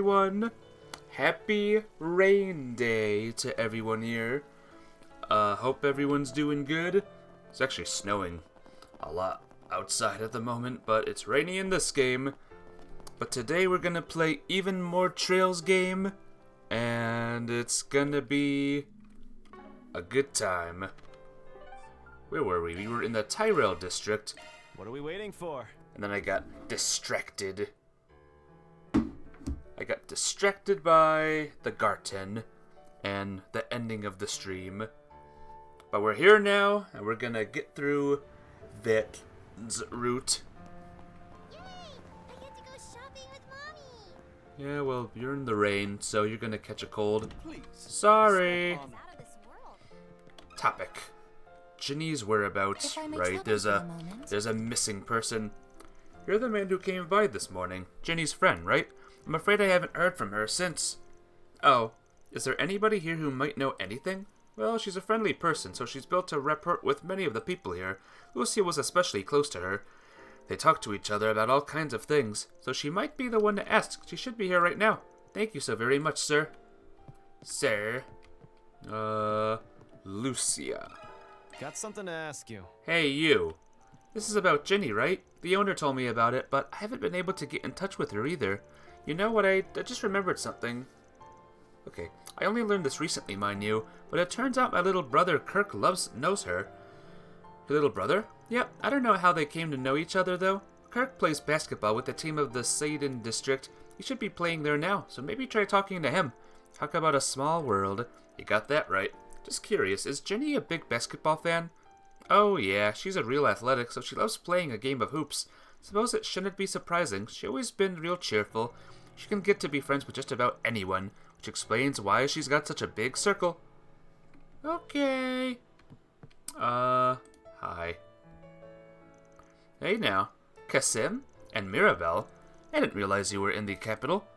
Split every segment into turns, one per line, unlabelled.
everyone. Happy rain day to everyone here. Hope everyone's doing good. It's actually snowing a lot outside at the moment, but it's rainy in this game. But today we're gonna play even more Trails game, and it's gonna be a good time. Where were we? We were in the Tyrell district.
What are we waiting for?
And then I got distracted. I got distracted by the Garten and the ending of the stream. But we're here now, and we're gonna get through that route.
Yay! I get to go shopping with Mommy!
Yeah, well, you're in the rain, so you're gonna catch a cold.
Please.
Sorry.
It's out of this world.
Topic. Ginny's whereabouts,
If I may
right?
trouble
There's
for
a
a moment.
there's a missing person. You're the man who came by this morning. Ginny's friend, right? I'm afraid I haven't heard from her since. Oh, is there anybody here who might know anything? Well, she's a friendly person, so she's built a rapport with many of the people here. Lucia was especially close to her. They talk to each other about all kinds of things, so she might be the one to ask. She should be here right now. Thank you so very much, sir. Sir. Lucia.
Got something to ask you.
Hey, you. This is about Ginny, right? The owner told me about it, but I haven't been able to get in touch with her either. You know what, I just remembered something. Okay, I only learned this recently, mind you, but it turns out my little brother Kirk knows her. Your little brother? Yep, I don't know how they came to know each other, though. Kirk plays basketball with the team of the Saiden district. He should be playing there now, so maybe try talking to him. Talk about a small world. You got that right. Just curious, is Ginny a big basketball fan? Oh yeah, she's a real athletic, so she loves playing a game of hoops. Suppose it shouldn't be surprising. She's always been real cheerful. She can get to be friends with just about anyone, which explains why she's got such a big circle. Okay. Hi. Hey now. Kasim and Mirabelle. I didn't realize you were in the capital.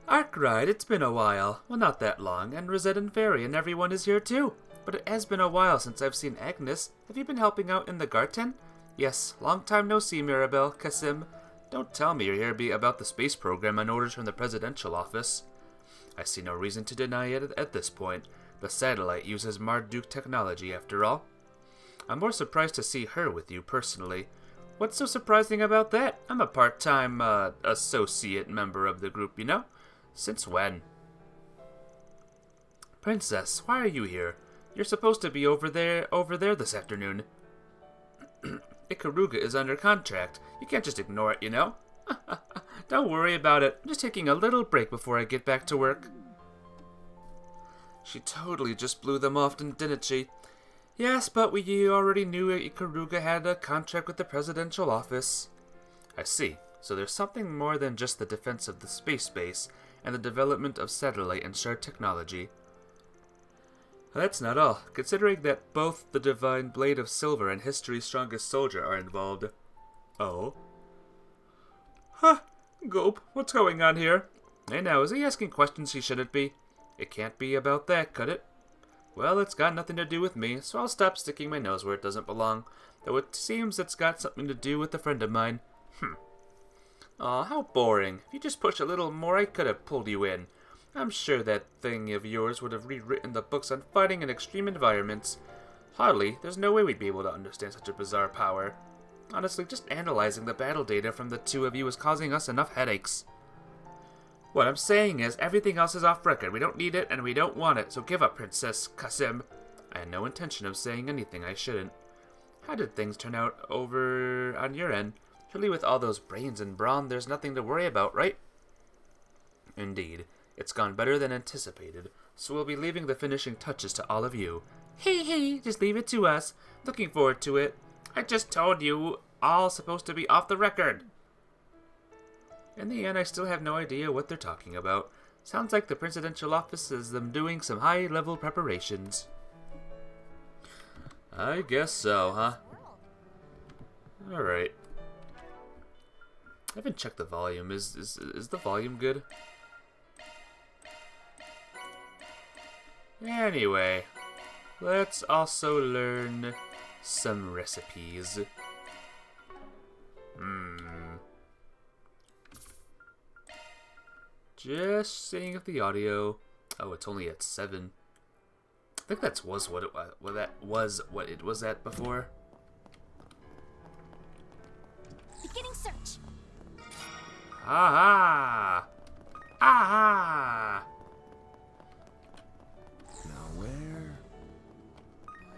Arkwright, it's been a while. Well, not that long, and Rosette and Fairy and everyone is here too. But it has been a while since I've seen Agnes. Have you been helping out in the Garten? Yes, long time no see, Mirabelle, Kasim. Don't tell me you're here about the space program on orders from the presidential office. I see no reason to deny it at this point. The satellite uses Marduk technology, after all. I'm more surprised to see her with you personally. What's so surprising about that? I'm a part-time, associate member of the group, you know? Since when? Princess, why are you here? You're supposed to be over there this afternoon. Ikaruga is under contract. You can't just ignore it, you know? Don't worry about it. I'm just taking a little break before I get back to work. She totally just blew them off, didn't she? Yes, but we already knew Ikaruga had a contract with the presidential office. I see. So there's something more than just the defense of the space base and the development of satellite and shared technology. That's not all, considering that both the Divine Blade of Silver and History's Strongest Soldier are involved. Oh? Huh, Gulp, what's going on here? Hey now, is he asking questions he shouldn't be? It can't be about that, could it? Well, it's got nothing to do with me, so I'll stop sticking my nose where it doesn't belong, though it seems it's got something to do with a friend of mine. Aw, how boring. If you just pushed a little more, I could have pulled you in. I'm sure that thing of yours would have rewritten the books on fighting in extreme environments. Hardly. There's no way we'd be able to understand such a bizarre power. Honestly, just analyzing the battle data from the two of you is causing us enough headaches. What I'm saying is, everything else is off record. We don't need it, and we don't want it, so give up, Princess Kasim. I had no intention of saying anything I shouldn't. How did things turn out over on your end? Surely with all those brains and brawn, there's nothing to worry about, right? Indeed. It's gone better than anticipated, so we'll be leaving the finishing touches to all of you. Hey, just leave it to us. Looking forward to it. I just told you, all supposed to be off the record. In the end, I still have no idea what they're talking about. Sounds like the presidential office is them doing some high-level preparations. I guess so, huh? Alright. I haven't checked the volume. Is the volume good? Anyway, let's also learn some recipes. Just seeing if the audio... Oh, it's only at 7. I think that was what it was. Well, that was what it was at before.
Beginning search.
Aha! Aha!
Now where?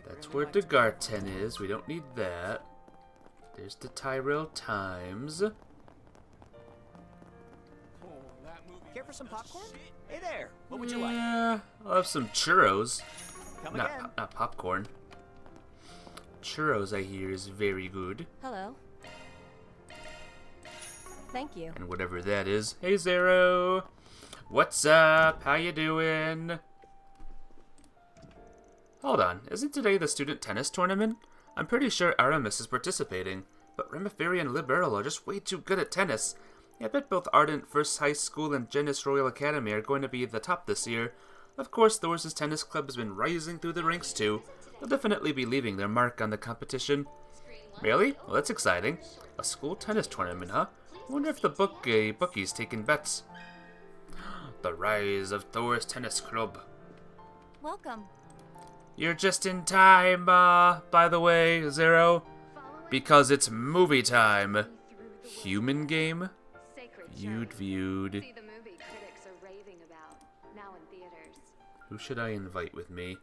That's where Degarten is. We don't need that. There's the Tyrell Times.
Care for some popcorn? Hey there, what would you like?
Yeah, I'll have some churros.
Come again.
Not popcorn. Churros, I hear, is very good.
Hello. Thank you.
And whatever that is. Hey, Zero! What's up? How you doing? Hold on, isn't today the student tennis tournament? I'm pretty sure Aramis is participating, but Remiferi and Liberal are just way too good at tennis. I bet both Ardent First High School and Genis Royal Academy are going to be at the top this year. Of course, Thor's tennis club has been rising through the ranks too. They'll definitely be leaving their mark on the competition. Really? Well, that's exciting. A school tennis tournament, huh? I wonder if the bookie's taking bets. The rise of Thor's tennis club.
Welcome.
You're just in time, by the way, Zero. Because it's movie time. Human Game? Viewed.
See the movie critics are raving about, now in theaters.
Who should I invite with me?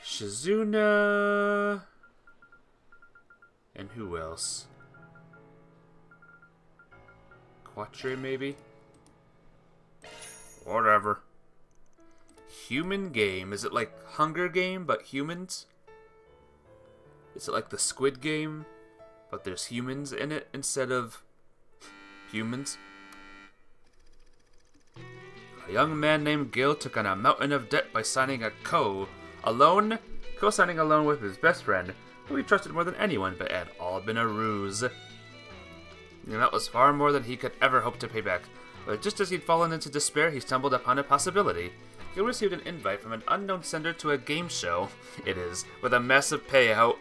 Shizuna. And who else? Quatre, maybe? Whatever. Human Game. Is it like Hunger Game, but humans? Is it like the Squid Game, but there's humans in it instead of humans? A young man named Gil took on a mountain of debt by signing co-signing a loan with his best friend, who he trusted more than anyone, but it had all been a ruse. And that was far more than he could ever hope to pay back. But just as he'd fallen into despair, he stumbled upon a possibility. Gil received an invite from an unknown sender to a game show, it is, with a massive payout.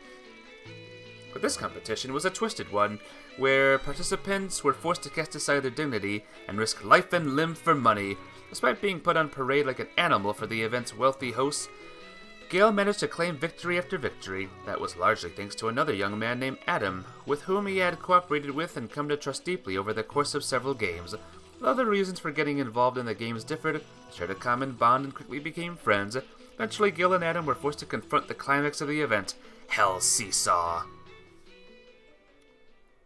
But this competition was a twisted one, where participants were forced to cast aside their dignity and risk life and limb for money. Despite being put on parade like an animal for the event's wealthy hosts, Gale managed to claim victory after victory. That was largely thanks to another young man named Adam, with whom he had cooperated with and come to trust deeply over the course of several games. Though the reasons for getting involved in the games differed, they shared a common bond and quickly became friends. Eventually, Gil and Adam were forced to confront the climax of the event, Hell's Seesaw.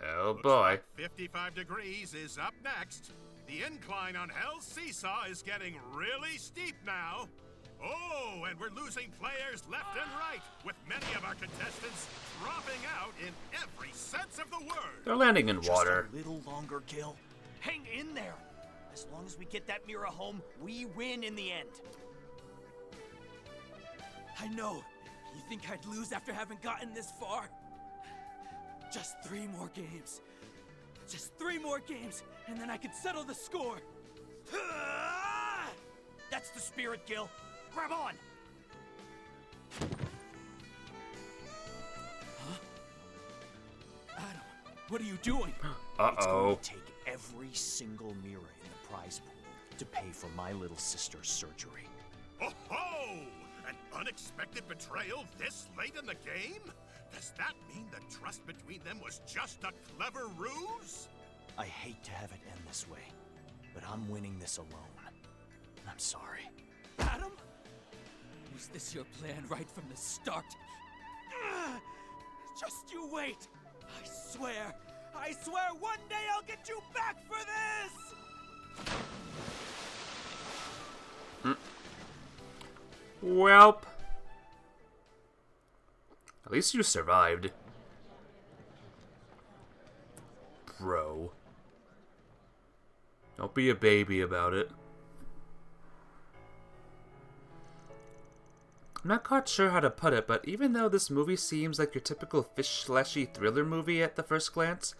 Oh boy.
55 Degrees is up next. The incline on Hell's Seesaw is getting really steep now. Oh, and we're losing players left and right, with many of our contestants dropping out in every sense of the word.
They're landing in water.
Just a little longer, Gil. Hang in there. As long as we get that mirror home, we win in the end.
I know. You think I'd lose after having gotten this far? Just 3 more games. Just 3 more games, and then I can settle the score.
That's the spirit, Gil. Grab on.
Huh? Adam, what are you doing?
It's going
Uh-oh.
to take every single mirror in the prize pool to pay for my little sister's surgery.
Oh ho! An unexpected betrayal this late in the game? Does that mean the trust between them was just a clever ruse?
I hate to have it end this way, but I'm winning this alone. I'm sorry.
Adam? Was this your plan right from the start? Just you wait. I swear one day I'll get you back for this!
Welp. At least you survived. Bro. Don't be a baby about it. I'm not quite sure how to put it, but even though this movie seems like your typical fish-slashy thriller movie at the first glance,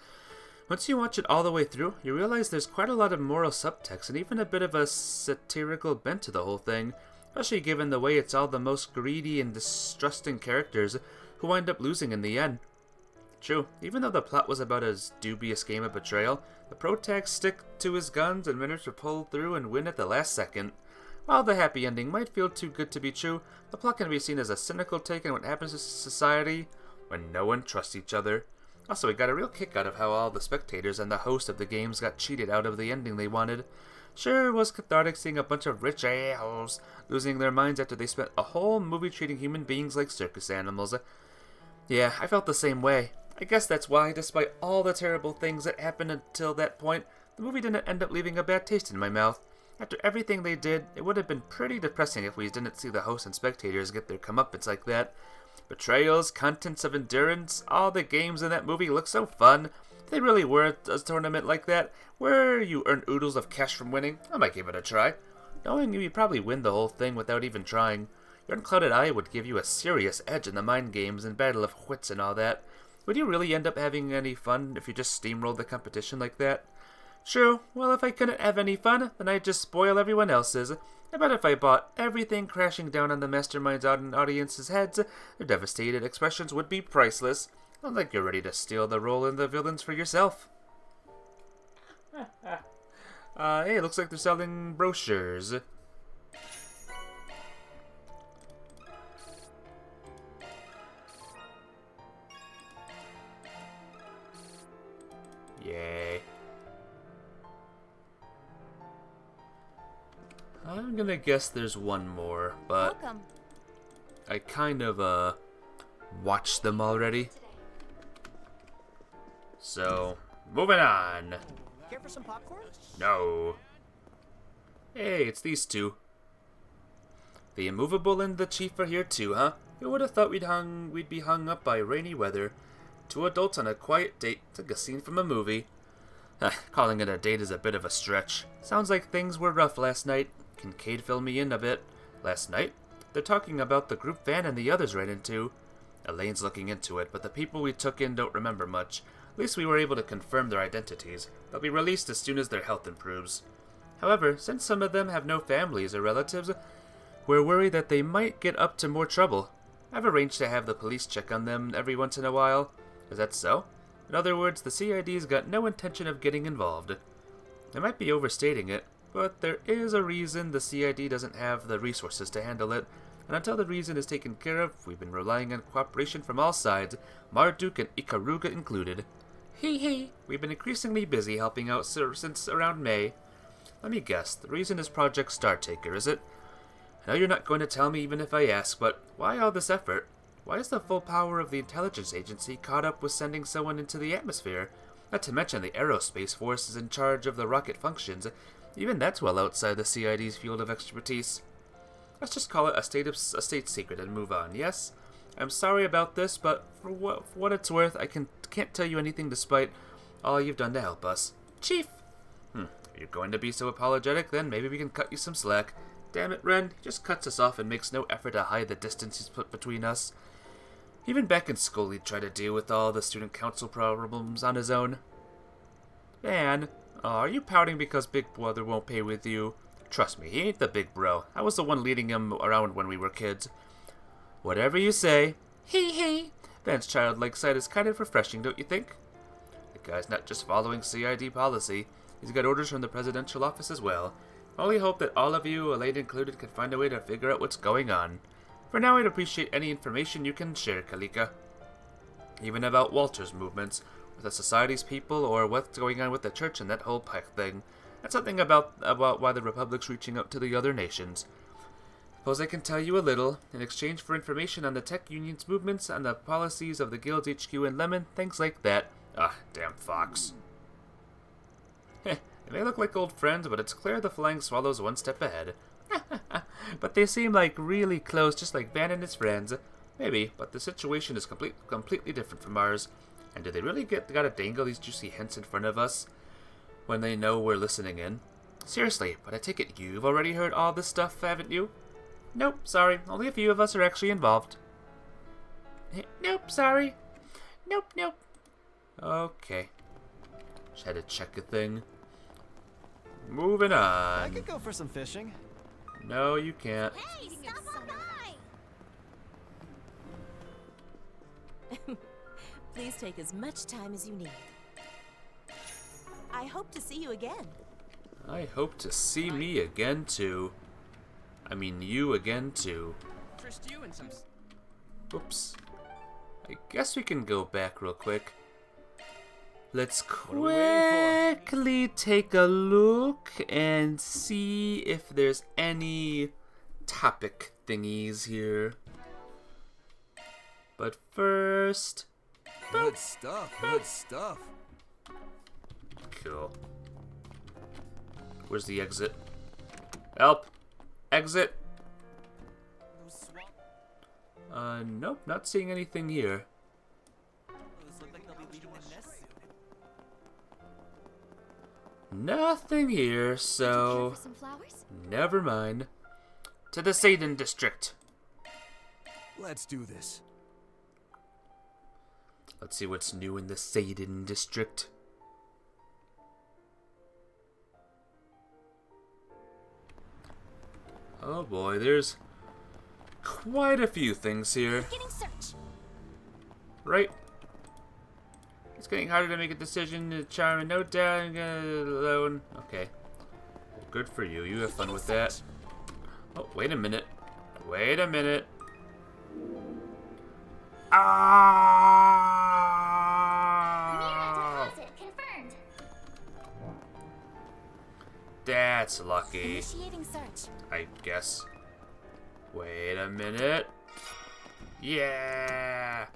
once you watch it all the way through, you realize there's quite a lot of moral subtext and even a bit of a satirical bent to the whole thing, especially given the way it's all the most greedy and distrusting characters who wind up losing in the end. True, even though the plot was about his dubious game of betrayal, the protag stick to his guns and managed to pull through and win at the last second. While the happy ending might feel too good to be true, the plot can be seen as a cynical take on what happens to society when no one trusts each other. Also, we got a real kick out of how all the spectators and the host of the games got cheated out of the ending they wanted. Sure, it was cathartic seeing a bunch of rich assholes losing their minds after they spent a whole movie treating human beings like circus animals. Yeah, I felt the same way. I guess that's why, despite all the terrible things that happened until that point, the movie didn't end up leaving a bad taste in my mouth. After everything they did, it would have been pretty depressing if we didn't see the hosts and spectators get their comeuppance like that. Betrayals, contents of endurance, all the games in that movie look so fun. If they really were a tournament like that, where you earn oodles of cash from winning, I might give it a try. Knowing you'd probably win the whole thing without even trying. Your unclouded eye would give you a serious edge in the mind games and battle of wits and all that. Would you really end up having any fun if you just steamrolled the competition like that? True, well, if I couldn't have any fun, then I'd just spoil everyone else's. I bet if I bought everything crashing down on the mastermind's audience's heads, their devastated expressions would be priceless. Not like you're ready to steal the role in the villains for yourself. Hey, it looks like they're selling brochures. Yay. I'm gonna guess there's one more, but
Welcome.
I kind of, watched them already. So, moving on.
Care for some popcorn?
No. Hey, it's these two. The Immovable and the Chief are here too, huh? Who would have thought we'd be hung up by rainy weather? Two adults on a quiet date, it's like a scene from a movie. Calling it a date is a bit of a stretch. Sounds like things were rough last night. Kincaid filled me in a bit. Last night? They're talking about the group Van and the others ran into. Elaine's looking into it, but the people we took in don't remember much. At least we were able to confirm their identities. They'll be released as soon as their health improves. However, since some of them have no families or relatives, we're worried that they might get up to more trouble. I've arranged to have the police check on them every once in a while. Is that so? In other words, the CID's got no intention of getting involved. I might be overstating it, but there is a reason the CID doesn't have the resources to handle it, and until the reason is taken care of, we've been relying on cooperation from all sides, Marduk and Ikaruga included. Hee. We've been increasingly busy helping out since around May. Let me guess, the reason is Project Startaker, is it? I know you're not going to tell me even if I ask, but why all this effort? Why is the full power of the intelligence agency caught up with sending someone into the atmosphere? Not to mention the Aerospace Force is in charge of the rocket functions. Even that's well outside the CID's field of expertise. Let's just call it a state secret and move on, yes? I'm sorry about this, but for what it's worth, I can't tell you anything despite all you've done to help us. Chief! If you're going to be so apologetic, then maybe we can cut you some slack. Damn it, Ren, he just cuts us off and makes no effort to hide the distance he's put between us. Even back in school, he'd try to deal with all the student council problems on his own. Van, are you pouting because Big Brother won't pay with you? Trust me, he ain't the big bro. I was the one leading him around when we were kids. Whatever you say. Hee. Van's childlike side is kind of refreshing, don't you think? The guy's not just following CID policy. He's got orders from the presidential office as well. I only hope that all of you, Elaine included, can find a way to figure out what's going on. For now, I'd appreciate any information you can share, Kalika. Even about Walter's movements, with the Society's people, or what's going on with the church and that whole Pike thing. And something about why the Republic's reaching out to the other nations. Suppose I can tell you a little, in exchange for information on the tech union's movements and the policies of the Guild's HQ in Lemon, things like that. Ah, damn Fox. They may look like old friends, but it's clear the Flying Swallow's one step ahead. But they seem like really close, just like Van and his friends. Maybe, but the situation is completely different from ours. And do they really gotta dangle these juicy hints in front of us when they know we're listening in? Seriously, but I take it you've already heard all this stuff, haven't you? Nope, sorry. Only a few of us are actually involved. Nope, sorry. Nope. Okay. Just had to check a thing. Moving on.
I could go for some fishing.
No, you can't.
Hey, stop on by!
Please take as much time as you need. I hope to see you again.
I hope to see me again too. I mean you again too.
Interest you in some.
Oops. I guess we can go back real quick. Let's
are we waiting
quickly take a look and see if there's any topic thingies here. But first,
Good stuff, good stuff.
cool. Where's the exit? Help! Exit!
Those swamp.
Nope, not seeing anything here.
Those look like they'll be leaving the nest soon.
Nothing here,
Care
so
for some flowers?
never mind. To the Satan District.
Let's do this.
Let's see what's new in the Satan District. Oh boy, there's quite a few things here,
Beginning search.
right? It's getting harder to make a decision to charm and no doubt I'm gonna alone. Okay. Well, good for you. You have fun with that. Oh, wait a minute. Wait a minute.
Mirror
Ah!
deposit confirmed.
That's lucky,
Initiating search.
I guess. Wait a minute. Yeah.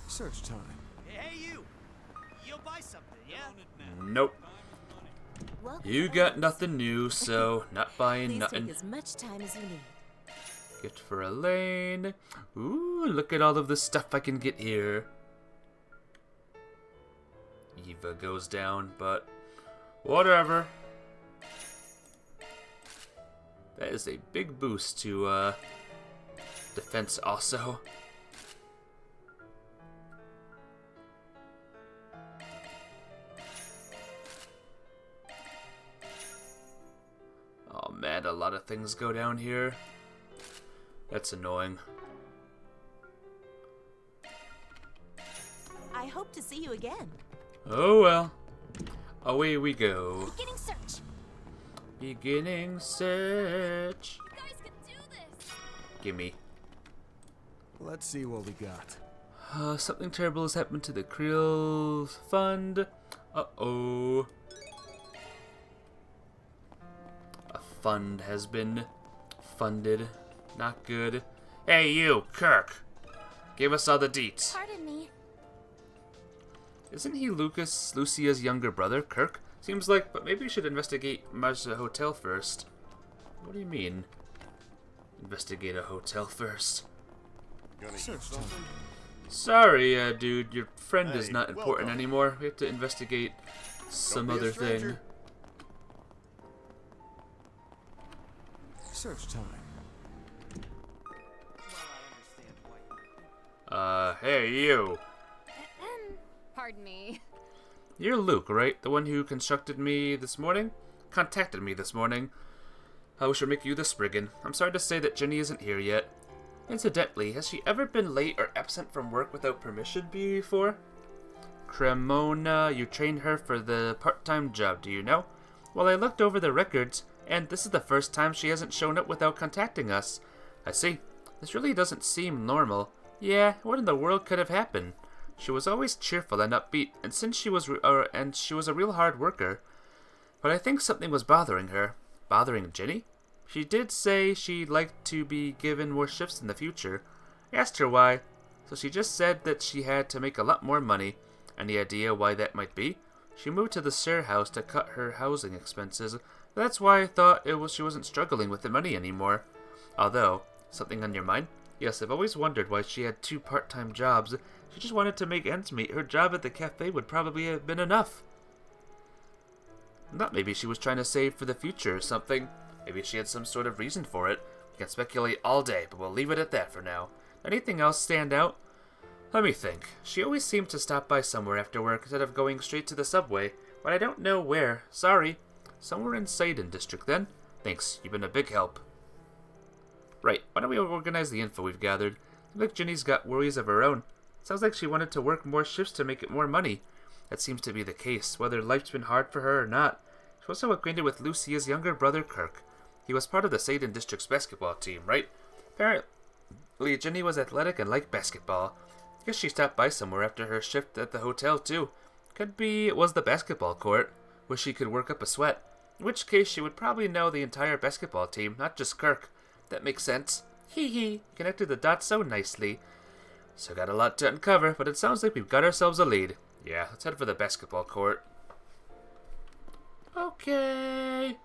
Search time.
Hey, you! You'll buy something, yeah?
Nope.
Welcome
You
aboard.
got nothing new, so not buying
Please
nothing.
take as much time as you need.
Gift for Elaine. Ooh, look at all of the stuff I can get here. Eva goes down, but whatever. That is a big boost to defense also. Oh man, a lot of things go down here. That's annoying.
I hope to see you again.
Oh well. Away we go.
Beginning search.
Beginning search.
You guys can do this.
Gimme.
Let's see what we got.
Something terrible has happened to the Creel Fund. Uh-oh. A fund has been funded. Not good. Hey you, Kirk! Give us all the deets.
Pardon me.
Isn't he Lucia's younger brother, Kirk? Seems like, but maybe we should investigate Mazda Hotel first. What do you mean? Investigate a hotel first.
Search time.
Sorry, dude, your friend is
Hey,
not important
welcome.
anymore. We have to investigate some
Don't be a
other thing.
stranger.
Search time.
Hey you.
Pardon me.
You're Luke, right? The one who constructed me this morning? Contacted me this morning. We should make you the Spriggan. I'm sorry to say that Jenny isn't here yet. Incidentally, has she ever been late or absent from work without permission before? Cremona, you trained her for the part-time job, do you know? Well, I looked over the records, and this is the first time she hasn't shown up without contacting us. I see. This really doesn't seem normal. Yeah, what in the world could have happened? She was always cheerful and upbeat, and since she was a real hard worker. But I think something was bothering her. Bothering Jenny? She did say she'd like to be given more shifts in the future. I asked her why, so she just said that she had to make a lot more money. Any idea why that might be? She moved to the Sir house to cut her housing expenses. That's why I thought she wasn't struggling with the money anymore. Although, something on your mind? Yes, I've always wondered why she had 2 part-time jobs. She just wanted to make ends meet. Her job at the cafe would probably have been enough. Not maybe she was trying to save for the future or something. Maybe she had some sort of reason for it. We can speculate all day, but we'll leave it at that for now. Anything else stand out? Let me think. She always seemed to stop by somewhere after work instead of going straight to the subway, but I don't know where. Sorry. Somewhere in Satan District then. Thanks, you've been a big help. Right, why don't we organize the info we've gathered? Look, Jenny's got worries of her own. Sounds like she wanted to work more shifts to make it more money. That seems to be the case, whether life's been hard for her or not. She was also acquainted with Lucia's younger brother, Kirk. He was part of the Satan District's basketball team, right? Apparently, Jenny was athletic and liked basketball. I guess she stopped by somewhere after her shift at the hotel, too. Could be it was the basketball court, where she could work up a sweat. In which case, she would probably know the entire basketball team, not just Kirk. That makes sense. Hee hee, connected the dots so nicely. So got a lot to uncover, but it sounds like we've got ourselves a lead. Yeah, let's head for the basketball court. Okay.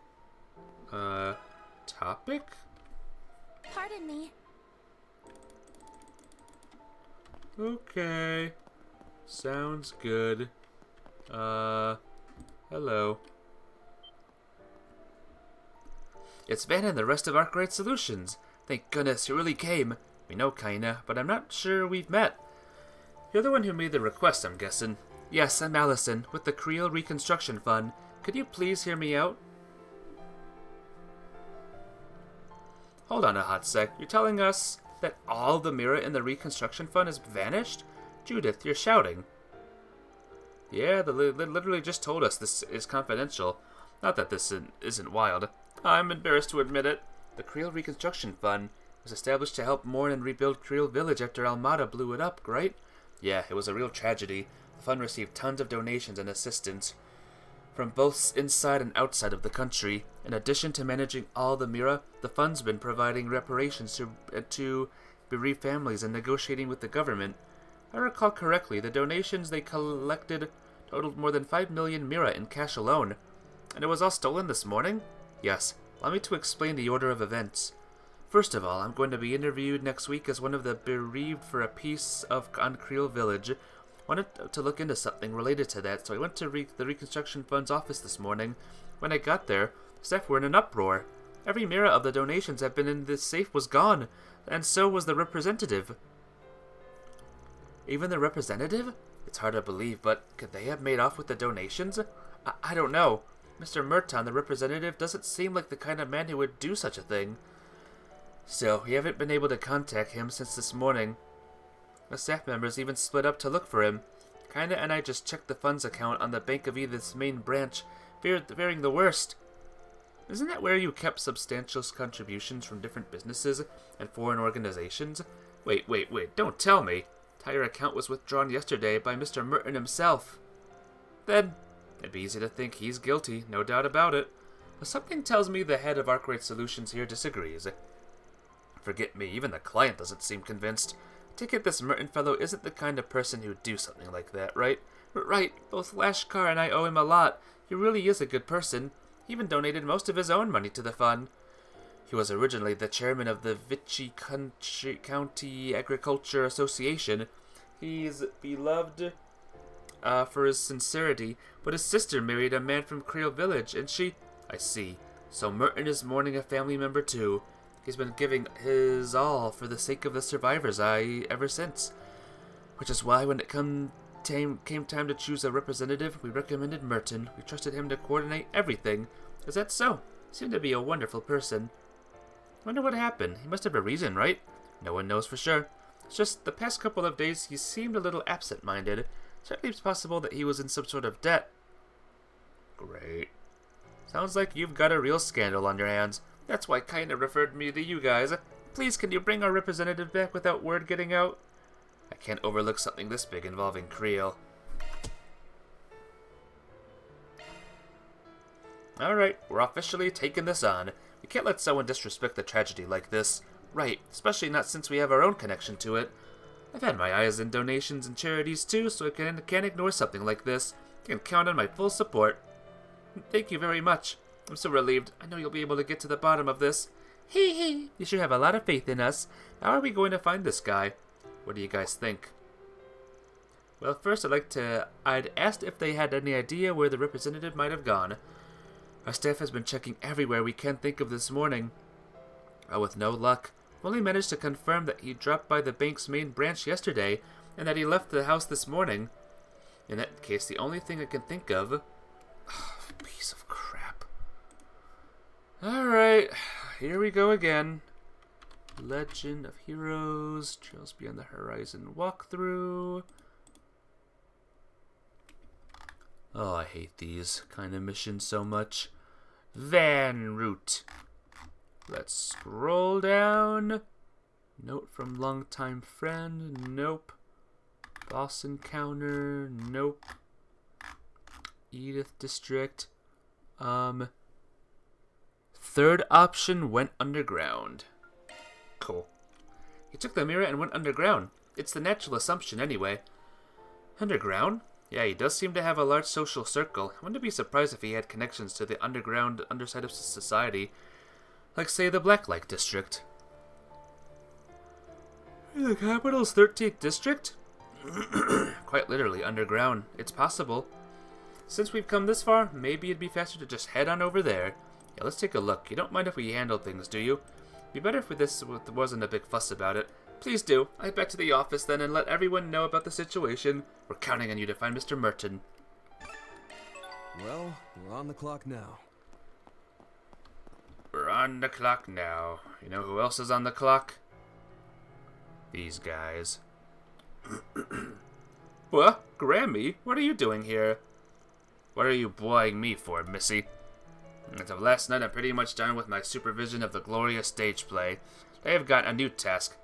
Topic?
Pardon me.
Okay. Sounds good. Hello. It's Vanna and the rest of Arkwright Solutions. Thank goodness you really came. We know kinda, but I'm not sure we've met. You're the one who made the request, I'm guessing. Yes, I'm Allison, with the Creel Reconstruction Fund. Could you please hear me out? Hold on a hot sec. You're telling us that all the mirror in the Reconstruction Fund has vanished? Judith, you're shouting. Yeah, they literally just told us this is confidential. Not that this isn't wild. I'm embarrassed to admit it. The Creel Reconstruction Fund was established to help mourn and rebuild Creel Village after Almada blew it up, right? Yeah, it was a real tragedy. The fund received tons of donations and assistance from both inside and outside of the country. In addition to managing all the Mira, the fund's been providing reparations to bereaved families and negotiating with the government. If I recall correctly, the donations they collected totaled more than 5 million Mira in cash alone. And it was all stolen this morning? Yes. Allow me to explain the order of events. First of all, I'm going to be interviewed next week as one of the bereaved for a piece on Creel Village. I wanted to look into something related to that, so I went to the Reconstruction Fund's office this morning. When I got there, staff were in an uproar. Every mirror of the donations that had been in this safe was gone, and so was the representative. Even the representative? It's hard to believe, but could they have made off with the donations? I don't know. Mr. Merton, the representative, doesn't seem like the kind of man who would do such a thing. Still, we haven't been able to contact him since this morning. The staff members even split up to look for him. Kinda and I just checked the funds account on the Bank of Edith's main branch, fearing the worst. Isn't that where you kept substantial contributions from different businesses and foreign organizations? Wait, don't tell me. The entire account was withdrawn yesterday by Mr. Merton himself. Then, it'd be easy to think he's guilty, no doubt about it. But something tells me the head of Arkwright Solutions here disagrees. Forget me, even the client doesn't seem convinced. Take it this Merton fellow isn't the kind of person who'd do something like that, right? Right, both Lashkar and I owe him a lot. He really is a good person. He even donated most of his own money to the fund. He was originally the chairman of the Vichy County Agriculture Association. He's beloved for his sincerity, but his sister married a man from Creel Village, and she... I see. So Merton is mourning a family member too. He's been giving his all for the sake of the survivors ever since. Which is why when it came time to choose a representative, we recommended Merton. We trusted him to coordinate everything. Is that so? He seemed to be a wonderful person. Wonder what happened. He must have a reason, right? No one knows for sure. It's just the past couple of days he seemed a little absent-minded. Certainly it's possible that he was in some sort of debt. Great. Sounds like you've got a real scandal on your hands. That's why kinda referred me to you guys. Please, can you bring our representative back without word getting out? I can't overlook something this big involving Creel. Alright, we're officially taking this on. We can't let someone disrespect the tragedy like this. Right, especially not since we have our own connection to it. I've had my eyes in donations and charities too, so I can't ignore something like this. You can count on my full support. Thank you very much. I'm so relieved. I know you'll be able to get to the bottom of this. Hee hee. You should have a lot of faith in us. How are we going to find this guy? What do you guys think? Well, first I'd asked if they had any idea where the representative might have gone. Our staff has been checking everywhere we can think of this morning. Well, with no luck. We only managed to confirm that he dropped by the bank's main branch yesterday, and that he left the house this morning. In that case, the only thing I can think of... piece of crap. Alright, here we go again. Legend of Heroes, Trails Beyond the Horizon walkthrough. Oh, I hate these kind of missions so much. Van route. Let's scroll down. Note from longtime friend. Nope. Boss encounter. Nope. Edith District. Third option, went underground. Cool. He took the mirror and went underground. It's the natural assumption anyway. Underground? Yeah, he does seem to have a large social circle. I wouldn't be surprised if he had connections to the underground underside of society. Like, say, the Blacklight District. The capital's 13th district? Quite literally, underground. It's possible. Since we've come this far, maybe it'd be faster to just head on over there. Yeah, let's take a look. You don't mind if we handle things, do you? Be better if this wasn't a big fuss about it. Please do. I'll head back to the office then and let everyone know about the situation. We're counting on you to find Mr. Merton.
Well, we're on the clock now.
We're on the clock now. You know who else is on the clock? These guys. What? Grammy? What are you doing here? What are you boying me for, Missy? As of last night, I'm pretty much done with my supervision of the glorious stage play. I have got a new task.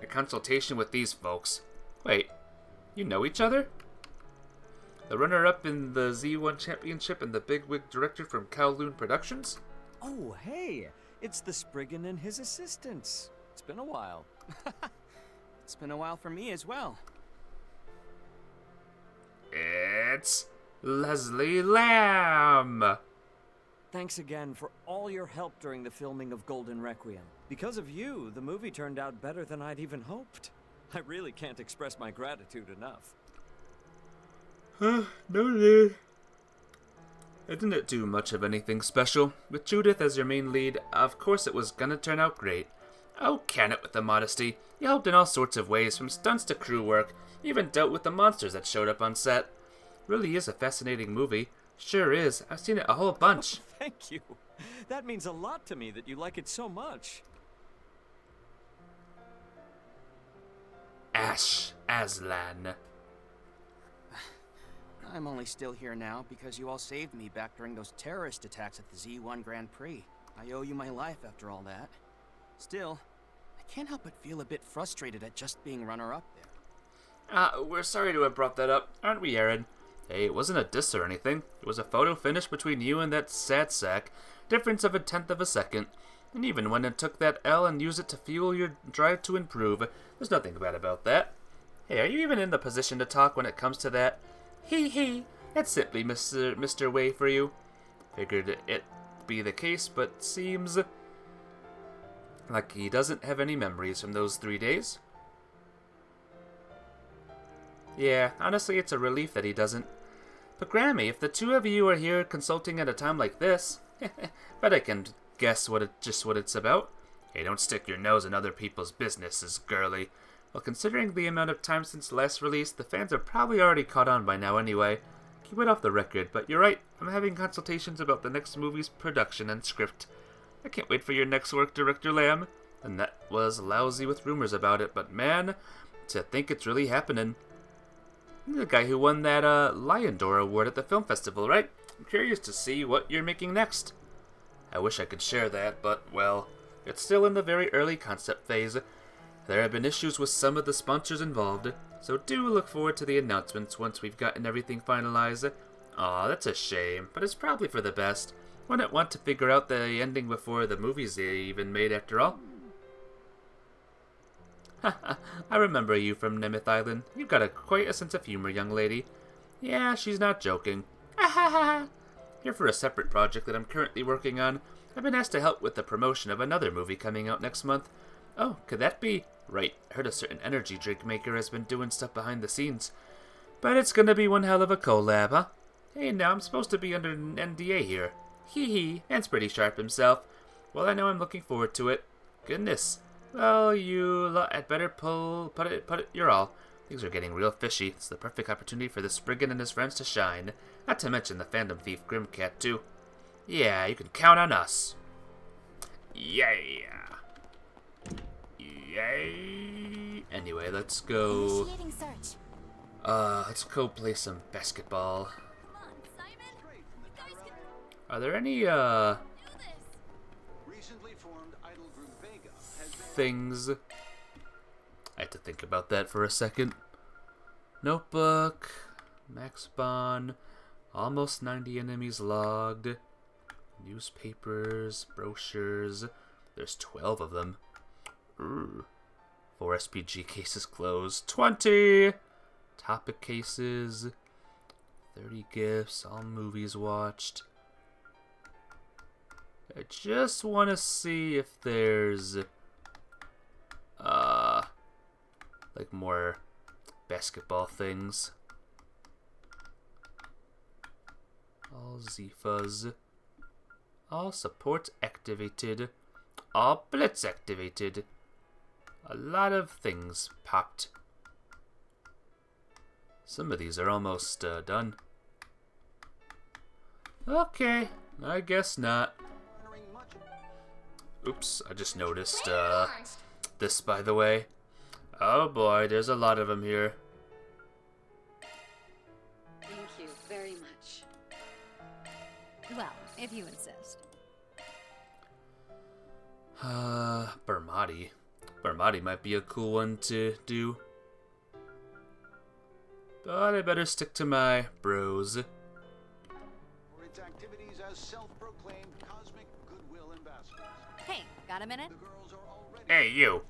A consultation with these folks. Wait, you know each other? The runner-up in the Z1 Championship and the bigwig director from Kowloon Productions?
Oh, hey, it's the Spriggan and his assistants. It's been a while.
It's been a while for me as well.
It's Leslie Lamb!
Thanks again for all your help during the filming of Golden Requiem. Because of you, the movie turned out better than I'd even hoped. I really can't express my gratitude enough.
No need. I didn't do much of anything special. With Judith as your main lead, of course it was gonna turn out great. Oh, can it with the modesty. You helped in all sorts of ways, from stunts to crew work. You even dealt with the monsters that showed up on set. Really is a fascinating movie. Sure is. I've seen it a whole bunch.
Thank you. That means a lot to me that you like it so much.
Ash Aslan.
I'm only still here now because you all saved me back during those terrorist attacks at the Z1 Grand Prix. I owe you my life after all that. Still, I can't help but feel a bit frustrated at just being runner-up there.
We're sorry to have brought that up, aren't we, Aaron? Hey, it wasn't a diss or anything. It was a photo finish between you and that sad sack. Difference of 1/10 of a second. And even when it took that L and used it to fuel your drive to improve, there's nothing bad about that. Hey, are you even in the position to talk when it comes to that? Hee hee, it's simply Mr. Way for you. Figured it be the case, but seems like he doesn't have any memories from those 3 days. Yeah, honestly, it's a relief that he doesn't. But Grammy, if the two of you are here consulting at a time like this, bet I can guess what it's about. Hey, don't stick your nose in other people's businesses, girly. Well, considering the amount of time since last release, the fans are probably already caught on by now anyway. Keep it off the record, but you're right, I'm having consultations about the next movie's production and script. I can't wait for your next work, Director Lamb. And that was lousy with rumors about it, but man, to think it's really happening. You're the guy who won that Lion D'Or award at the film festival, right? I'm curious to see what you're making next. I wish I could share that, but, well, it's still in the very early concept phase. There have been issues with some of the sponsors involved, so do look forward to the announcements once we've gotten everything finalized. Aw, that's a shame, but it's probably for the best. Wouldn't want to figure out the ending before the movie's even made after all. I remember you from Nemeth Island. You've got quite a sense of humor, young lady. Yeah, she's not joking. Here for a separate project that I'm currently working on. I've been asked to help with the promotion of another movie coming out next month. Oh, could that be? Right, I heard a certain energy drink maker has been doing stuff behind the scenes. But it's gonna be one hell of a collab, huh? Hey, now I'm supposed to be under an NDA here. Hee hee, Ant's pretty sharp himself. Well, I know I'm looking forward to it. Goodness. Well, you lot had better put it your all. Things are getting real fishy. It's the perfect opportunity for the Spriggan and his friends to shine. Not to mention the fandom thief Grimcat, too. Yeah, you can count on us. Yeah. Yay! Anyway, let's go.
Initiating search.
Let's go play some basketball.
Come on, Simon. You guys can
Are there any,
do this.
Recently formed idol group Vega has been
things? I had to think about that for a second. Notebook, Max Bond, almost 90 enemies logged, newspapers, brochures. There's 12 of them. Ooh. 4 SPG cases closed. 20 topic cases. 30 gifts. All movies watched. I just want to see if there's like more basketball things. All Zifas. All support activated. All blitz activated. A lot of things popped. Some of these are almost done. Okay, I guess not. Oops, I just noticed this, by the way. Oh boy, there's a lot of them here.
Thank you very much.
Well, if you insist.
Bermati. Bermati might be a cool one to do. But I better stick to my bros.
for its activities as self-proclaimed cosmic goodwill ambassadors.
Hey, got a minute?
The girls are already
Hey, you.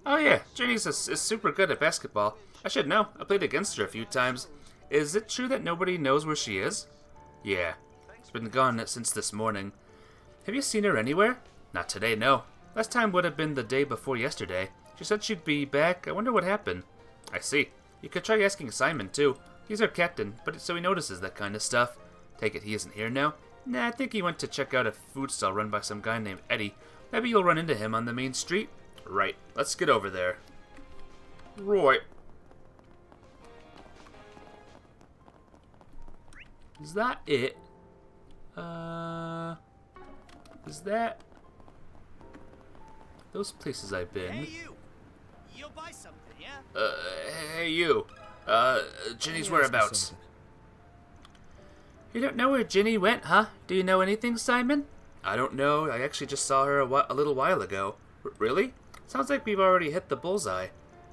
Oh yeah, Jenny's is super good at basketball. I should know. I played against her a few times. Is it true that nobody knows where she is? Yeah. She's been gone since this morning. Have you seen her anywhere? Not today, no. Last time would have been the day before yesterday. She said she'd be back. I wonder what happened. I see. You could try asking Simon, too. He's our captain, but so he notices that kind of stuff. Take it he isn't here now? Nah, I think he went to check out a food stall run by some guy named Eddie. Maybe you'll run into him on the main street? Right. Let's get over there. Right. Is that it? Is that... Those places I've been.
Hey, you! You'll buy something, yeah?
Hey you. Ginny's whereabouts. You don't know where Ginny went, huh? Do you know anything, Simon? I don't know. I actually just saw her a little while ago. Really? Sounds like we've already hit the bullseye.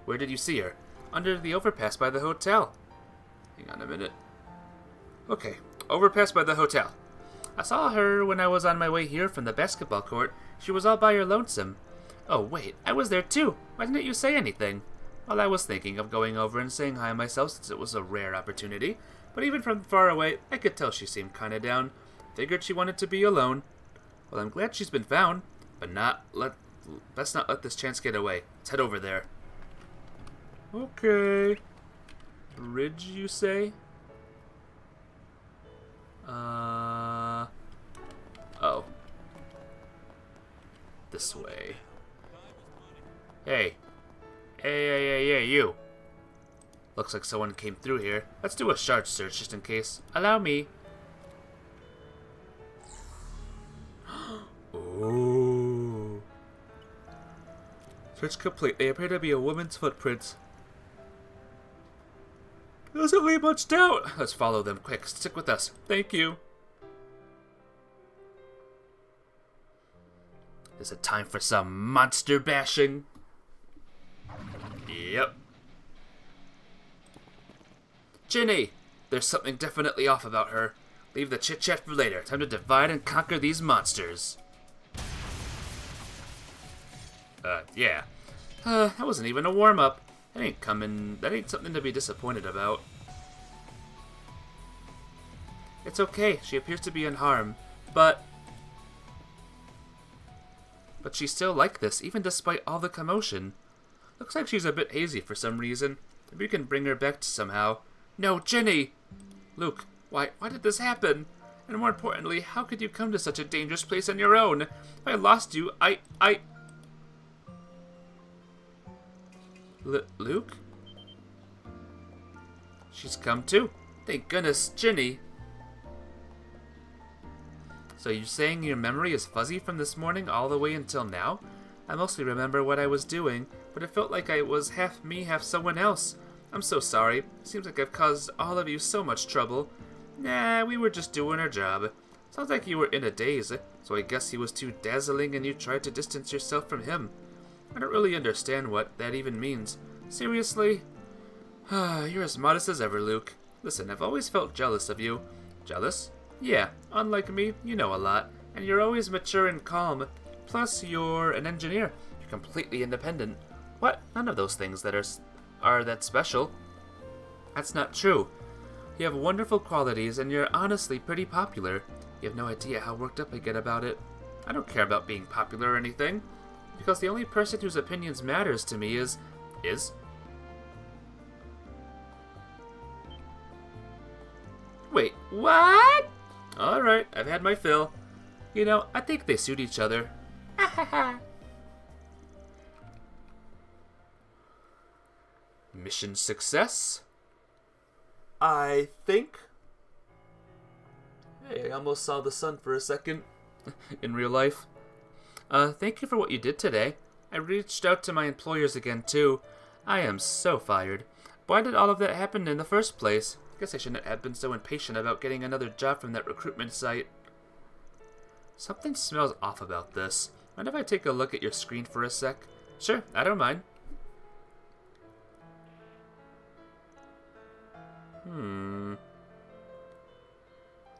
Where did you see her? Under the overpass by the hotel. Hang on a minute. Okay, overpass by the hotel. I saw her when I was on my way here from the basketball court. She was all by her lonesome. Oh, wait, I was there too. Why didn't you say anything? Well, I was thinking of going over and saying hi myself since it was a rare opportunity. But even from far away, I could tell she seemed kinda down. Figured she wanted to be alone. Well, I'm glad she's been found. But let's not let this chance get away. Let's head over there. Okay. Bridge, you say? Oh. This way. Hey. Hey, you. Looks like someone came through here. Let's do a shard search just in case. Allow me. Ooh. Search complete. They appear to be a woman's footprints. Doesn't leave much doubt. Let's follow them. Quick, stick with us. Thank you. Is it time for some monster bashing? Yep. Ginny! There's something definitely off about her. Leave the chit-chat for later. Time to divide and conquer these monsters. Yeah. That wasn't even a warm-up. That ain't something to be disappointed about. It's okay. She appears to be unharmed, but she's still like this, even despite all the commotion. Looks like she's a bit hazy for some reason. Maybe we can bring her back somehow. No, Ginny! Luke, why did this happen? And more importantly, how could you come to such a dangerous place on your own? If I lost you, Luke? She's come too. Thank goodness, Ginny. So you're saying your memory is fuzzy from this morning all the way until now? I mostly remember what I was doing, but it felt like I was half me, half someone else. I'm so sorry. Seems like I've caused all of you so much trouble. Nah, we were just doing our job. Sounds like you were in a daze, so I guess he was too dazzling and you tried to distance yourself from him. I don't really understand what that even means. Seriously? You're as modest as ever, Luke. Listen, I've always felt jealous of you. Jealous? Yeah, unlike me, you know a lot, and you're always mature and calm. Plus, you're an engineer. You're completely independent. What? None of those things that are that special. That's not true. You have wonderful qualities, and you're honestly pretty popular. You have no idea how worked up I get about it. I don't care about being popular or anything, because the only person whose opinions matters to me is... Wait, what? Alright, I've had my fill. You know, I think they suit each other. Mission success? I think. Hey, I almost saw the sun for a second. In real life. Thank you for what you did today. I reached out to my employers again, too. I am so fired. Why did all of that happen in the first place? Guess I shouldn't have been so impatient about getting another job from that recruitment site. Something smells off about this. Mind if I take a look at your screen for a sec? Sure, I don't mind.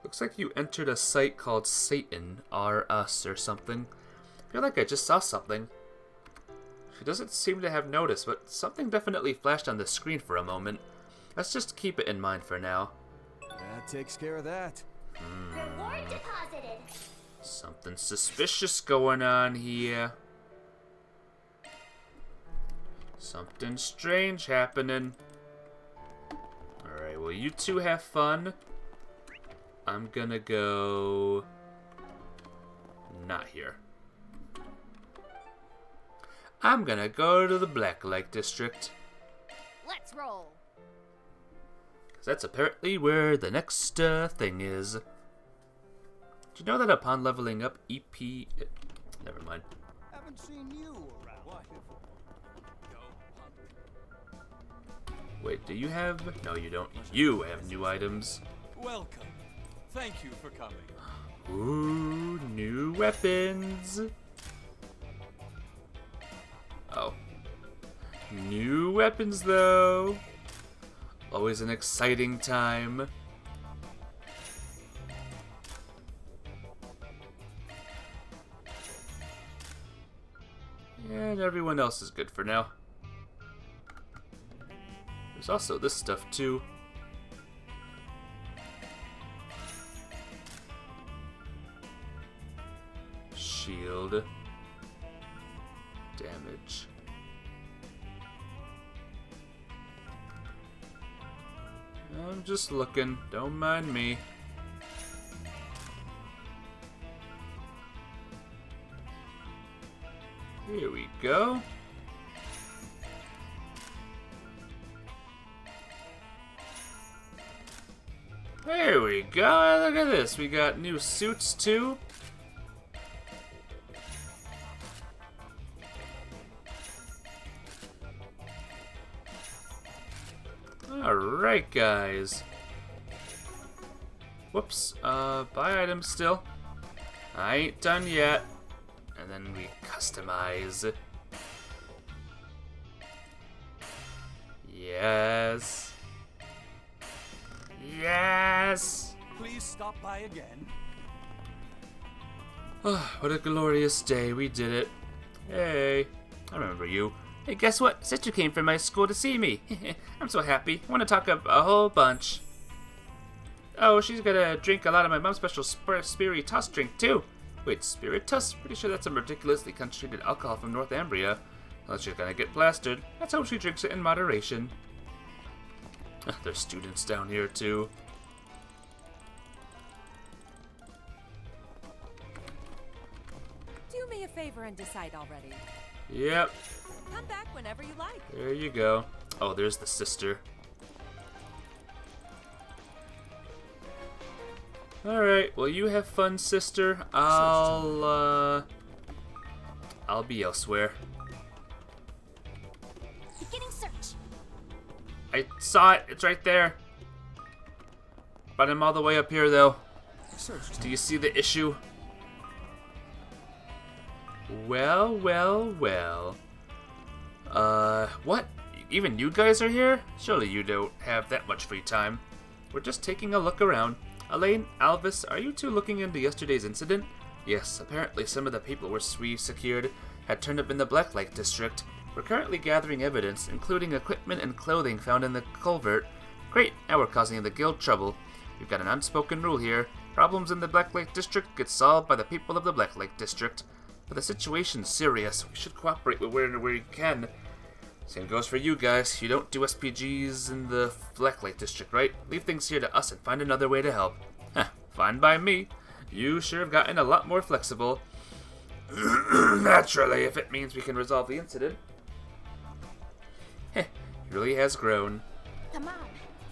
Looks like you entered a site called Satan R Us or something. I feel like I just saw something. She doesn't seem to have noticed, but something definitely flashed on the screen for a moment. Let's just keep it in mind for now.
That takes care of that.
Reward deposited.
Something suspicious going on here. Something strange happening. Alright, well, you two have fun. I'm gonna go... not here. I'm gonna go to the Blacklight District.
Let's roll.
Because that's apparently where the next thing is. Did you know that upon leveling up EP... never mind.
Haven't seen you around. What?
Wait, do you have... no, you don't. You have new items.
Welcome. Thank you for coming.
Ooh, new weapons. Oh. New weapons, though. Always an exciting time. And everyone else is good for now. There's also this stuff, too. Shield. Damage. I'm just looking. Don't mind me. Here we go. There we go. Look at this. We got new suits too. Alright, guys. Whoops. Buy items still. I ain't done yet. And then we customize. Yes. Yes.
Please stop by again.
Oh, what a glorious day. We did it. Hey. I remember you. Hey, guess what? Sister came from my school to see me. I'm so happy. I want to talk a whole bunch. Oh, she's gonna drink a lot of my mom's special Spiritus drink, too. Wait, Spiritus? Pretty sure that's some ridiculously concentrated alcohol from Northumbria. Unless she's gonna get blasted. Let's hope she drinks it in moderation. There's students down here, too.
Do me a favor and decide already.
Yep.
Come back whenever you like.
There you go. Oh, there's the sister. Alright, well, you have fun, sister. I'll I'll be elsewhere.
Beginning search.
I saw it. It's right there. But I'm all the way up here, though.
Search
Do you see the issue? Well, well, well. What? Even you guys are here? Surely you don't have that much free time. We're just taking a look around. Elaine, Alvis, are you two looking into yesterday's incident? Yes, apparently some of the people we secured had turned up in the Blacklight district. We're currently gathering evidence, including equipment and clothing found in the culvert. Great, now we're causing the guild trouble. We've got an unspoken rule here. Problems in the Blacklight district get solved by the people of the Blacklight district. But the situation's serious. We should cooperate with where we can. Same goes for you guys. You don't do SPGs in the Blacklight district, right? Leave things here to us and find another way to help. Heh, fine by me. You sure have gotten a lot more flexible. Naturally, if it means we can resolve the incident. Heh, he really has grown.
Come on.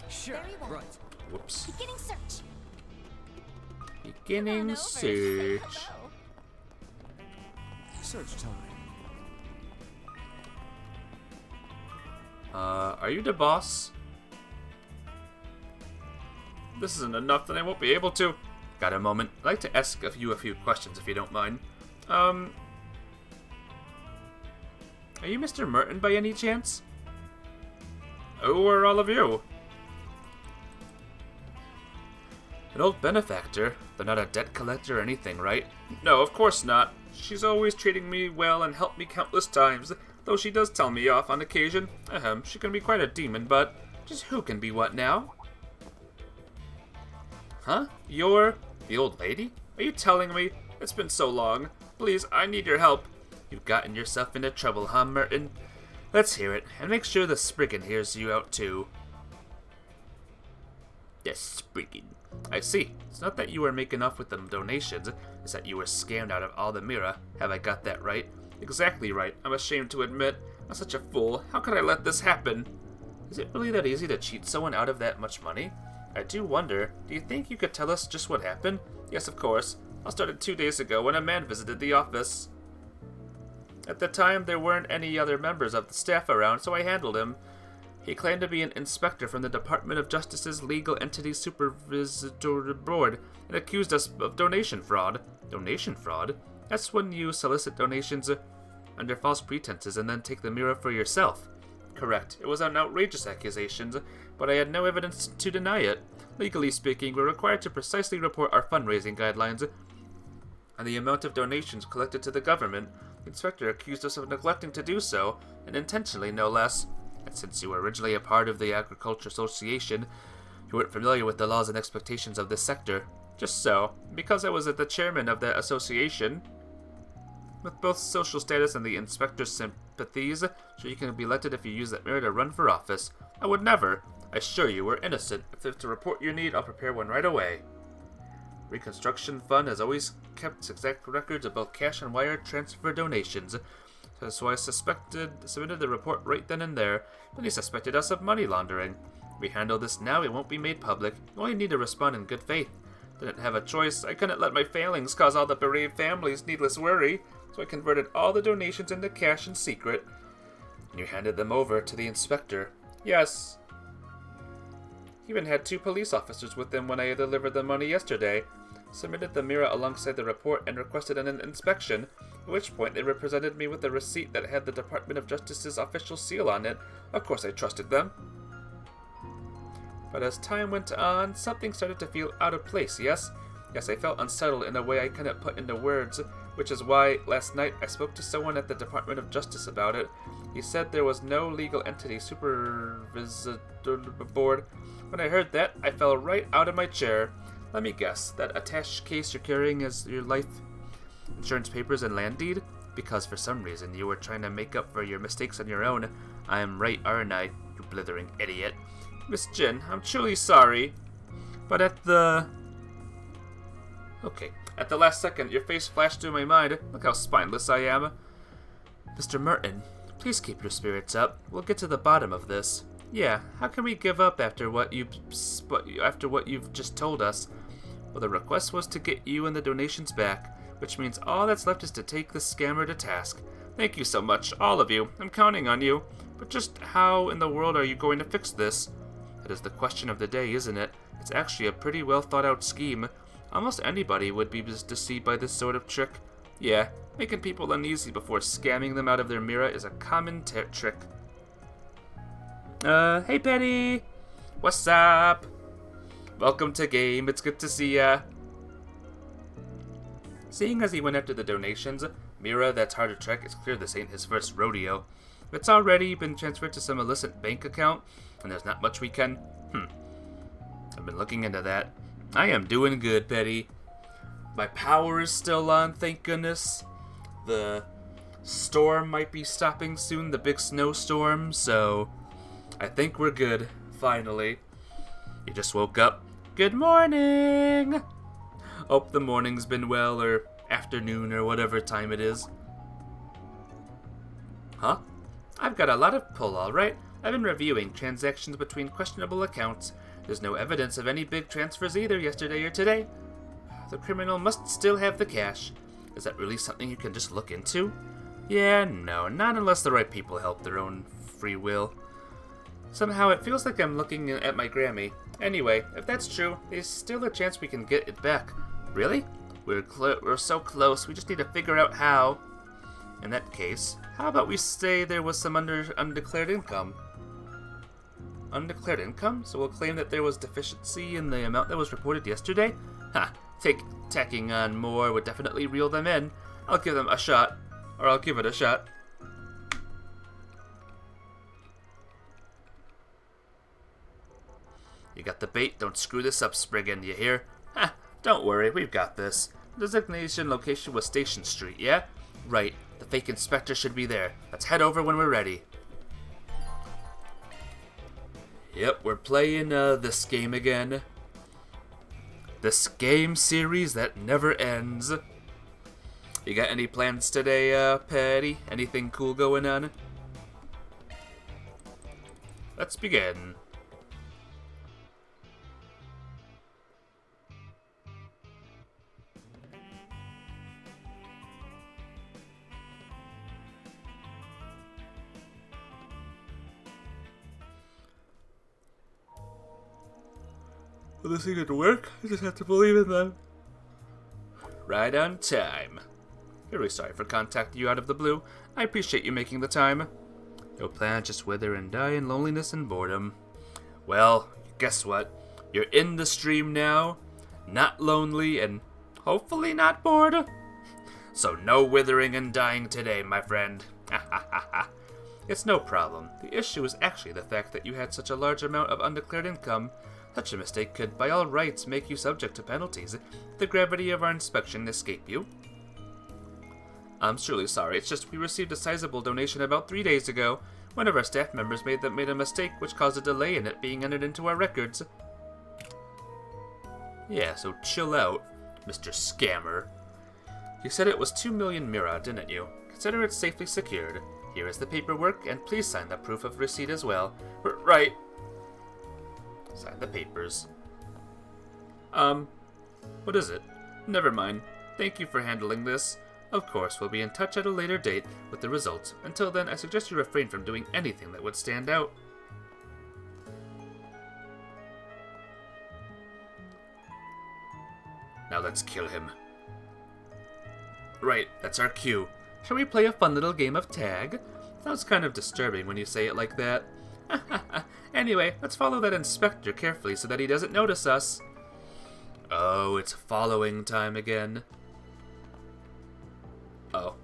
Sure.
Very well.
Right.
Whoops.
Beginning search.
Beginning
Come on over to say
search.
hello.
Search time.
Are you the boss? This isn't enough, then I won't be able to. Got a moment? I'd like to ask you a few questions if you don't mind. Are you Mr. Merton by any chance? Who are all of you? An old benefactor? They're not a debt collector or anything, right? No, of course not. She's always treating me well and helped me countless times, though she does tell me off on occasion. She can be quite a demon, but just who can be what now? Huh? You're the old lady? Are you telling me? It's been so long. Please, I need your help. You've gotten yourself into trouble, huh, Merton? Let's hear it, and make sure the Spriggan hears you out too. Yes, Spriggan. I see. It's not that you were making off with the donations, it's that you were scammed out of all the Mira. Have I got that right? Exactly right. I'm ashamed to admit. I'm such a fool. How could I let this happen? Is it really that easy to cheat someone out of that much money? I do wonder. Do you think you could tell us just what happened? Yes, of course. All started 2 days ago when a man visited the office. At the time, there weren't any other members of the staff around, so I handled him. He claimed to be an inspector from the Department of Justice's Legal Entity Supervisory Board and accused us of donation fraud. Donation fraud? That's when you solicit donations under false pretenses and then take the Mira for yourself. Correct. It was an outrageous accusation, but I had no evidence to deny it. Legally speaking, we're required to precisely report our fundraising guidelines and the amount of donations collected to the government. The inspector accused us of neglecting to do so, and intentionally no less. And since you were originally a part of the Agriculture Association, you weren't familiar with the laws and expectations of this sector. Just so, because I was the chairman of that association, with both social status and the inspector's sympathies, so you can be elected if you use that Mira to run for office. I would never. I assure you we're innocent. If there's a report you need, I'll prepare one right away. Reconstruction Fund has always kept exact records of both cash and wire transfer donations. So I submitted the report right then and there, but he suspected us of money laundering. If we handle this now, it won't be made public. You only need to respond in good faith. Didn't have a choice. I couldn't let my failings cause all the bereaved families needless worry, so I converted all the donations into cash in secret. And you handed them over to the inspector. Yes. He even had 2 police officers with him when I delivered the money yesterday. Submitted the Mira alongside the report and requested an inspection, at which point they represented me with a receipt that had the Department of Justice's official seal on it. Of course I trusted them. But as time went on, something started to feel out of place, yes? Yes, I felt unsettled in a way I couldn't put into words, which is why last night I spoke to someone at the Department of Justice about it. He said there was no legal entity supervisory board. When I heard that, I fell right out of my chair. Let me guess, that attached case you're carrying is your life insurance papers and land deed? Because for some reason you were trying to make up for your mistakes on your own. I am right, aren't I, you blithering idiot? Miss Jin, I'm truly sorry. But at the last second, your face flashed through my mind. Look how spineless I am. Mr. Merton, please keep your spirits up. We'll get to the bottom of this. Yeah, how can we give up after what you've just told us? Well, the request was to get you and the donations back. which means all that's left is to take the scammer to task. Thank you so much, all of you. I'm counting on you. But just how in the world are you going to fix this? That is the question of the day, isn't it? It's actually a pretty well thought out scheme. Almost anybody would be deceived by this sort of trick. Yeah, making people uneasy before scamming them out of their Mira is a common trick. Hey Petty! What's up? Welcome to game, it's good to see ya. Seeing as he went after the donations, Mira, that's hard to track, it's clear this ain't his first rodeo. If it's already been transferred to some illicit bank account, and there's not much we can... I've been looking into that. I am doing good, Petty. My power is still on, thank goodness. The storm might be stopping soon, the big snowstorm, so... I think we're good, finally. You just woke up. Good morning! Hope the morning's been well, or afternoon, or whatever time it is. Huh? I've got a lot of pull, alright. I've been reviewing transactions between questionable accounts. There's no evidence of any big transfers either yesterday or today. The criminal must still have the cash. Is that really something you can just look into? Yeah, no, not unless the right people help their own free will. Somehow it feels like I'm looking at my Grammy. Anyway, if that's true, there's still a chance we can get it back. Really? We're so close, we just need to figure out how. In that case, how about we say there was some undeclared income? Undeclared income? So we'll claim that there was deficiency in the amount that was reported yesterday? Ha! Tacking on more would definitely reel them in. I'll give them a shot. Or I'll give it a shot. You got the bait, don't screw this up, Spriggan, you hear? Ha! Don't worry, we've got this. Designation location was Station Street, yeah? Right, the fake inspector should be there. Let's head over when we're ready. Yep, we're playing this game again. This game series that never ends. You got any plans today, Patty? Anything cool going on? Let's begin. Will this thing work? I just have to believe in them. Right on time. Very sorry for contacting you out of the blue. I appreciate you making the time. Your plan just wither and die in loneliness and boredom. Well, guess what? You're in the stream now, not lonely, and hopefully not bored. So no withering and dying today, my friend. It's no problem. The issue is actually the fact that you had such a large amount of undeclared income. Such a mistake could, by all rights, make you subject to penalties. The gravity of our inspection escape you. I'm truly sorry, it's just we received a sizable donation about 3 days ago. One of our staff members made a mistake which caused a delay in it being entered into our records. Yeah, so chill out, Mr. Scammer. You said it was 2 million Mira, didn't you? Consider it safely secured. Here is the paperwork, and please sign the proof of receipt as well. Right. Sign the papers. What is it? Never mind. Thank you for handling this. Of course, we'll be in touch at a later date with the results. Until then, I suggest you refrain from doing anything that would stand out. Now let's kill him. Right, that's our cue. Shall we play a fun little game of tag? Sounds kind of disturbing when you say it like that. Anyway, let's follow that inspector carefully so that he doesn't notice us. Oh, it's following time again. Oh.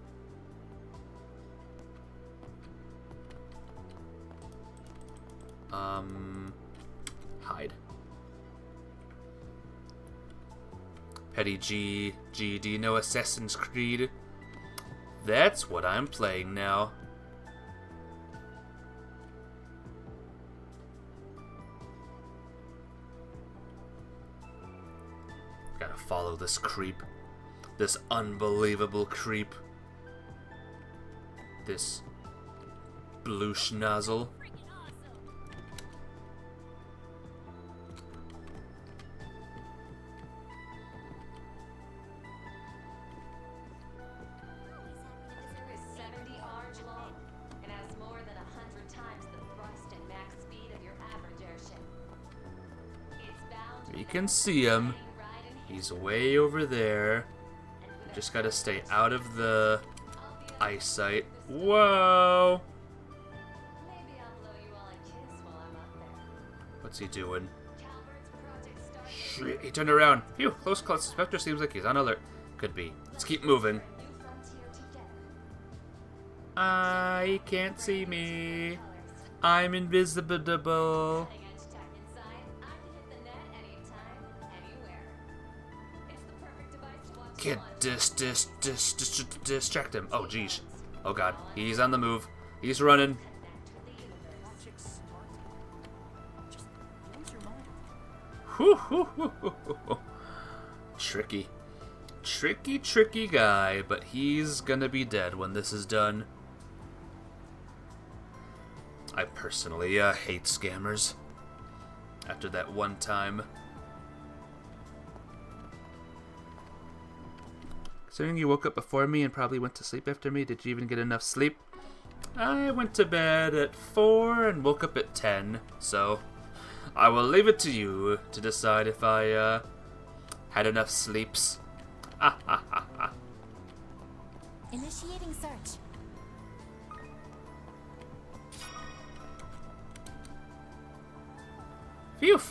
Hide. Petty G, do you know Assassin's Creed? That's what I'm playing now. Gotta follow this creep. This unbelievable creep. This blue schnozzle. can see him. He's way over there. Just gotta stay out of the eyesight. Whoa! What's he doing? Shit, he turned around. Phew, close call. Spectre seems like he's on alert. Could be. Let's keep moving. He can't see me. I'm invisible. Can't distract him. Oh, jeez. Oh, God. He's on the move. He's running. Tricky. Tricky guy, but he's gonna be dead when this is done. I personally hate scammers. After that one time. Considering you woke up before me and probably went to sleep after me, did you even get enough sleep? I went to bed at 4 and woke up at 10, so I will leave it to you to decide if I had enough sleeps.
Initiating search.
Phew!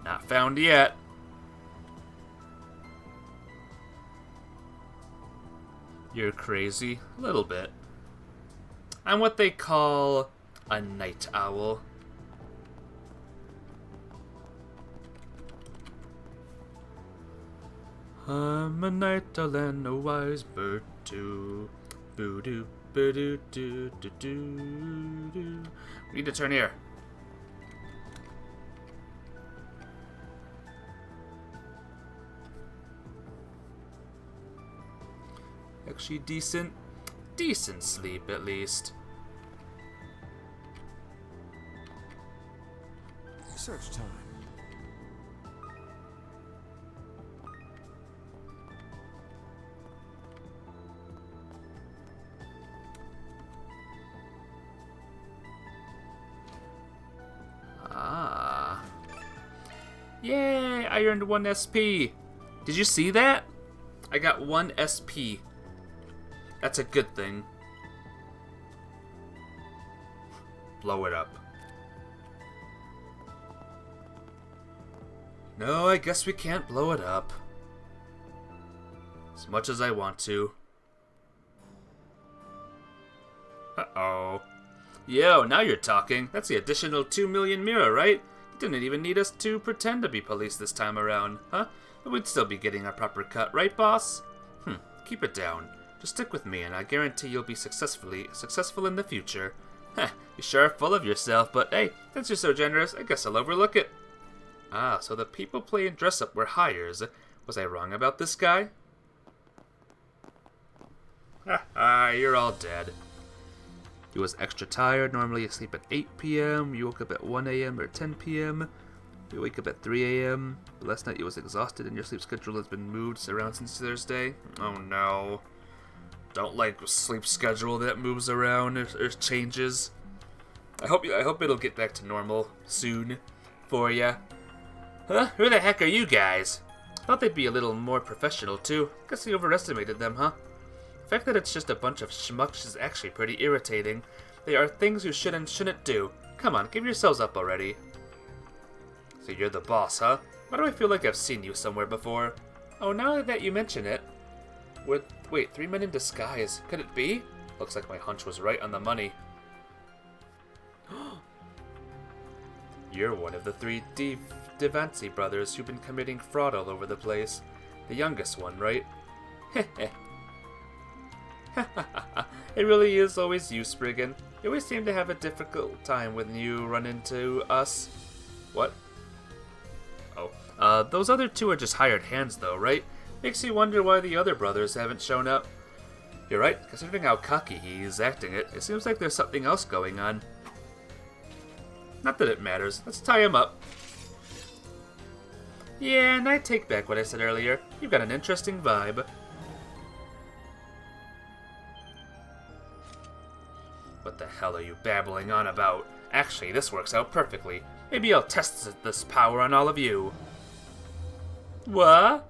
Not found yet. You're crazy. A little bit. I'm what they call a night owl. I'm a night owl and a wise bird too. Boo-doo, boo-doo-doo-doo-doo-doo. We need to turn here. Actually decent sleep at least.
Search time.
Ah. Yay, I earned 1 SP. Did you see that? I got 1 SP. That's a good thing. Blow it up. No, I guess we can't blow it up. As much as I want to. Uh-oh. Yo, now you're talking. That's the additional 2 million Mira, right? You didn't even need us to pretend to be police this time around, huh? But we'd still be getting our proper cut, right, boss? Keep it down. Just stick with me and I guarantee you'll be successful in the future. Heh, you sure are full of yourself, but hey, since you're so generous, I guess I'll overlook it. Ah, so the people playing dress-up were hires. Was I wrong about this guy? Haha, you're all dead. He was extra tired. Normally you sleep at 8 p.m. You woke up at 1 a.m. or 10 p.m. You wake up at 3 a.m. But last night you was exhausted and your sleep schedule has been moved around since Thursday. Oh no. Don't like a sleep schedule that moves around or changes. I hope it'll get back to normal soon for ya. Huh? Who the heck are you guys? Thought they'd be a little more professional too. Guess you overestimated them, huh? The fact that it's just a bunch of schmucks is actually pretty irritating. They are things you shouldn't do. Come on, give yourselves up already. So you're the boss, huh? Why do I feel like I've seen you somewhere before? Oh, now that you mention it. Wait, 3 men in disguise. Could it be? Looks like my hunch was right on the money. You're one of the 3 Devancy brothers who've been committing fraud all over the place. The youngest one, right? Heh. It really is always you, Spriggan. You always seem to have a difficult time when you run into us. What? Oh, those other 2 are just hired hands though, right? Makes you wonder why the other brothers haven't shown up. You're right, considering how cocky he's acting it seems like there's something else going on. Not that it matters, let's tie him up. Yeah, and I take back what I said earlier. You've got an interesting vibe. What the hell are you babbling on about? Actually, this works out perfectly. Maybe I'll test this power on all of you. What?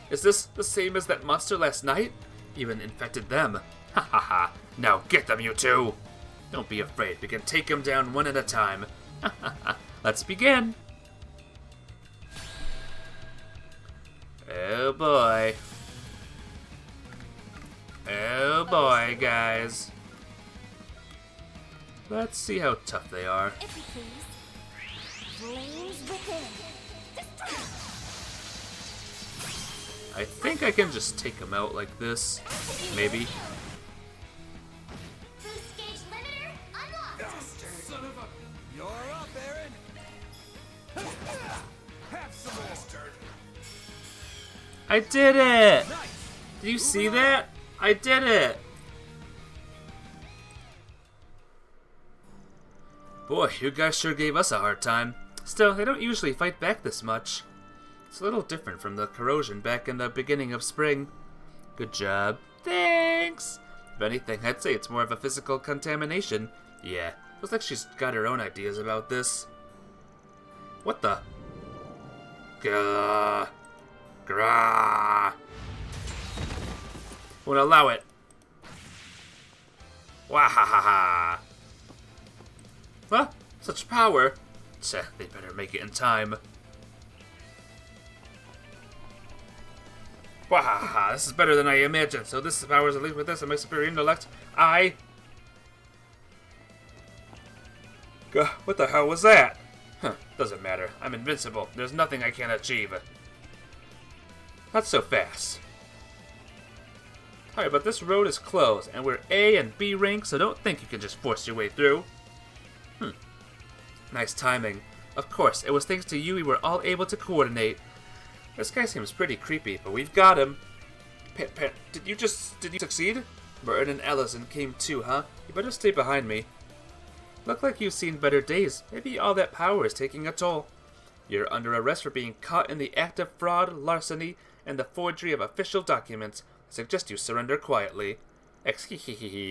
Is this the same as that monster last night? Even infected them. Ha ha ha. Now get them, you two. Don't be afraid. We can take them down one at a time. Ha ha ha. Let's begin. Oh boy. Oh boy, guys. Let's see how tough they are.
If you please. Flames within.
I think I can just take them out like this. Maybe.
Boost gauge limiter unlocked.
You're up, Aaron. Have some more.
I did it! Did you see that? I did it! Boy, you guys sure gave us a hard time. Still, they don't usually fight back this much. It's a little different from the corrosion back in the beginning of spring. Good job. Thanks! If anything, I'd say it's more of a physical contamination. Yeah, looks like she's got her own ideas about this. What the? Gah. Grah. Won't allow it. Wahahaha. Huh? Such power? Tch, they better make it in time. Wahaha, this is better than I imagined. So this power is linked with this and my superior intellect. What the hell was that? Huh, doesn't matter. I'm invincible. There's nothing I can't achieve. Not so fast. Alright, but this road is closed, and we're A and B rank, so don't think you can just force your way through. Nice timing. Of course, it was thanks to you we were all able to coordinate. This guy seems pretty creepy, but we've got him. Did you succeed? Merton and Ellison came too, huh? You better stay behind me. Look like you've seen better days. Maybe all that power is taking a toll. You're under arrest for being caught in the act of fraud, larceny, and the forgery of official documents. I suggest you surrender quietly.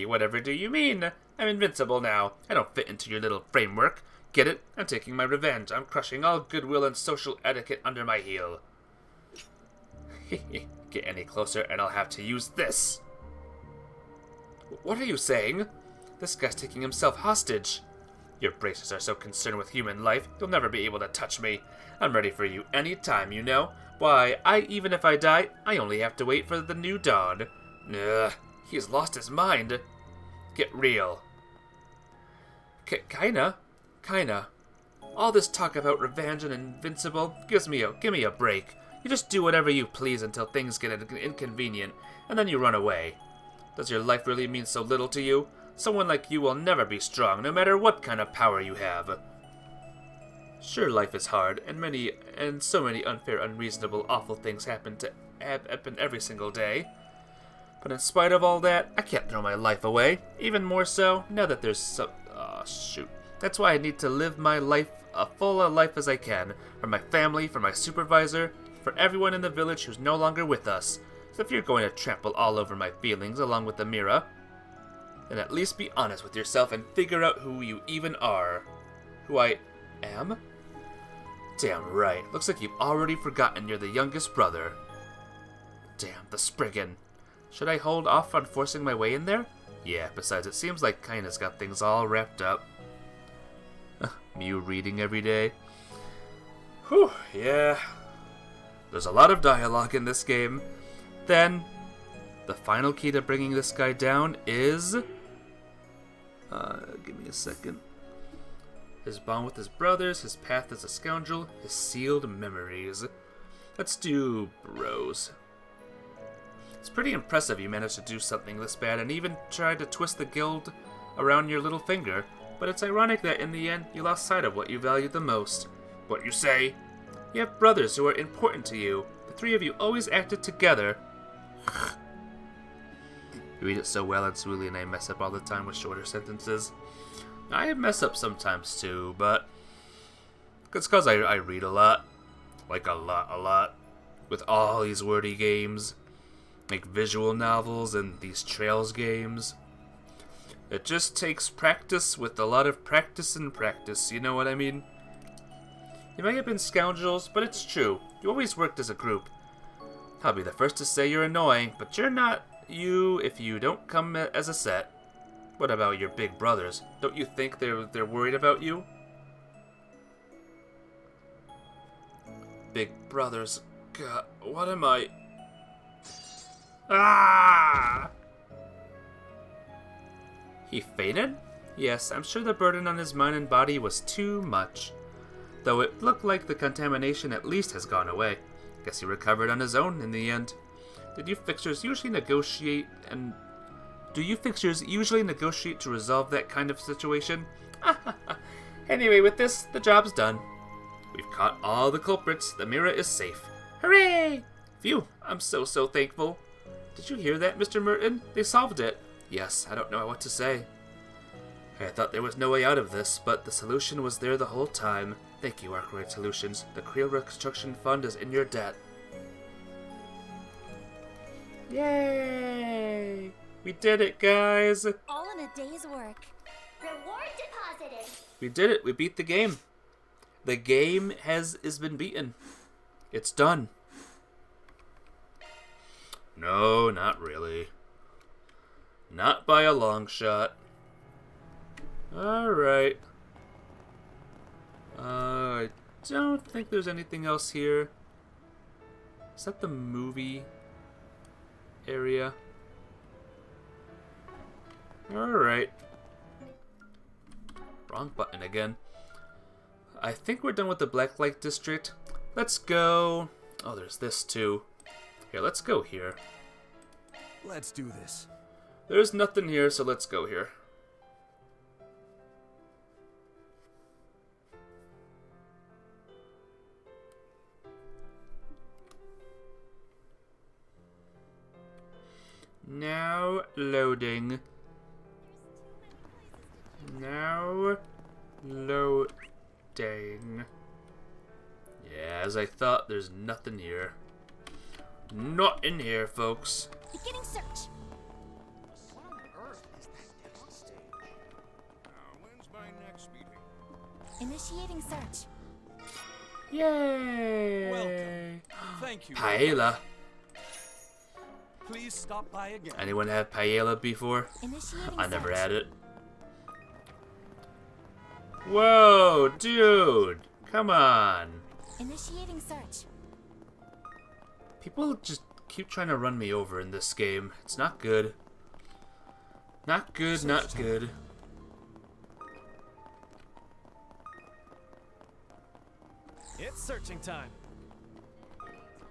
Whatever do you mean? I'm invincible now. I don't fit into your little framework. Get it? I'm taking my revenge. I'm crushing all goodwill and social etiquette under my heel. Get any closer and I'll have to use this. What are you saying? This guy's taking himself hostage. Your braces are so concerned with human life, you'll never be able to touch me. I'm ready for you anytime, you know. Why, even if I die, I only have to wait for the new dawn. Ugh, he's lost his mind. Get real. Kinda. All this talk about revenge and invincible give me a break. You just do whatever you please until things get inconvenient, and then you run away. Does your life really mean so little to you? Someone like you will never be strong, no matter what kind of power you have. Sure, life is hard, and so many unfair, unreasonable, awful things happen every single day. But in spite of all that, I can't throw my life away. Even more so, now that there's so... Oh, shoot. That's why I need to live my life, as full a life as I can. For my family, for my supervisor, for everyone in the village who's no longer with us. So if you're going to trample all over my feelings along with Amira, then at least be honest with yourself and figure out who you even are. Who I am? Damn right. Looks like you've already forgotten you're the youngest brother. Damn, the Spriggan. Should I hold off on forcing my way in there? Yeah, besides it seems like Kaina's got things all wrapped up. You reading every day? Whew, yeah. There's a lot of dialogue in this game. Then, the final key to bringing this guy down is... give me a second. His bond with his brothers, his path as a scoundrel, his sealed memories. Let's do bros. It's pretty impressive you managed to do something this bad and even tried to twist the guild around your little finger. But it's ironic that in the end, you lost sight of what you valued the most. What you say? You have brothers who are important to you. The three of you always acted together. You read it so well and smoothly and I mess up all the time with shorter sentences. I mess up sometimes too, but it's because I read a lot. Like a lot. With all these wordy games. Like visual novels and these Trails games. It just takes practice with a lot of practice and practice, you know what I mean? You may have been scoundrels, but it's true. You always worked as a group. I'll be the first to say you're annoying, but you're not you if you don't come as a set. What about your big brothers? Don't you think they're worried about you? Big brothers. God, what am I? Ah! He fainted? Yes, I'm sure the burden on his mind and body was too much. Though it looked like the contamination at least has gone away. Guess he recovered on his own in the end. Do you fixers usually negotiate to resolve that kind of situation? Anyway, with this, the job's done. We've caught all the culprits. The mirror is safe. Hooray! Phew, I'm so thankful. Did you hear that, Mr. Merton? They solved it. Yes, I don't know what to say. I thought there was no way out of this, but the solution was there the whole time. Thank you, Arkwright Solutions. The Creel Reconstruction Fund is in your debt. Yay! We did it, guys!
All in a day's work.
Reward deposited.
We did it. We beat the game. The game has been beaten. It's done. No, not really. Not by a long shot. Alright. I don't think there's anything else here. Is that the movie area? Alright. Wrong button again. I think we're done with the Blacklight District. Let's go... Oh, there's this too. Here, let's go here.
Let's do this.
There's nothing here, so let's go here. Now loading. Now loading. Yeah, as I thought, there's nothing here. Not in here, folks.
Beginning search.
When's my next meeting?
Initiating search.
Yay!
Welcome. Thank you.
Paella.
Please stop by again.
Anyone have paella before?
Initiating
I never
search.
had it. Whoa, dude! Come on.
Initiating search.
People just keep trying to run me over in this game. It's not good. Not good, not good.
It's searching time.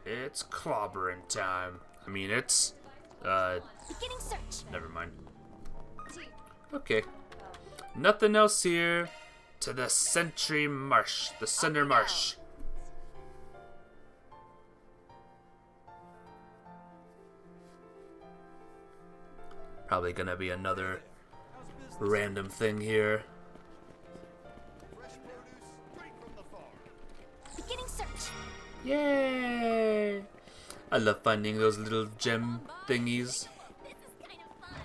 It's clobbering time. I mean, it's...
Beginning search.
never mind. Okay. Nothing else here. To the Sentry Marsh. The Cinder Marsh. Probably gonna be another random thing here.
Beginning search.
Yay! I love finding those little gem thingies.
This is kind of fun.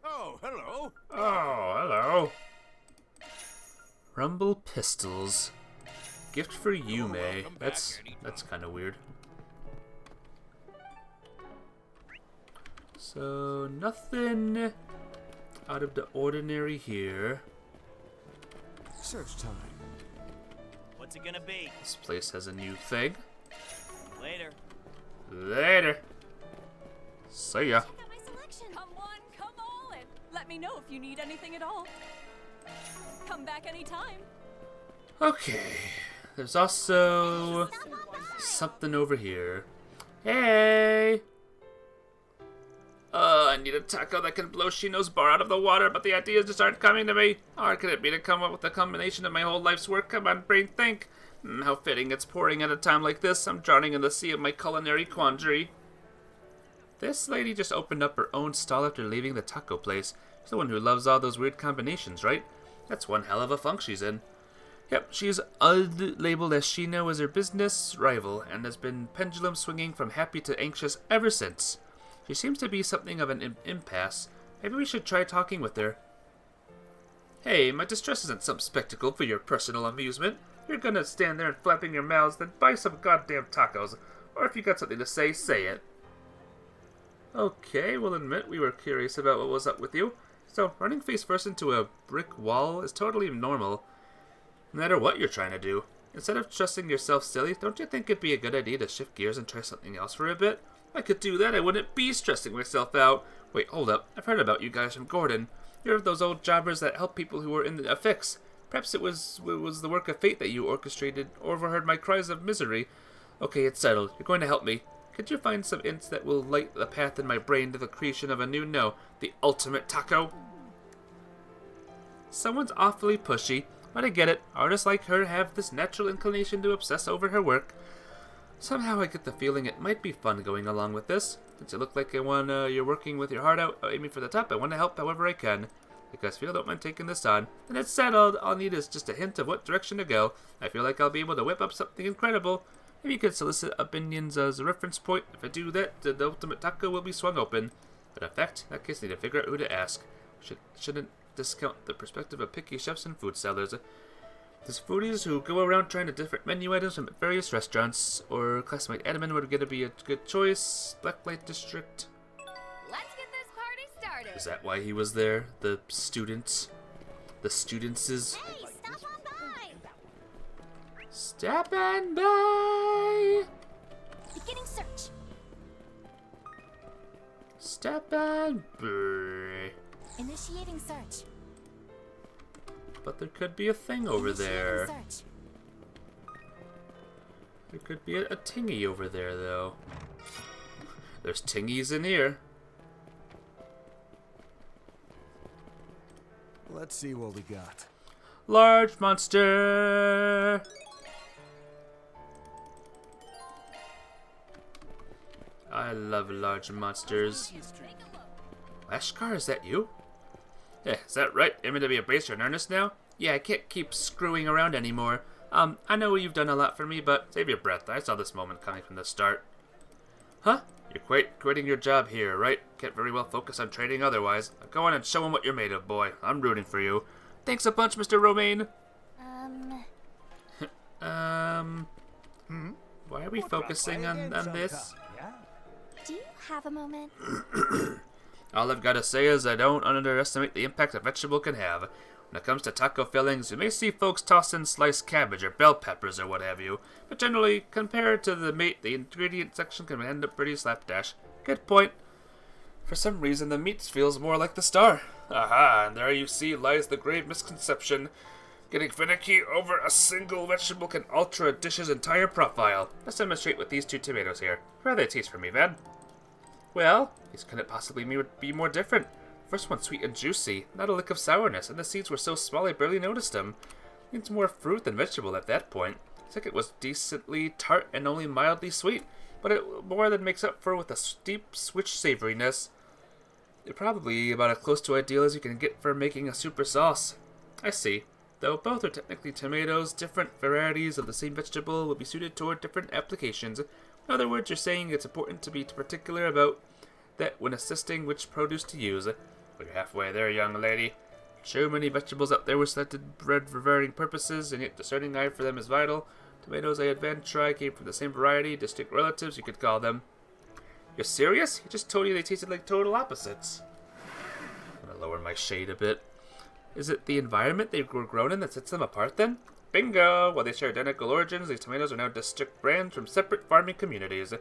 Oh, hello.
Oh, hello. Rumble Pistols. Gift for you, May. That's kind of weird. So, nothing out of the ordinary here.
Search time.
What's it gonna be?
This place has a new thing.
Later.
Later. See ya.
Check out my selection.
Come one, come all, and let me know if you need anything at all. Come back anytime.
Okay. There's also something over here. Hey! I need a taco that can blow Shino's bar out of the water, but the ideas just aren't coming to me. How hard could it be to come up with a combination of my whole life's work? Come on, brain, think. How fitting it's pouring at a time like this. I'm drowning in the sea of my culinary quandary. This lady just opened up her own stall after leaving the taco place. She's the one who loves all those weird combinations, right? That's one hell of a funk she's in. Yep, she's labeled as Shino as her business rival and has been pendulum swinging from happy to anxious ever since. She seems to be something of an impasse. Maybe we should try talking with her. Hey, my distress isn't some spectacle for your personal amusement. You're gonna stand there and flapping your mouths, then buy some goddamn tacos. Or if you got something to say it. Okay, we'll admit we were curious about what was up with you. So, running face first into a brick wall is totally normal, no matter what you're trying to do. Instead of trusting yourself silly, don't you think it'd be a good idea to shift gears and try something else for a bit? If I could do that, I wouldn't be stressing myself out. Wait, hold up. I've heard about you guys from Gordon. You're those old jobbers that help people who are in a fix. Perhaps it was the work of fate that you orchestrated or overheard my cries of misery. Okay, it's settled. You're going to help me. Could you find some ints that will light the path in my brain to the creation of a new the ultimate taco? Someone's awfully pushy, but I get it. Artists like her have this natural inclination to obsess over her work. Somehow I get the feeling it might be fun going along with this. Since you look like you're working with your heart out, aiming for the top, I want to help however I can. If you guys feel I don't mind taking this on, then it's settled. All I need is just a hint of what direction to go. I feel like I'll be able to whip up something incredible. Maybe you could solicit opinions as a reference point. If I do that, the ultimate taco will be swung open. But in fact, in that case, I need to figure out who to ask. Shouldn't discount the perspective of picky chefs and food sellers. There's foodies who go around trying to different menu items from various restaurants, or classmate Edmund would get to be a good choice. Blacklight District.
Let's get this party started.
Is that why he was there? The students? The studentses?
Hey, stop on by.
Stepping by!
Beginning search.
Stepping by!
Initiating search.
But there could be a thing over there.
Initiating search.
There could be a tingy over there, though. There's tingies in here.
Let's see what we got.
Large monster! I love large monsters. Ashkar, is that you? Yeah, is that right? Aiming to be a bracer in earnest now? Yeah, I can't keep screwing around anymore. I know you've done a lot for me, but save your breath. I saw this moment coming from the start. Huh? You're quitting your job here, right? Can't very well focus on trading otherwise. Go on and show him what you're made of, boy. I'm rooting for you. Thanks a bunch, Mr. Romaine. Why are we focusing on this?
Do you have a moment?
All I've got to say is I don't underestimate the impact a vegetable can have. When it comes to taco fillings, you may see folks toss in sliced cabbage or bell peppers or what have you, but generally, compared to the meat, the ingredient section can end up pretty slapdash. Good point. For some reason, the meat feels more like the star. Aha, and there you see lies the grave misconception. Getting finicky over a single vegetable can alter a dish's entire profile. Let's demonstrate with these two tomatoes here. How do they taste for me, Van? Well, these couldn't possibly be more different. First one's sweet and juicy, not a lick of sourness, and the seeds were so small I barely noticed them. It's more fruit than vegetable at that point. Second was decently tart and only mildly sweet, but it more than makes up for with a steep switch savoriness. They're probably about as close to ideal as you can get for making a super sauce. I see. Though both are technically tomatoes, different varieties of the same vegetable will be suited toward different applications. In other words, you're saying it's important to be particular about that when assisting which produce to use. Well, you're halfway there, young lady. So many vegetables out there were selected bred for varying purposes, and yet discerning eye for them is vital. Tomatoes I had tried came from the same variety, distinct relatives, you could call them. You're serious? He just told you they tasted like total opposites. I'm gonna lower my shade a bit. Is it the environment they were grown in that sets them apart then? Bingo! While they share identical origins, these tomatoes are now distinct brands from separate farming communities. The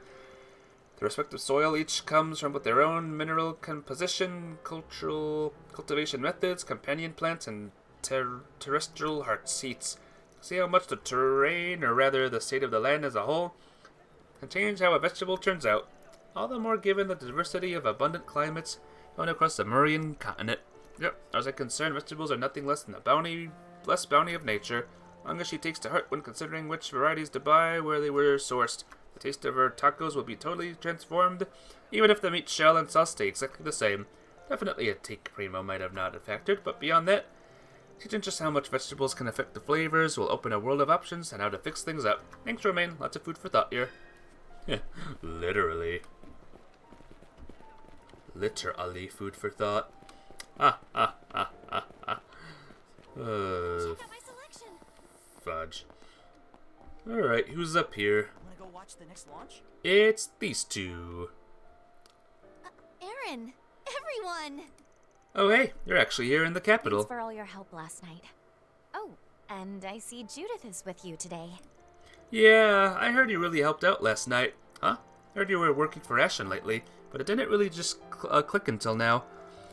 respective soil each comes from with their own mineral composition, cultivation methods, companion plants, and terrestrial heats. See how much the terrain, or rather the state of the land as a whole, can change how a vegetable turns out. All the more given the diversity of abundant climates found across the Murian continent. Yep, as I'm concerned, vegetables are nothing less than the bounty of nature. Long as she takes to heart when considering which varieties to buy, where they were sourced. The taste of her tacos will be totally transformed, even if the meat shell and sauce stay exactly the same. Definitely a take primo might have not factored, but beyond that, teaching just how much vegetables can affect the flavors will open a world of options on how to fix things up. Thanks, Romaine. Lots of food for thought here. Literally. Literally food for thought. Check out
my selection.
Fudge. Alright, who's up here?
Wanna go watch the next launch?
It's these two.
Aaron, everyone!
Oh hey, you're actually here in the capital.
Thanks for all your help last night. Oh, and I see Judith is with you today.
Yeah, I heard you really helped out last night. Huh? Heard you were working for Ashen lately, but it didn't really just click until now.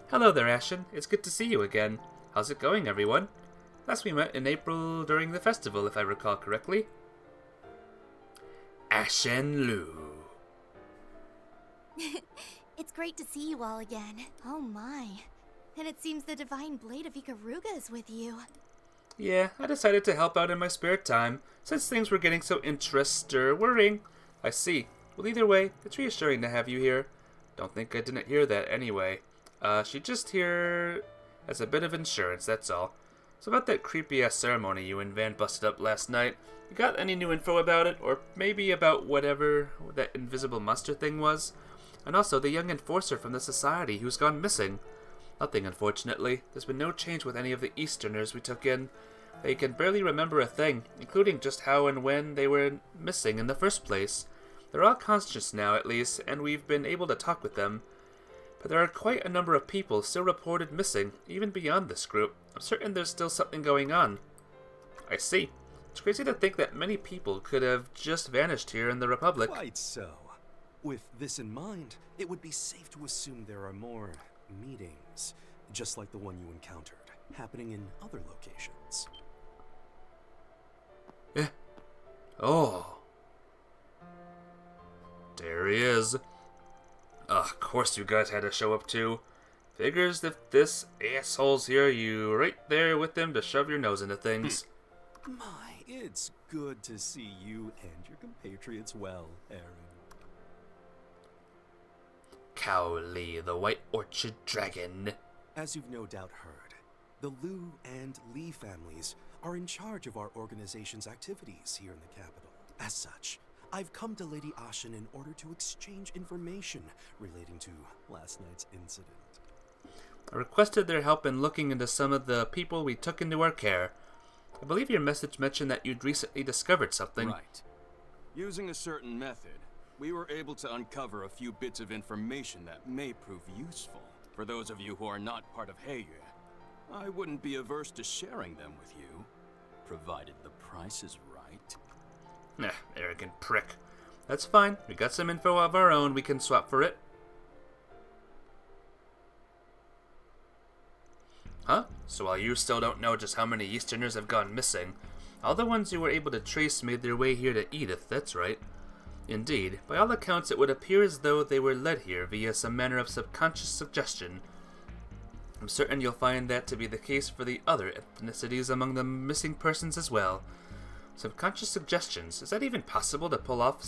Hello there, Ashen. It's good to see you again. How's it going, everyone? Last we met in April during the festival, if I recall correctly. Ashen Lu.
It's great to see you all again. Oh my. And it seems the Divine Blade of Ikaruga is with you.
Yeah, I decided to help out in my spare time, since things were getting so worrying. I see. Well, either way, it's reassuring to have you here. Don't think I didn't hear that anyway. She just here as a bit of insurance, that's all. So about that creepy-ass ceremony you and Van busted up last night, you got any new info about it? Or maybe about whatever that invisible monster thing was? And also the young enforcer from the society who's gone missing. Nothing, unfortunately. There's been no change with any of the Easterners we took in. They can barely remember a thing, including just how and when they were missing in the first place. They're all conscious now, at least, and we've been able to talk with them. But there are quite a number of people still reported missing, even beyond this group. I'm certain there's still something going on. I see. It's crazy to think that many people could have just vanished here in the Republic.
Quite so. With this in mind, it would be safe to assume there are more meetings, just like the one you encountered, happening in other locations.
Eh. Oh. There he is. Of course you guys had to show up too. Figures if this asshole's here, you right there with him to shove your nose into things.
My, it's good to see you and your compatriots well, Aaron.
Cowley, the White Orchard Dragon.
As you've no doubt heard, the Liu and Li families are in charge of our organization's activities here in the capital. As such, I've come to Lady Ashen in order to exchange information relating to last night's incident.
I requested their help in looking into some of the people we took into our care. I believe your message mentioned that you'd recently discovered something.
Right. Using a certain method, we were able to uncover a few bits of information that may prove useful. For those of you who are not part of Heiyue, I wouldn't be averse to sharing them with you, provided the price is right.
Nah, arrogant prick. That's fine. We got some info of our own we can swap for it. Huh? So while you still don't know just how many Easterners have gone missing, all the ones you were able to trace made their way here to Edith, that's right. Indeed, by all accounts it would appear as though they were led here via some manner of subconscious suggestion. I'm certain you'll find that to be the case for the other ethnicities among the missing persons as well. Subconscious suggestions, is that even possible to pull off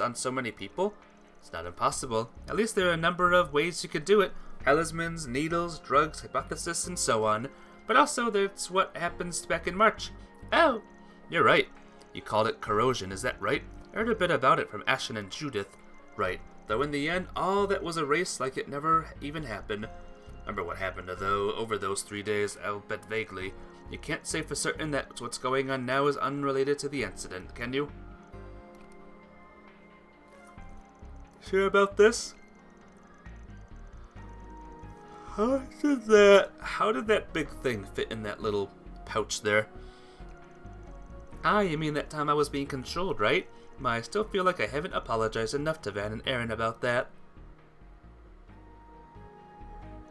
on so many people? It's not impossible. At least there are a number of ways you could do it. Talismans, needles, drugs, hypothesis, and so on. But also, that's what happens back in March. Oh! You're right. You called it corrosion, is that right? I heard a bit about it from Ashen and Judith. Right. Though in the end, all that was erased like it never even happened. Remember what happened over those 3 days, I'll bet vaguely. You can't say for certain that what's going on now is unrelated to the incident, can you? Sure about this? How did that big thing fit in that little pouch there? Ah, you mean that time I was being controlled, right? I still feel like I haven't apologized enough to Van and Aaron about that.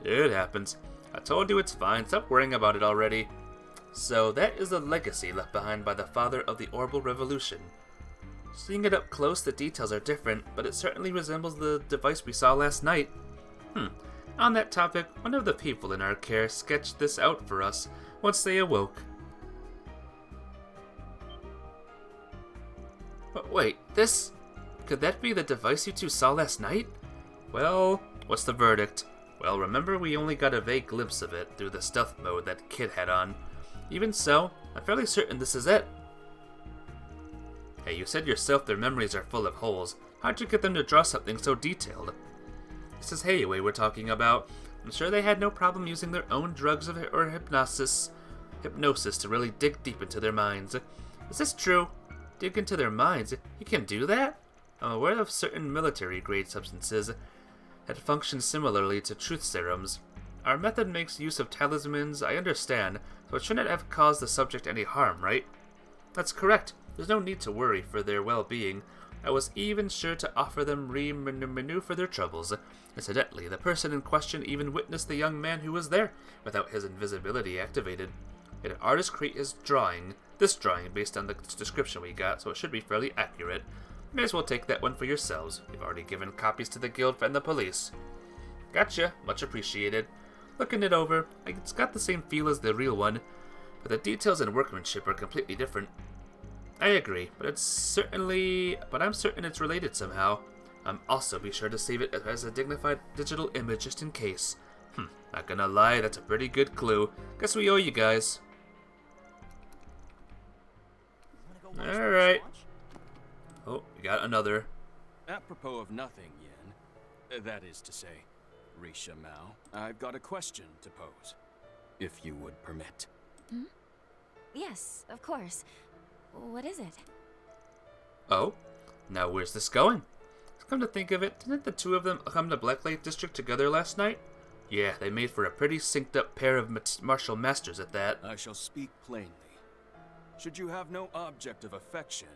It happens. I told you it's fine, stop worrying about it already. So that is a legacy left behind by the father of the Orbital Revolution. Seeing it up close, the details are different, but it certainly resembles the device we saw last night. On that topic, one of the people in our care sketched this out for us once they awoke. But wait, could that be the device you two saw last night? Well, what's the verdict? Well, remember we only got a vague glimpse of it through the stealth mode that Kid had on. Even so, I'm fairly certain this is it. Hey, you said yourself their memories are full of holes. How'd you get them to draw something so detailed? This is Heiyue we're talking about. I'm sure they had no problem using their own drugs or hypnosis to really dig deep into their minds. Is this true? Dig into their minds. You can do that? I'm aware of certain military-grade substances that function similarly to truth serums. Our method makes use of talismans, I understand, so it shouldn't have caused the subject any harm, right? That's correct. There's no need to worry for their well-being. I was even sure to offer them renew for their troubles. Incidentally, the person in question even witnessed the young man who was there, without his invisibility activated. Did an artist create this drawing based on the description we got, so it should be fairly accurate. May as well take that one for yourselves. We've already given copies to the guild and the police. Gotcha, much appreciated. Looking it over, it's got the same feel as the real one, but the details and workmanship are completely different. I agree, but I'm certain it's related somehow. Also be sure to save it as a dignified digital image just in case. Not gonna lie, that's a pretty good clue. Guess we owe you guys. Alright. Oh, we got another.
Apropos of nothing, Yin. That is to say, Risha Mao, I've got a question to pose, if you would permit.
Yes, of course. What is it?
Oh, now where's this going? Come to think of it, didn't the two of them come to Blacklake District together last night? Yeah, they made for a pretty synced up pair of martial masters at that.
I shall speak plainly. Should you have no object of affection,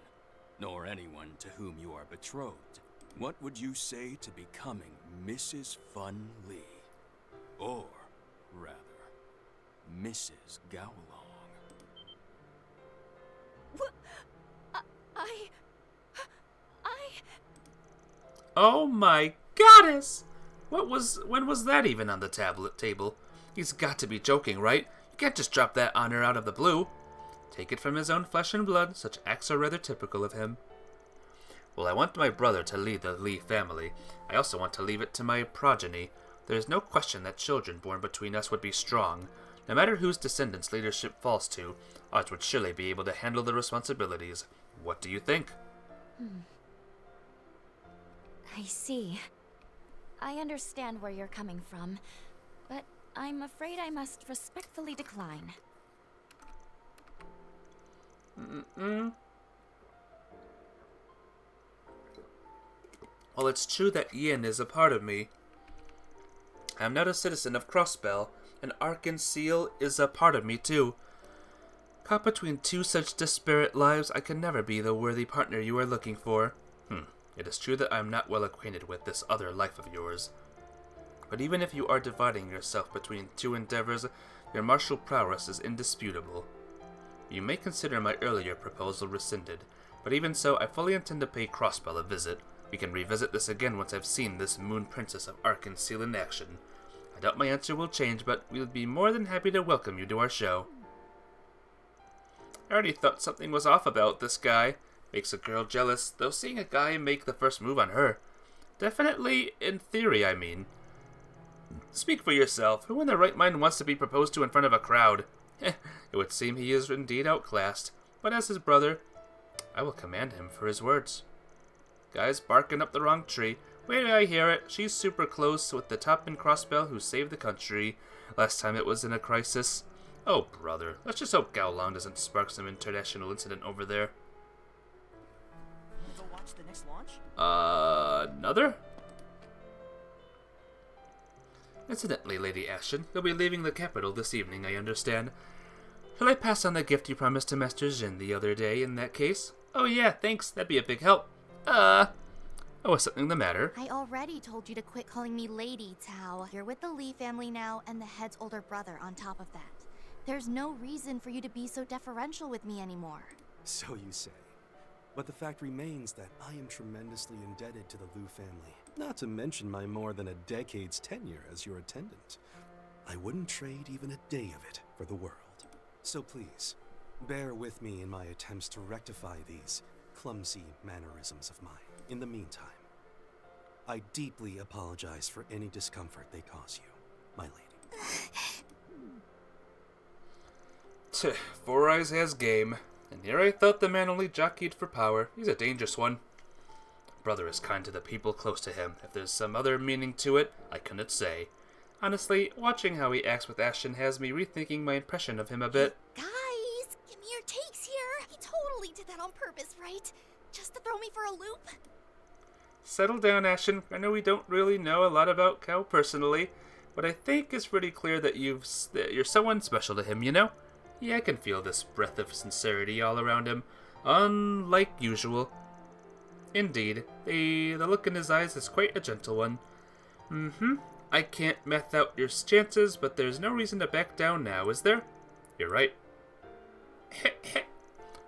nor anyone to whom you are betrothed, what would you say to becoming Mrs. Fun Lee? Or, rather, Mrs. Gowlong?
What?
Oh my goddess! When was that even on the table? He's got to be joking, right? You can't just drop that on her out of the blue. Take it from his own flesh and blood, such acts are rather typical of him. Well, I want my brother to lead the Lee family. I also want to leave it to my progeny. There is no question that children born between us would be strong. No matter whose descendants leadership falls to, ours would surely be able to handle the responsibilities. What do you think?
I see. I understand where you're coming from, but I'm afraid I must respectfully decline.
Well, it's true that Yin is a part of me. I am not a citizen of Crossbell, and Arkansas is a part of me too. Caught between two such disparate lives, I can never be the worthy partner you are looking for. It is true that I am not well acquainted with this other life of yours. But even if you are dividing yourself between two endeavors, your martial prowess is indisputable. You may consider my earlier proposal rescinded, but even so, I fully intend to pay Crossbell a visit. We can revisit this again once I've seen this Moon Princess of Arkansas in action. I doubt my answer will change, but we would be more than happy to welcome you to our show. I already thought something was off about this guy. Makes a girl jealous, though seeing a guy make the first move on her. Definitely, in theory, I mean. Speak for yourself. Who in their right mind wants to be proposed to in front of a crowd? It would seem he is indeed outclassed, but as his brother, I will commend him for his words. Guy's barking up the wrong tree. Wait till I hear it. She's super close with the Top-in Crossbell who saved the country last time it was in a crisis. Oh, brother. Let's just hope Gowlong doesn't spark some international incident over there.
Go watch the next launch?
Another? Incidentally, Lady Ashton, you'll be leaving the capital this evening, I understand. Shall I pass on the gift you promised to Master Jin the other day in that case? Oh yeah, thanks. That'd be a big help. Oh, is something the matter?
I already told you to quit calling me Lady Tao. You're with the Lee family now, and the head's older brother on top of that. There's no reason for you to be so deferential with me anymore.
So you say. But the fact remains that I am tremendously indebted to the Liu family. Not to mention my more than a decade's tenure as your attendant. I wouldn't trade even a day of it for the world. So please, bear with me in my attempts to rectify these clumsy mannerisms of mine. In the meantime, I deeply apologize for any discomfort they cause you, my lady.
Four Eyes has game. And here I thought the man only jockeyed for power. He's a dangerous one. Brother is kind to the people close to him. If there's some other meaning to it, I couldn't say. Honestly, watching how he acts with Ashton has me rethinking my impression of him a bit.
Guys, give me your takes here. He totally did that on purpose. purpose, right? Just to throw me for a loop?
Settle down, Ashen. I know we don't really know a lot about Cal personally, but I think it's pretty clear that you're someone special to him, you know? Yeah, I can feel this breath of sincerity all around him, unlike usual. Indeed, the look in his eyes is quite a gentle one. I can't math out your chances, but there's no reason to back down now, is there? You're right.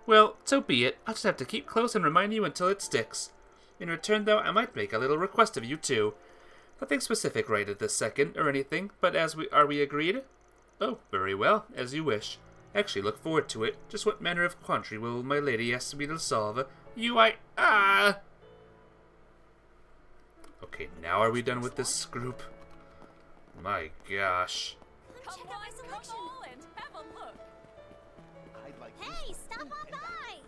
Well, so be it. I'll just have to keep close and remind you until it sticks. In return, though, I might make a little request of you, too. Nothing specific right at this second, or anything, but are we agreed? Oh, very well, as you wish. Actually, look forward to it. Just what manner of quandary will my lady ask me to solve? Okay, now are we done with this group? My gosh.
Come on and have a look.
Hey, stop on by!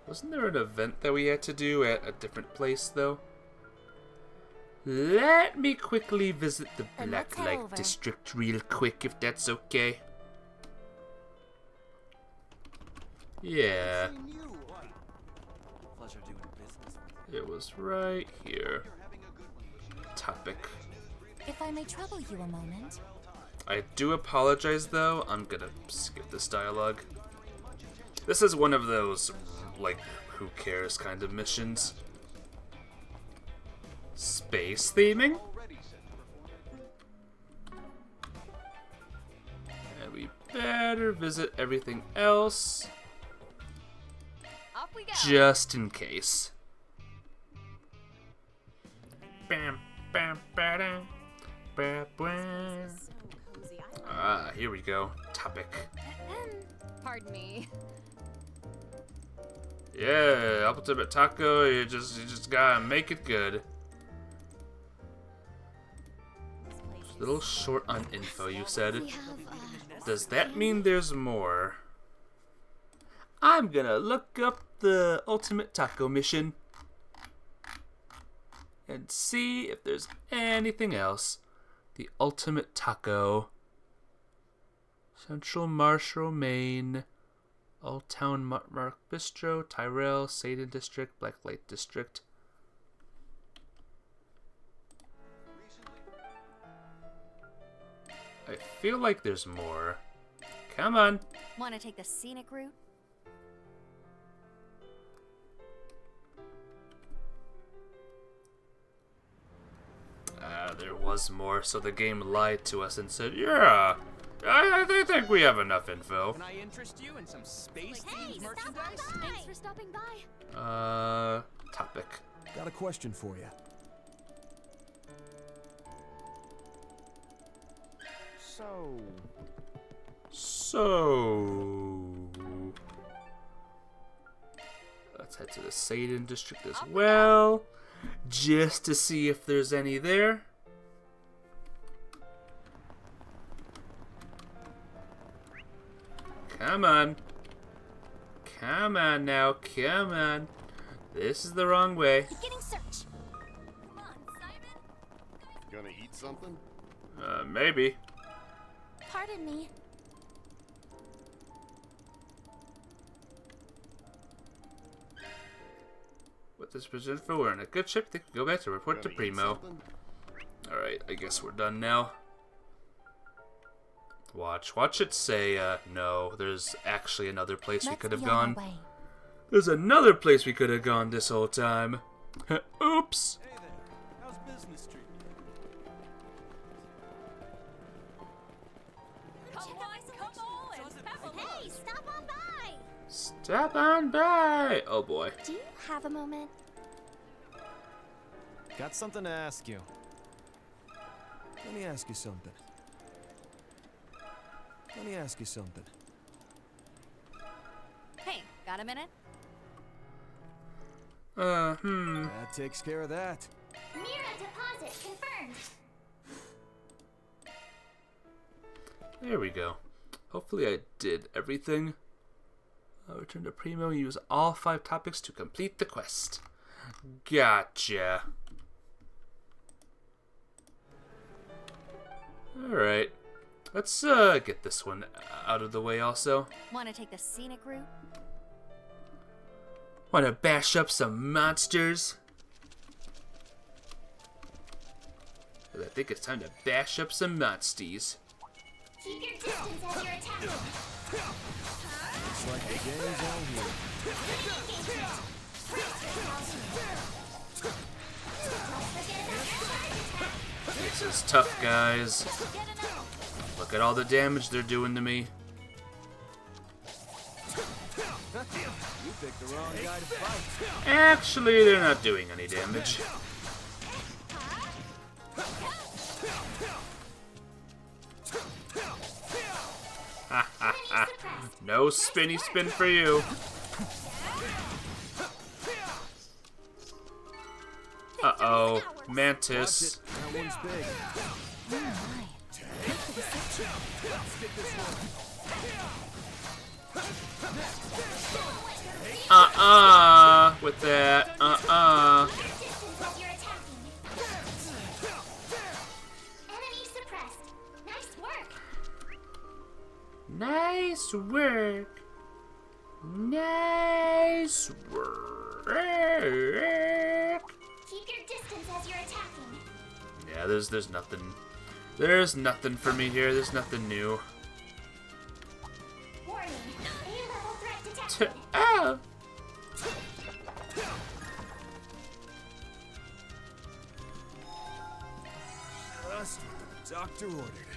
Wasn't there an event that we had to do at a different place, though? Let me quickly visit the Blacklight District real quick, if that's okay. Yeah.
Pleasure doing business with you.
It was right here. Topic.
If I may trouble you a moment.
I do apologize, though. I'm gonna skip this dialogue. This is one of those, like, who cares kind of missions. Space theming? And we better visit everything else.
Off we go.
Just in case. Bam, bam, ba-dam, ba-bam. Ah, here we go. Topic.
Pardon me.
Yeah, Ultimate Taco, you just gotta make it good. Little short on info, you said. Does that mean there's more? I'm gonna look up the Ultimate Taco mission and see if there's anything else. The Ultimate Taco. Central Marshall, Maine. Old Town Mark Bistro, Tyrell, Sadin District, Blacklight District. I feel like there's more. Come on.
Want to take the scenic route?
There was more, so the game lied to us and said, yeah, I think we have enough info.
Can I interest you in some space-themed merchandise?
Thanks for stopping by.
Topic.
Got a question for you.
Let's head to the Sadin District as well, just to see if there's any there. Come on. Come on now, come on. This is the wrong way.
Beginning search.
Come on, Simon.
Gonna eat something?
Maybe.
Pardon me.
With this present for we're in a good ship, think we go back to report to Primo. Alright, I guess we're done now. Watch it say, no, there's actually another place we could have gone. There's another place we could have gone this whole time. Oops!
Hey there, how's business treating you?
Come on and have a look.
Hey, stop on by.
Step on by! Oh boy.
Do you have a moment?
Got something to ask you. Let me ask you something.
Hey, got a minute?
That takes care of that.
Mira deposit confirmed.
There we go. Hopefully I did everything. I'll return to Primo and use all 5 topics to complete the quest. Gotcha. Alright. Let's get this one out of the way also.
Want to take the scenic route?
Wanna bash up some monsters? I think it's time to bash up some monsties.
Keep your distance as you're attacking.
Looks like the gang's all here.
This is tough, guys. Look at all the damage they're doing to me.
You picked the wrong guy to fight.
Actually, they're not doing any damage. Ha ha ha. No spinny spin for you. Uh-oh. Mantis.
That one's big.
With that.
Enemy suppressed. Nice work.
Nice work. Nice work.
Keep your distance as you're attacking.
Yeah, there's nothing. There's nothing for me here. There's nothing new.
Warning. A-level threat detected.
Oh.
Just what the doctor ordered.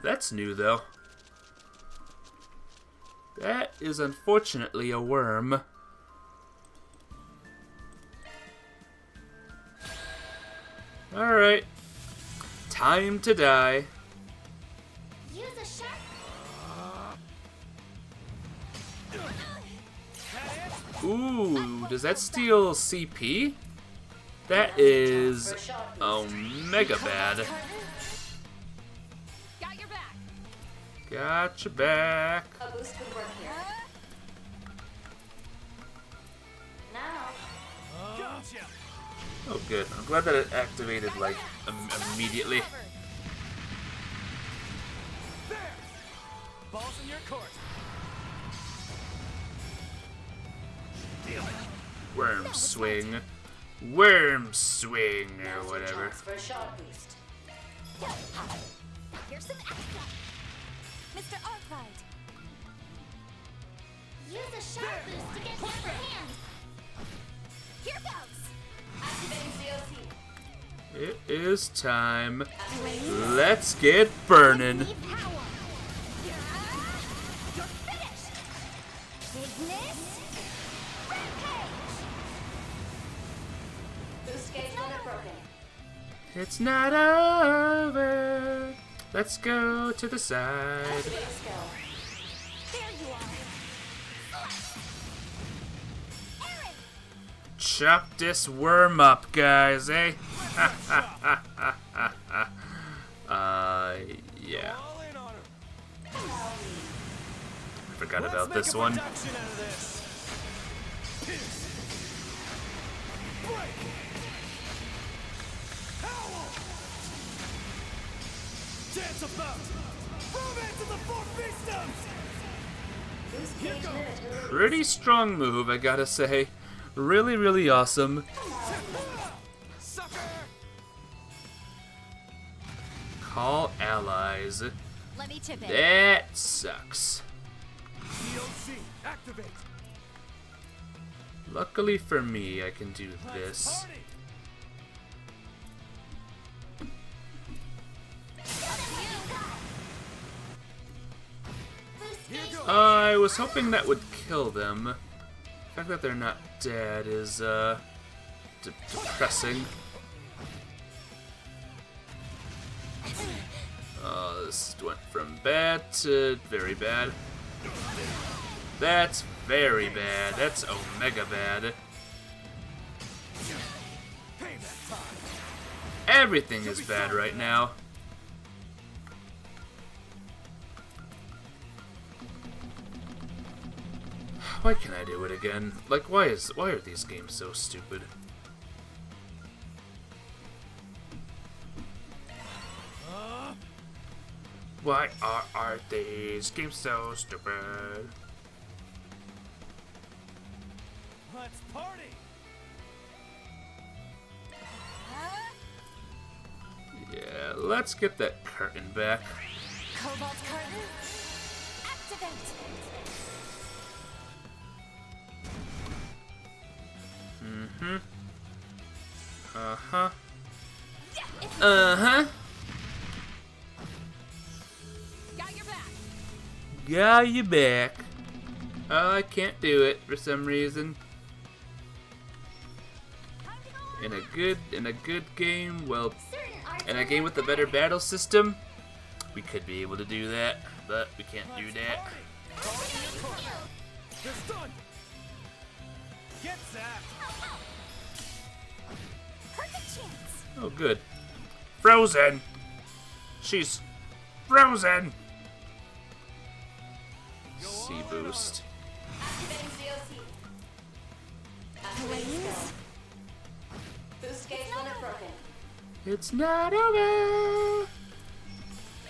That's new though. That is unfortunately a worm. Alright. Time to die.
Use a sharp.
Ooh, does that steal CP? That is mega bad.
Got your back.
Got your back.
A boost would work here. Now.
Gotcha.
Oh, good. I'm glad that it activated like immediately.
There. Balls in your court.
Worm swing. Worm swing or whatever.
For a shot boost.
Here's some extra. Mr. Arkwright.
Use a sharp boost to get the upper hand.
Here goes.
Activating COC.
It is time. Let's get burning.
You're finished. Ignis.
Boost gauge limit broken.
It's not over. Let's go to the side.
Activating skill.
There you are. Aaron.
Chop this worm up, guys, eh? Yeah.
All in on him.
Forgot
Let's
about
make
this
a
one.
production out of this. Break. Howl. Dance about. Romance of the Four Fiefdoms.
Boost gauge limit.
Pretty strong move, I gotta say. Really, really awesome.
Sucker.
Call allies.
Let me chip in.
That sucks.
DOC, activate.
Luckily for me, I can do this.
Party.
I was hoping that would kill them. The fact that they're not dead is, depressing. Oh, this went from bad to very bad. That's very bad. That's omega bad. Everything is bad right now. Why can't I do it again? Like, why are these games so stupid? Why are these games so stupid?
Let's party!
Yeah, let's get that curtain back.
Cobalt curtain, activate!
Mm-hmm. Uh-huh. Uh-huh.
Got your back.
Got you back. Oh, I can't do it for some reason. In a good game, well, in a game with a better battle system, we could be able to do that, but we can't do that.
They're stunned! Get zapped!
Perfect chance!
Oh, good. Frozen! She's frozen! C boost.
Activating COC.
Please?
Boost gauge limit broken.
It's not over!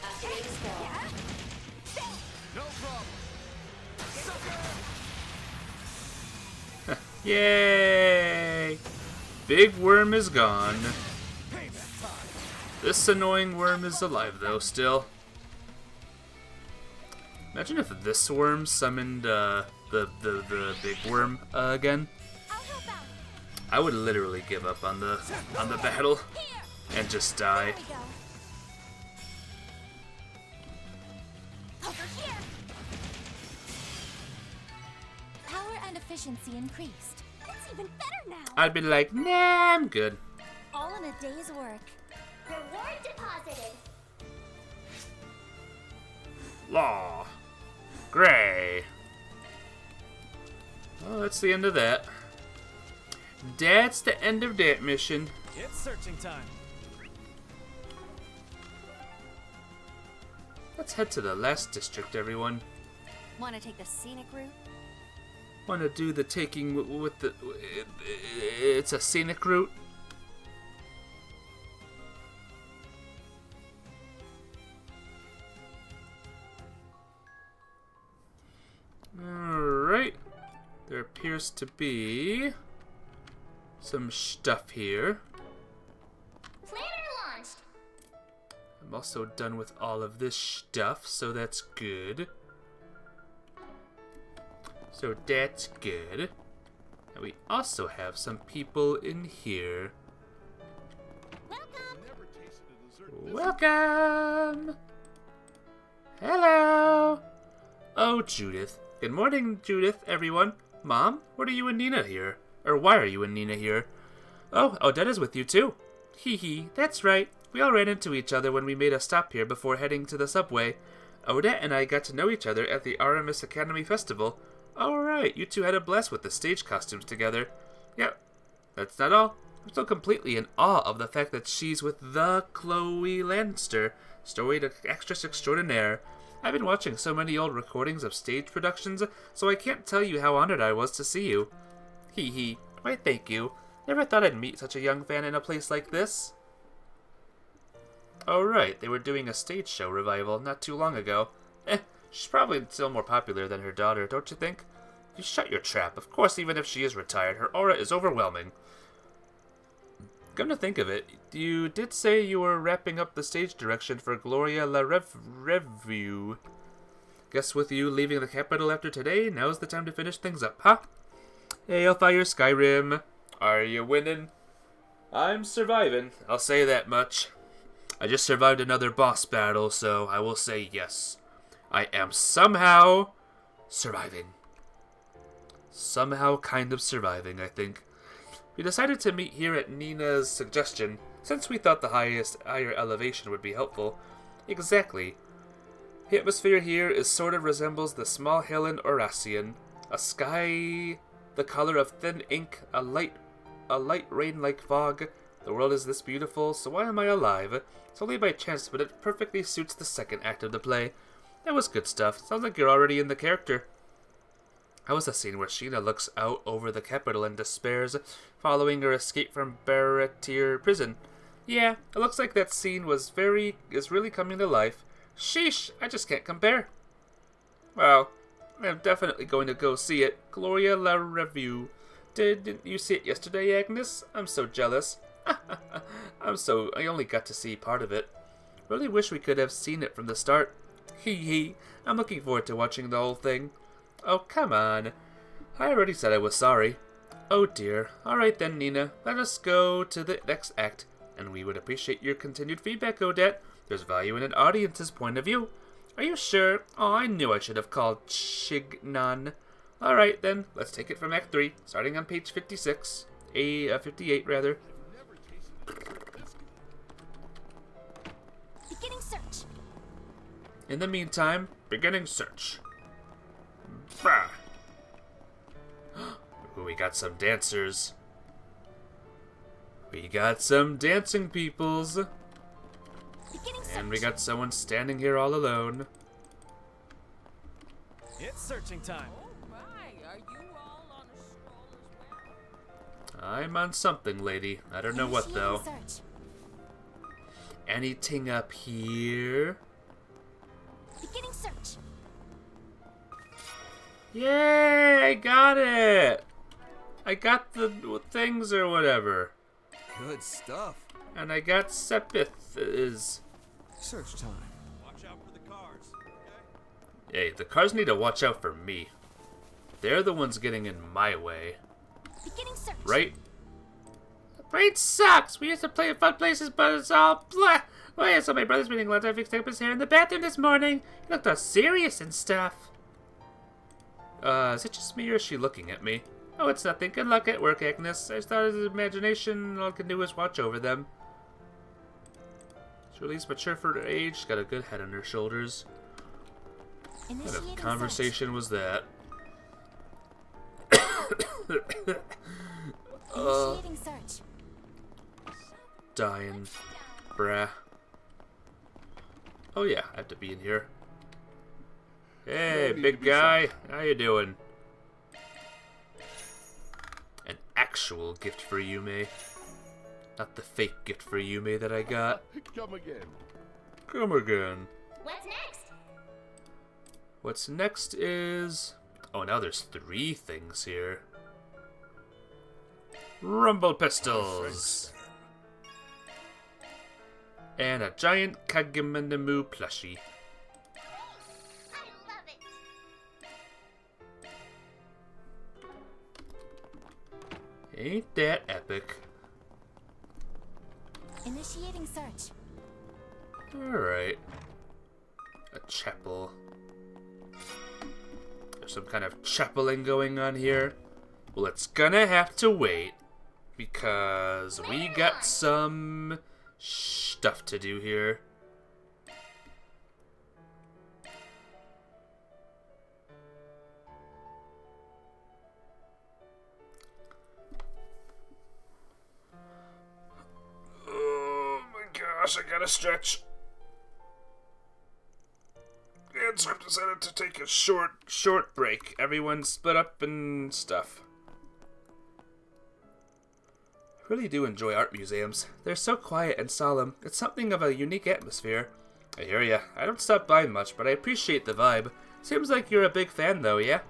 Activating skill.
No problem.
Yay! Big worm is gone. This annoying worm is alive though, still. Imagine if this worm summoned the big worm again. I would literally give up on the battle and just die.
Over here! Power and efficiency increased. It's even better now!
I'd be like, nah, I'm good.
All in a day's work.
Reward deposited.
Law. Gray. Well, that's the end of that. That's the end of that mission.
It's searching time.
Let's head to the last district, everyone.
Want to take the scenic route?
Want to do the taking with the... It's a scenic route. Alright. There appears to be some stuff here.
Planner launched.
I'm also done with all of this stuff, so that's good. So that's good. And we also have some people in here. Welcome! Hello! Oh, Judith. Good morning, Judith, everyone. Mom, what are you and Nina here? Or why are you and Nina here? Oh, Odetta's with you too. Hee hee, that's right. We all ran into each other when we made a stop here before heading to the subway. Odette and I got to know each other at the Aramis Academy Festival. Alright, you two had a blast with the stage costumes together. Yep, that's not all. I'm still completely in awe of the fact that she's with the Chloe Lanster, storied actress extraordinaire. I've been watching so many old recordings of stage productions, so I can't tell you how honored I was to see you. Hee hee, why thank you. Never thought I'd meet such a young fan in a place like this. Oh right, they were doing a stage show revival not too long ago. She's probably still more popular than her daughter, don't you think? You shut your trap. Of course, even if she is retired, her aura is overwhelming. Come to think of it, you did say you were wrapping up the stage direction for Gloria La Revue. Guess with you leaving the capital after today, now's the time to finish things up, huh? Hey, Hellfire Skyrim. Are you winning? I'm surviving, I'll say that much. I just survived another boss battle, so I will say yes. I am somehow surviving. Somehow kind of surviving, I think. We decided to meet here at Nina's suggestion, since we thought the higher elevation would be helpful. Exactly. The atmosphere here sort of resembles the small hill in Oracion. A sky the color of thin ink, a light rain like fog. The world is this beautiful, so why am I alive? It's only by chance, but it perfectly suits the second act of the play. That was good stuff. Sounds like you're already in the character. How was the scene where Sheena looks out over the capital and despairs, following her escape from Baratier prison? Yeah, it looks like that scene is really coming to life. Sheesh, I just can't compare. Well, I'm definitely going to go see it. Gloria La Revue. Didn't you see it yesterday, Agnes? I'm so jealous. I only got to see part of it. Really wish we could have seen it from the start. Hee hee. I'm looking forward to watching the whole thing. Oh, come on. I already said I was sorry. Oh dear. Alright then, Nina. Let us go to the next act. And we would appreciate your continued feedback, Odette. There's value in an audience's point of view. Are you sure? Oh, I knew I should have called Chignon. Alright then, let's take it from Act 3, starting on page 56. 58 rather.
Beginning search.
In the meantime, beginning search. Bah. Ooh, we got some dancers. We got some dancing peoples. And we got someone standing here all alone.
It's searching time.
I'm on something, lady. I don't know what, though. Anything up here?
Beginning search.
Yay! I got it! I got the things or whatever.
Good stuff.
And I got Sepith is.
Search time.
Watch out for the cars, okay?
Hey, the cars need to watch out for me. They're the ones getting in my way.
Beginning search.
Right? The brain sucks! We used to play in fun places, but it's all blah! Oh yeah, so my brother's reading letter. I fixed up his hair in the bathroom this morning. He looked all serious and stuff. Is it just me or is she looking at me? Oh, it's nothing. Good luck at work, Agnes. I started his imagination. All I can do is watch over them. She's at least mature for her age. She's got a good head on her shoulders. What kind of conversation was that?
Initiating search.
Dying. Bruh. Oh yeah, I have to be in here. Hey, big guy. How you doing? An actual gift for Yume. Not the fake gift for Yume that I got.
Come again.
Come again.
What's next?
What's next is... Oh, now there's 3 things here. Rumble pistols. And a giant Kagemamu plushie.
I love it.
Ain't that epic?
Initiating search.
Alright. A chapel. There's some kind of chapeling going on here. Well, it's gonna have to wait. Because we got some stuff to do here. Oh my gosh, I gotta stretch. And so I've decided to take a short break. Everyone split up and stuff. I really do enjoy art museums. They're so quiet and solemn. It's something of a unique atmosphere. I hear ya. I don't stop by much, but I appreciate the vibe. Seems like you're a big fan though, yeah?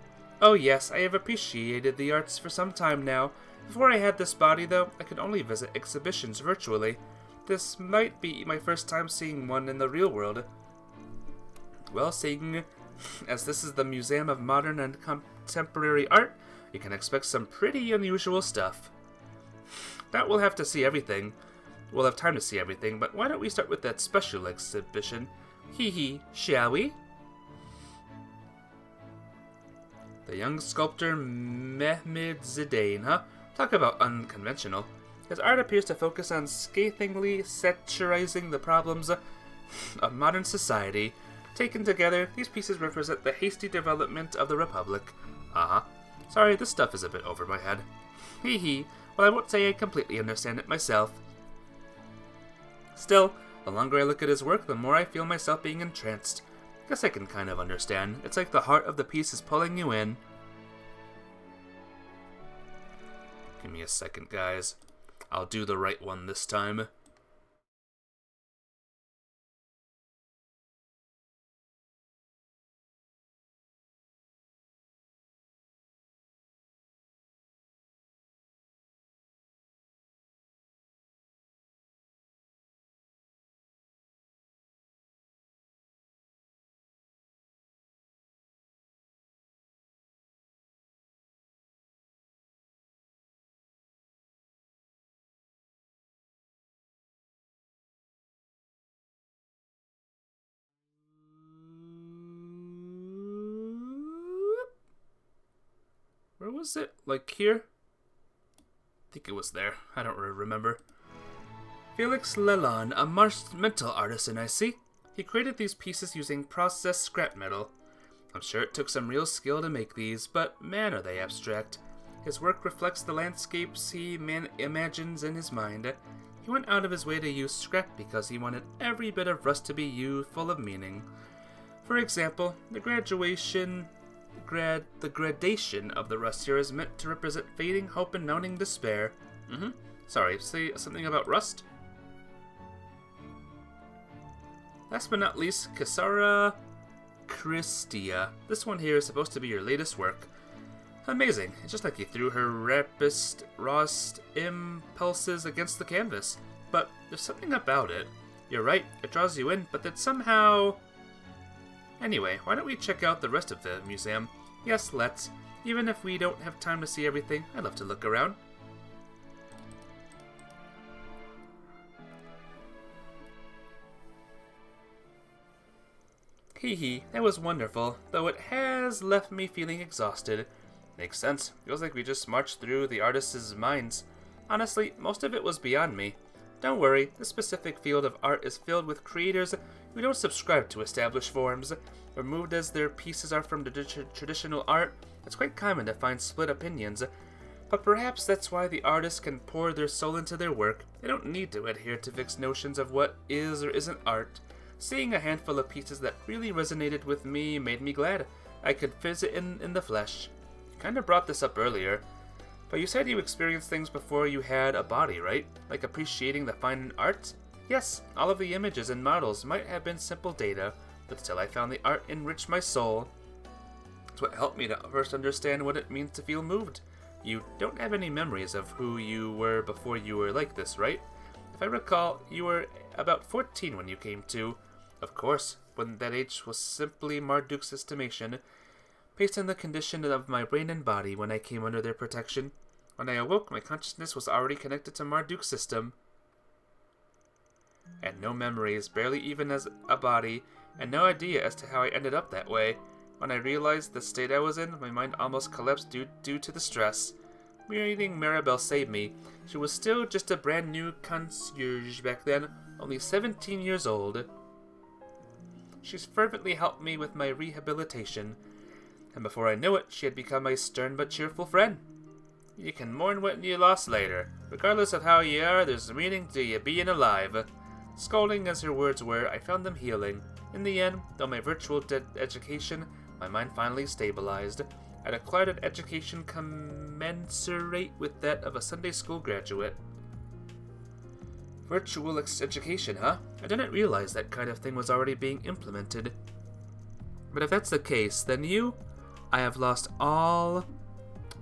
Oh yes, I have appreciated the arts for some time now. Before I had this body though, I could only visit exhibitions virtually. This might be my first time seeing one in the real world. Well, seeing as this is the Museum of Modern and Contemporary Art, you can expect some pretty unusual stuff. That we'll have to see everything. We'll have time to see everything, but why don't we start with that special exhibition? Hee hee, shall we? The young sculptor Mehmed Zidane, huh? Talk about unconventional. His art appears to focus on scathingly satirizing the problems of modern society. Taken together, these pieces represent the hasty development of the Republic. Sorry, this stuff is a bit over my head. Hee hee. Well, I won't say I completely understand it myself. Still, the longer I look at his work, the more I feel myself being entranced. Guess I can kind of understand. It's like the heart of the piece is pulling you in. Give me a second, guys. I'll do the right one this time. Where was it? Like here? I think it was there. I don't really remember. Felix Lalonde, a mental artisan, I see. He created these pieces using processed scrap metal. I'm sure it took some real skill to make these, but man are they abstract. His work reflects the landscapes he imagines in his mind. He went out of his way to use scrap because he wanted every bit of rust to be full of meaning. For example, the gradation of the rust here is meant to represent fading hope and mounting despair. Sorry, say something about rust? Last but not least, Cassara Christia. This one here is supposed to be your latest work. Amazing. It's just like you threw her rawest impulses against the canvas. But there's something about it. You're right, it draws you in, but that somehow... Anyway, why don't we check out the rest of the museum? Yes, let's. Even if we don't have time to see everything, I'd love to look around. Hee, that was wonderful, though it has left me feeling exhausted. Makes sense. Feels like we just marched through the artists' minds. Honestly, most of it was beyond me. Don't worry, this specific field of art is filled with creators who don't subscribe to established forms. Removed as their pieces are from the traditional art, it's quite common to find split opinions. But perhaps that's why the artists can pour their soul into their work. They don't need to adhere to fixed notions of what is or isn't art. Seeing a handful of pieces that really resonated with me made me glad I could visit in the flesh. You kind of brought this up earlier, but you said you experienced things before you had a body, right? Like appreciating the fine in art? Yes, all of the images and models might have been simple data, but still I found the art enriched my soul. It's what helped me to first understand what it means to feel moved. You don't have any memories of who you were before you were like this, right? If I recall, you were about 14 when you came to. Of course, when that age was simply Marduk's estimation, based on the condition of my brain and body when I came under their protection. When I awoke, my consciousness was already connected to Marduk's system. And no memories, barely even as a body, and no idea as to how I ended up that way. When I realized the state I was in, my mind almost collapsed due to the stress. Meeting Mirabelle saved me. She was still just a brand new concierge back then, only 17 years old. She's fervently helped me with my rehabilitation, and before I knew it, she had become my stern but cheerful friend. You can mourn what you lost later. Regardless of how you are, there's a meaning to you being alive. Scolding as her words were, I found them healing. In the end, though my virtual education, my mind finally stabilized. I'd acquired an education commensurate with that of a Sunday school graduate. Virtual education, huh? I didn't realize that kind of thing was already being implemented. But if that's the case, then I have lost all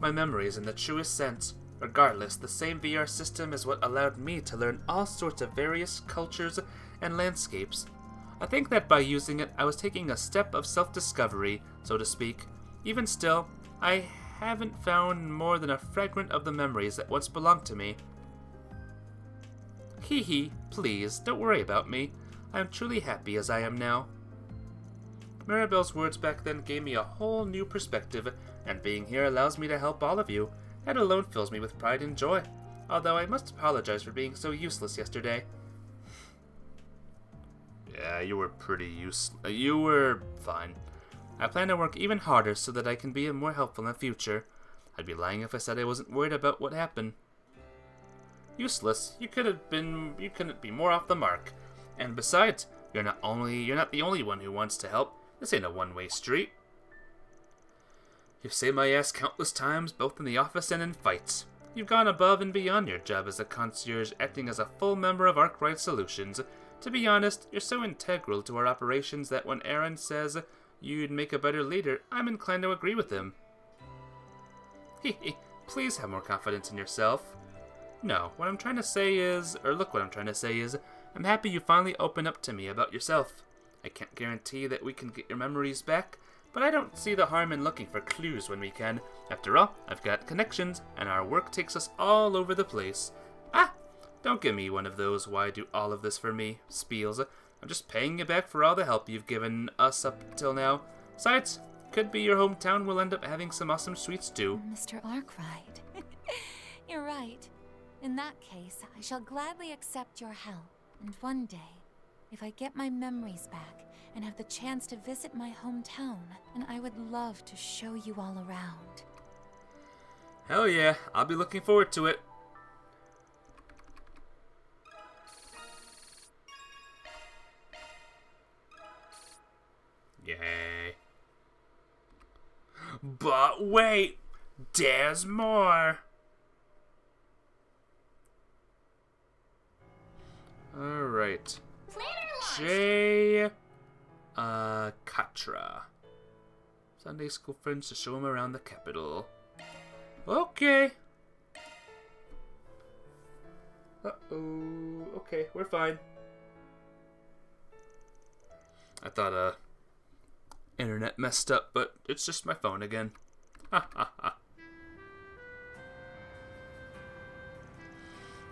my memories in the truest sense. Regardless, the same VR system is what allowed me to learn all sorts of various cultures and landscapes. I think that by using it, I was taking a step of self-discovery, so to speak. Even still, I haven't found more than a fragment of the memories that once belonged to me. Hee, please, don't worry about me. I am truly happy as I am now. Mirabelle's words back then gave me a whole new perspective, and being here allows me to help all of you. That alone fills me with pride and joy. Although I must apologize for being so useless yesterday. Yeah, you were pretty useless. You were fine. I plan to work even harder so that I can be more helpful in the future. I'd be lying if I said I wasn't worried about what happened. Useless? You couldn't be more off the mark. And besides, you're not the only one who wants to help. This ain't a one-way street. You've saved my ass countless times, both in the office and in fights. You've gone above and beyond your job as a concierge, acting as a full member of Arkwright Solutions. To be honest, you're so integral to our operations that when Aaron says you'd make a better leader, I'm inclined to agree with him. Please have more confidence in yourself. No, what I'm trying to say is, I'm happy you finally opened up to me about yourself. I can't guarantee that we can get your memories back, but I don't see the harm in looking for clues when we can. After all, I've got connections, and our work takes us all over the place. Don't give me one of those "why do all of this for me" spiels. I'm just paying you back for all the help you've given us up till now. Besides, could be your hometown will end up having some awesome sweets too.
Mr. Arkwright. You're right. In that case, I shall gladly accept your help. And one day, if I get my memories back and have the chance to visit my hometown, then I would love to show you all around.
Hell yeah, I'll be looking forward to it. Yay. But wait, there's more. Alright. Jay Katra. Sunday school friends to show him around the capital. Okay. Uh-oh. Okay, we're fine. I thought, internet messed up, but it's just my phone again. Ha ha ha.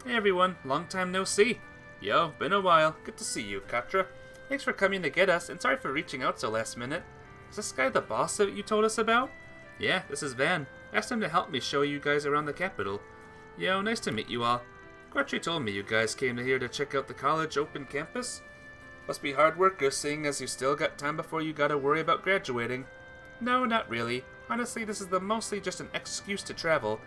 Hey everyone, long time no see. Yo, been a while. Good to see you, Katra. Thanks for coming to get us, and sorry for reaching out so last minute. Is this guy the boss that you told us about? Yeah, this is Van. Asked him to help me show you guys around the capital. Yo, nice to meet you all. Gretry told me you guys came here to check out the college open campus. Must be hard workers, seeing as you still got time before you gotta worry about graduating. No, not really. Honestly, this is mostly just an excuse to travel.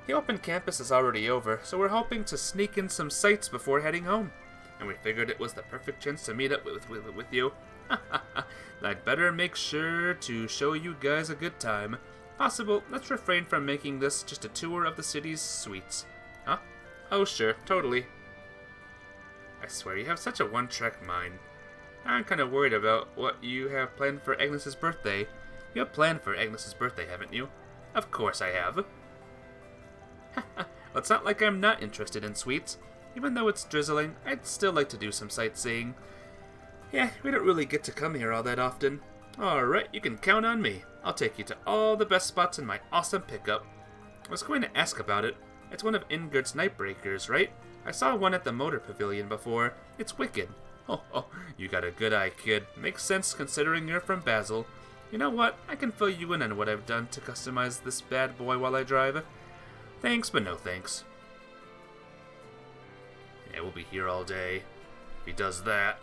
The open campus is already over, so we're hoping to sneak in some sights before heading home. And we figured it was the perfect chance to meet up with you. I'd better make sure to show you guys a good time. Possible, let's refrain from making this just a tour of the city's sweets. Huh? Oh sure, totally. I swear, you have such a one-track mind. I'm kind of worried about what you have planned for Agnes's birthday. You have planned for Agnes's birthday, haven't you? Of course I have. Well, it's not like I'm not interested in sweets. Even though it's drizzling, I'd still like to do some sightseeing. Yeah, we don't really get to come here all that often. Alright, you can count on me. I'll take you to all the best spots in my awesome pickup. I was going to ask about it. It's one of Ingrid's Nightbreakers, right? I saw one at the Motor Pavilion before. It's wicked. Oh, you got a good eye, kid. Makes sense considering you're from Basel. You know what? I can fill you in on what I've done to customize this bad boy while I drive. Thanks, but no thanks. Yeah, we'll be here all day. If he does that.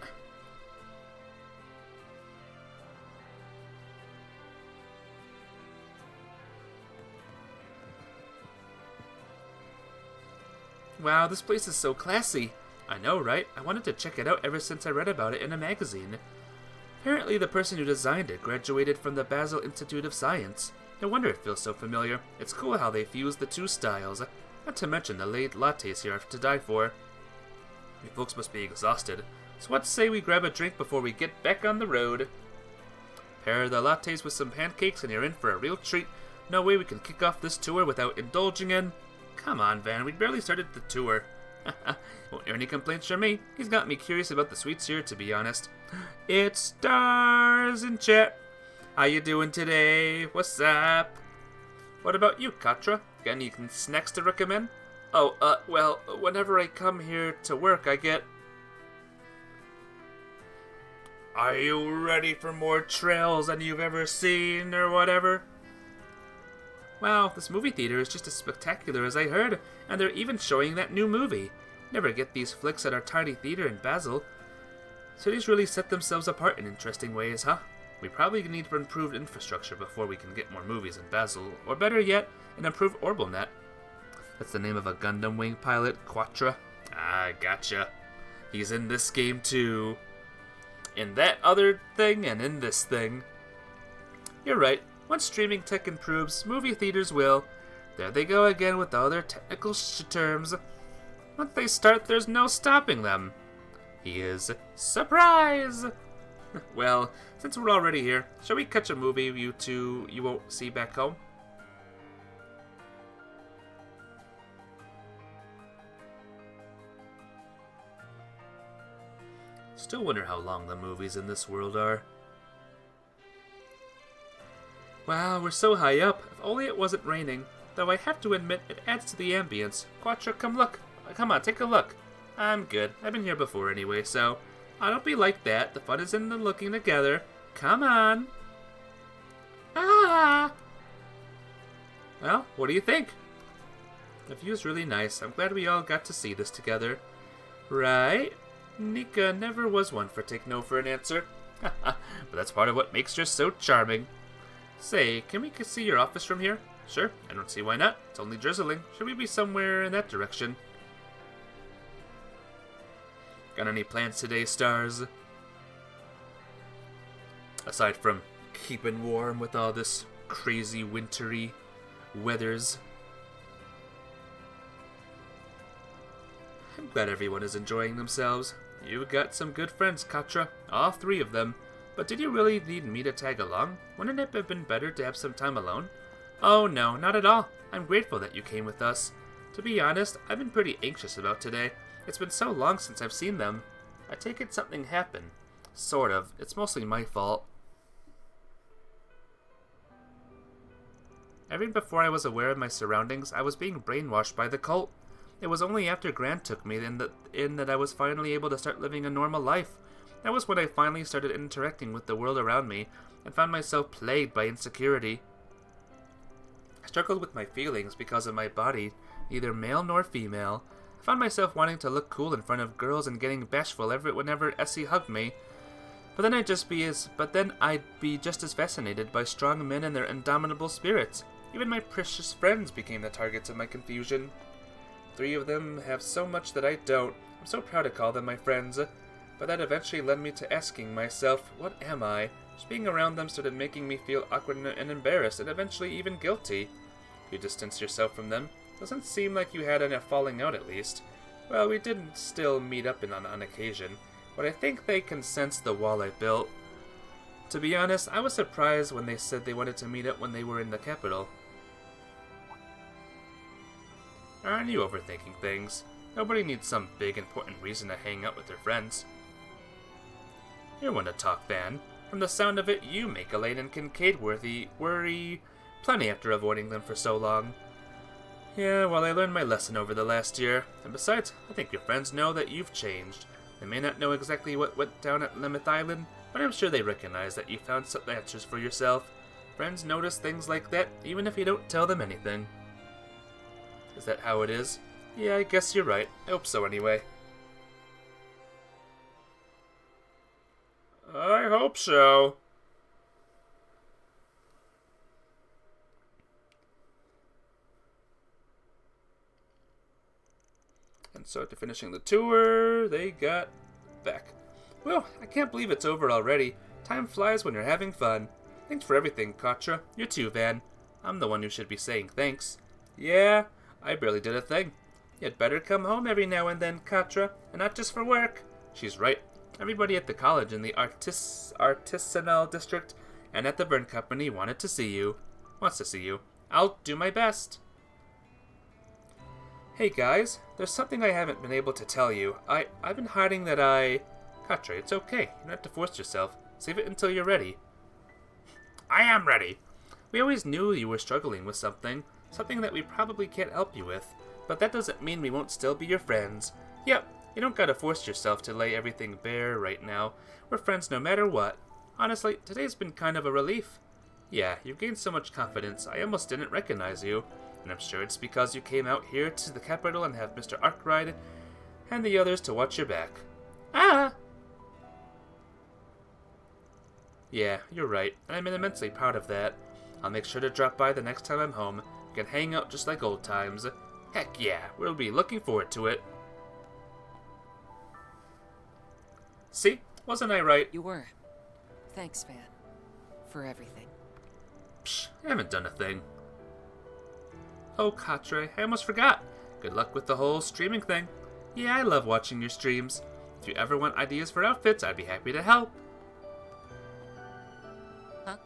Wow, this place is so classy. I know, right? I wanted to check it out ever since I read about it in a magazine. Apparently the person who designed it graduated from the Basel Institute of Science. No wonder it feels so familiar. It's cool how they fuse the two styles. Not to mention the late lattes here are to die for. You folks must be exhausted. So let's say we grab a drink before we get back on the road. Pair the lattes with some pancakes and you're in for a real treat. No way we can kick off this tour without indulging in... Come on, Van, we barely started the tour. Won't hear any complaints from me. He's got me curious about the sweets here, to be honest. It's Stars in chat. How you doing today? What's up? What about you, Katra? Got any snacks to recommend? Oh, well, whenever I come here to work, I get... Are you ready for more trails than you've ever seen, or whatever? Wow, this movie theater is just as spectacular as I heard, and they're even showing that new movie. Never get these flicks at our tiny theater in Basel. Cities really set themselves apart in interesting ways, huh? We probably need improved infrastructure before we can get more movies in Basel, or better yet, an improved Orbelnet. That's the name of a Gundam Wing pilot, Quatra. Ah, gotcha. He's in this game too. In that other thing, and in this thing. You're right. Once streaming tech improves, movie theaters will. There they go again with all their technical terms. Once they start, there's no stopping them. He is surprise! Well, since we're already here, shall we catch a movie you won't see back home? Still wonder how long the movies in this world are. Wow, we're so high up. If only it wasn't raining. Though I have to admit, it adds to the ambience. Quatra, come look. Come on, take a look. I'm good. I've been here before anyway, so... don't be like that. The fun is in the looking together. Come on. Ah! Well, what do you think? The view's really nice. I'm glad we all got to see this together. Right? Nika never was one for take no for an answer. But that's part of what makes her so charming. Say, can we see your office from here? Sure, I don't see why not. It's only drizzling. Should we be somewhere in that direction? Got any plans today, Stars? Aside from keeping warm with all this crazy wintry weathers. I'm glad everyone is enjoying themselves. You got some good friends, Katra. All 3 of them. But did you really need me to tag along? Wouldn't it have been better to have some time alone? Oh no, not at all. I'm grateful that you came with us. To be honest, I've been pretty anxious about today. It's been so long since I've seen them. I take it something happened. Sort of. It's mostly my fault. Even before I was aware of my surroundings, I was being brainwashed by the cult. It was only after Grant took me in that I was finally able to start living a normal life. That was when I finally started interacting with the world around me and found myself plagued by insecurity. I struggled with my feelings because of my body, neither male nor female. I found myself wanting to look cool in front of girls and getting bashful whenever Essie hugged me. But then I'd be just as fascinated by strong men and their indomitable spirits. Even my precious friends became the targets of my confusion. 3 of them have so much that I don't. I'm so proud to call them my friends. But that eventually led me to asking myself, what am I? Just being around them started making me feel awkward and embarrassed, and eventually even guilty. You distanced yourself from them. Doesn't seem like you had a falling out at least. Well, we did still meet up on occasion, but I think they can sense the wall I built. To be honest, I was surprised when they said they wanted to meet up when they were in the capital. Aren't you overthinking things? Nobody needs some big important reason to hang out with their friends. You're one to talk, Van. From the sound of it, you make Elaine and Kincaid worry plenty after avoiding them for so long. Yeah, well, I learned my lesson over the last year. And besides, I think your friends know that you've changed. They may not know exactly what went down at Limit Island, but I'm sure they recognize that you found some answers for yourself. Friends notice things like that, even if you don't tell them anything. Is that how it is? Yeah, I guess you're right. I hope so anyway. I hope so. And so after finishing the tour, they got back. Well, I can't believe it's over already. Time flies when you're having fun. Thanks for everything, Katra. You too, Van. I'm the one who should be saying thanks. Yeah, I barely did a thing. You'd better come home every now and then, Katra, and not just for work. She's right. Everybody at the college in the artisanal district and at the Vern Company wants to see you. I'll do my best. Hey guys, there's something I haven't been able to tell you. I've been hiding that Katra, it's okay. You don't have to force yourself. Save it until you're ready. I am ready. We always knew you were struggling with something that we probably can't help you with. But that doesn't mean we won't still be your friends. Yep, you don't gotta force yourself to lay everything bare right now. We're friends no matter what. Honestly, today's been kind of a relief. Yeah, you've gained so much confidence, I almost didn't recognize you. And I'm sure it's because you came out here to the capital and have Mr. Arkwright and the others to watch your back. Ah! Yeah, you're right, and I'm immensely proud of that. I'll make sure to drop by the next time I'm home. We can hang out just like old times. Heck yeah, we'll be looking forward to it. See? Wasn't I right?
You were. Thanks, Van. For everything.
Psh, I haven't done a thing. Oh, Katra, I almost forgot. Good luck with the whole streaming thing. Yeah, I love watching your streams. If you ever want ideas for outfits, I'd be happy to help.
Huh?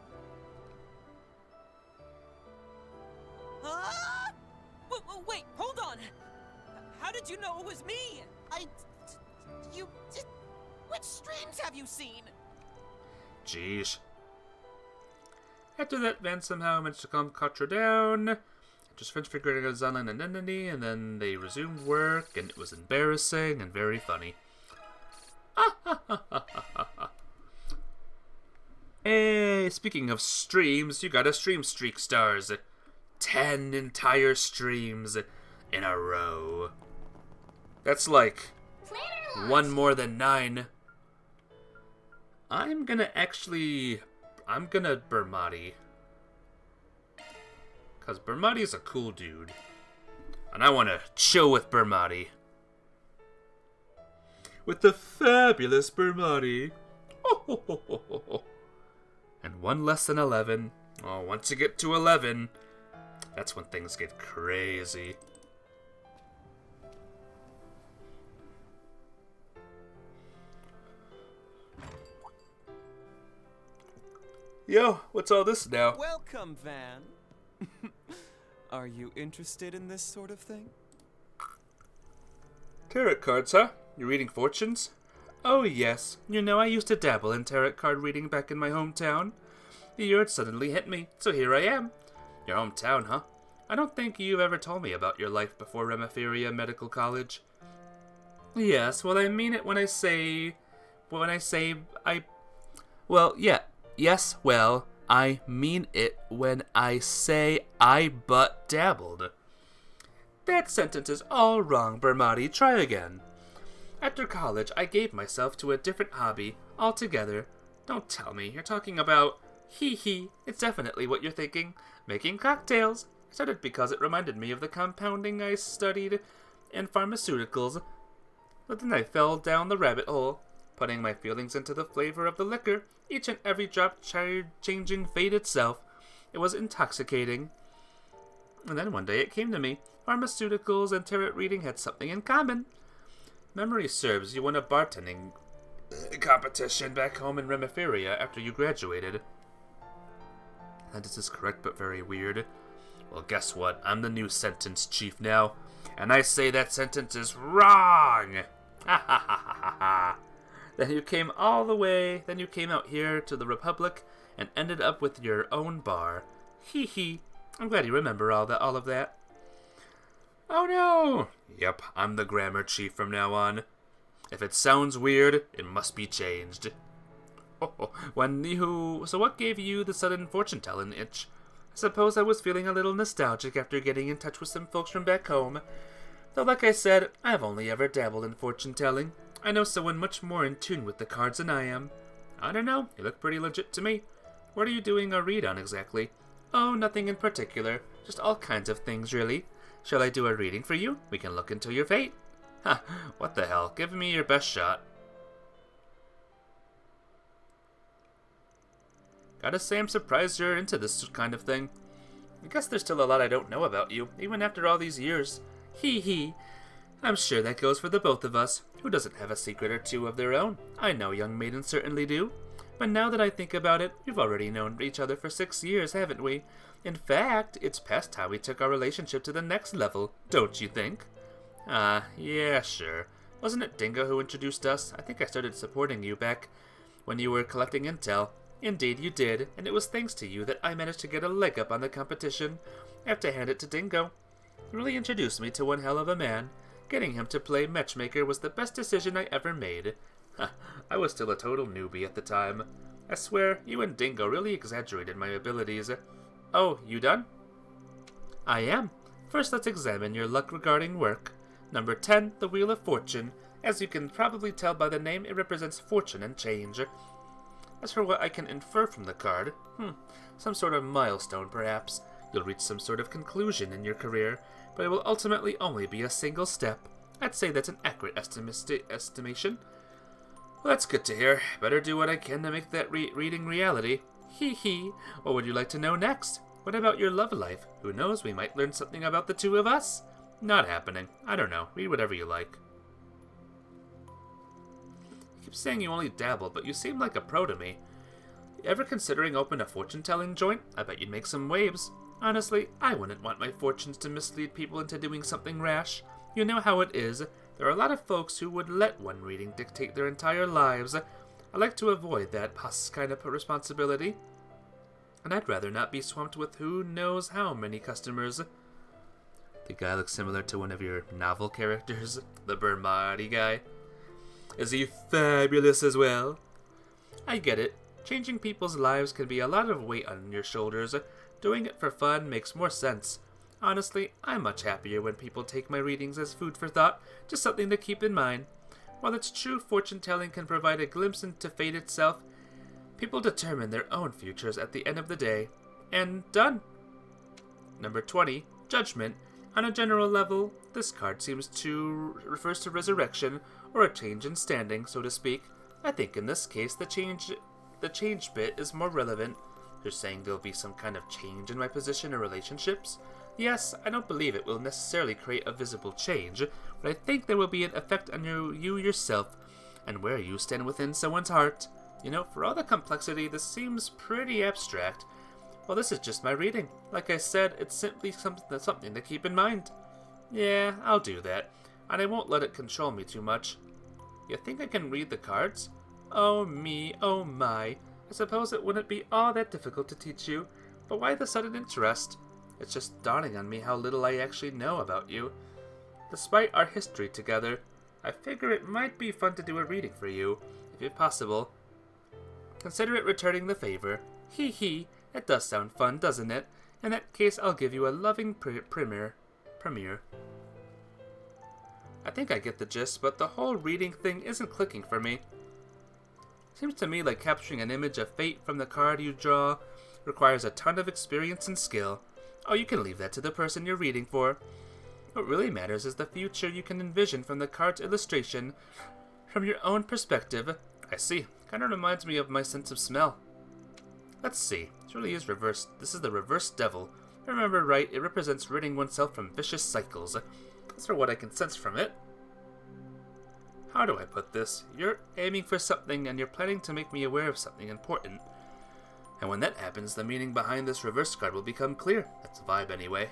Wait, hold on! How did you know it was me? Which streams have you seen?
Jeez. After that, Van somehow managed to calm Katra down. Just finished figuring out his online identity, and then they resumed work, and it was embarrassing and very funny. Hey, Hey, speaking of streams, you got a stream streak, Stars. 10 entire streams in a row. That's like one more than 9. I'm gonna Bermati. Because Bermati's a cool dude. And I want to chill with Bermati. With the fabulous Bermati. And one less than 11. Oh, once you get to 11, that's when things get crazy. Yo, what's all this now?
Welcome, Van. Are you interested in this sort of thing?
Tarot cards, huh? You're reading fortunes? Oh yes, you know I used to dabble in tarot card reading back in my hometown. The urge suddenly hit me, so here I am. Your hometown, huh? I don't think you've ever told me about your life before Remiferia Medical College. Yes, well I mean it when I say... Yes, well, I mean it when I say I but dabbled. That sentence is all wrong, Bermati. Try again. After college, I gave myself to a different hobby altogether. Don't tell me you're talking about... Hee, it's definitely what you're thinking. Making cocktails. I started because it reminded me of the compounding I studied in pharmaceuticals. But then I fell down the rabbit hole, putting my feelings into the flavor of the liquor, each and every drop changing fate itself. It was intoxicating. And then one day it came to me. Pharmaceuticals and tarot reading had something in common. Memory serves, you won a bartending competition back home in Remiferia after you graduated. That is correct, but very weird. Well, guess what? I'm the new sentence chief now, and I say that sentence is wrong! Ha ha ha ha ha! Then you came out here to the Republic and ended up with your own bar. Hee. I'm glad you remember all of that. Oh no! Yep, I'm the grammar chief from now on. If it sounds weird, it must be changed. So what gave you the sudden fortune-telling itch? I suppose I was feeling a little nostalgic after getting in touch with some folks from back home. Though like I said, I've only ever dabbled in fortune-telling. I know someone much more in tune with the cards than I am. I don't know, you look pretty legit to me. What are you doing a read on exactly? Oh, nothing in particular. Just all kinds of things, really. Shall I do a reading for you? We can look into your fate. Ha, what the hell? Give me your best shot. Gotta say I'm surprised you're into this kind of thing. I guess there's still a lot I don't know about you, even after all these years. Hee. I'm sure that goes for the both of us. Who doesn't have a secret or two of their own? I know young maidens certainly do. But now that I think about it, we've already known each other for 6 years, haven't we? In fact, it's past time we took our relationship to the next level, don't you think? Yeah, sure. Wasn't it Dingo who introduced us? I think I started supporting you back when you were collecting intel. Indeed you did, and it was thanks to you that I managed to get a leg up on the competition. I have to hand it to Dingo. He really introduced me to one hell of a man. Getting him to play matchmaker was the best decision I ever made. I was still a total newbie at the time. I swear, you and Dingo really exaggerated my abilities. Oh, you done? I am. First, let's examine your luck regarding work. Number 10, the Wheel of Fortune. As you can probably tell by the name, it represents fortune and change. As for what I can infer from the card, some sort of milestone perhaps. You'll reach some sort of conclusion in your career, but it will ultimately only be a single step. I'd say that's an accurate estimation. Well, that's good to hear. Better do what I can to make that reading reality. Hee. What would you like to know next? What about your love life? Who knows, we might learn something about the two of us? Not happening. I don't know. Read whatever you like. You keep saying you only dabbled, but you seem like a pro to me. Ever considering open a fortune-telling joint? I bet you'd make some waves. Honestly, I wouldn't want my fortunes to mislead people into doing something rash. You know how it is. There are a lot of folks who would let one reading dictate their entire lives. I like to avoid that kind of responsibility. And I'd rather not be swamped with who knows how many customers. The guy looks similar to one of your novel characters, the Bermati guy. Is he fabulous as well? I get it. Changing people's lives can be a lot of weight on your shoulders. Doing it for fun makes more sense. Honestly, I'm much happier when people take my readings as food for thought, just something to keep in mind. While it's true fortune-telling can provide a glimpse into fate itself, people determine their own futures at the end of the day. And done! Number 20, Judgment. On a general level, this card refers to resurrection, or a change in standing, so to speak. I think in this case, the change bit is more relevant. You're saying there'll be some kind of change in my position or relationships? Yes, I don't believe it will necessarily create a visible change, but I think there will be an effect on you yourself, and where you stand within someone's heart. You know, for all the complexity, this seems pretty abstract. Well, this is just my reading. Like I said, it's simply something to keep in mind. Yeah, I'll do that, and I won't let it control me too much. You think I can read the cards? Oh me, oh my. I suppose it wouldn't be all that difficult to teach you, but why the sudden interest? It's just dawning on me how little I actually know about you. Despite our history together, I figure it might be fun to do a reading for you, if possible. Consider it returning the favor. Hee hee, it does sound fun, doesn't it? In that case, I'll give you a loving premiere. I think I get the gist, but the whole reading thing isn't clicking for me. Seems to me like capturing an image of fate from the card you draw requires a ton of experience and skill. Oh, you can leave that to the person you're reading for. What really matters is the future you can envision from the card's illustration, from your own perspective. I see. Kind of reminds me of my sense of smell. Let's see. This really is reversed. This is the reverse devil. If I remember right, it represents ridding oneself from vicious cycles. That's for what I can sense from it. How do I put this? You're aiming for something and you're planning to make me aware of something important. And when that happens, the meaning behind this reverse card will become clear. That's the vibe anyway.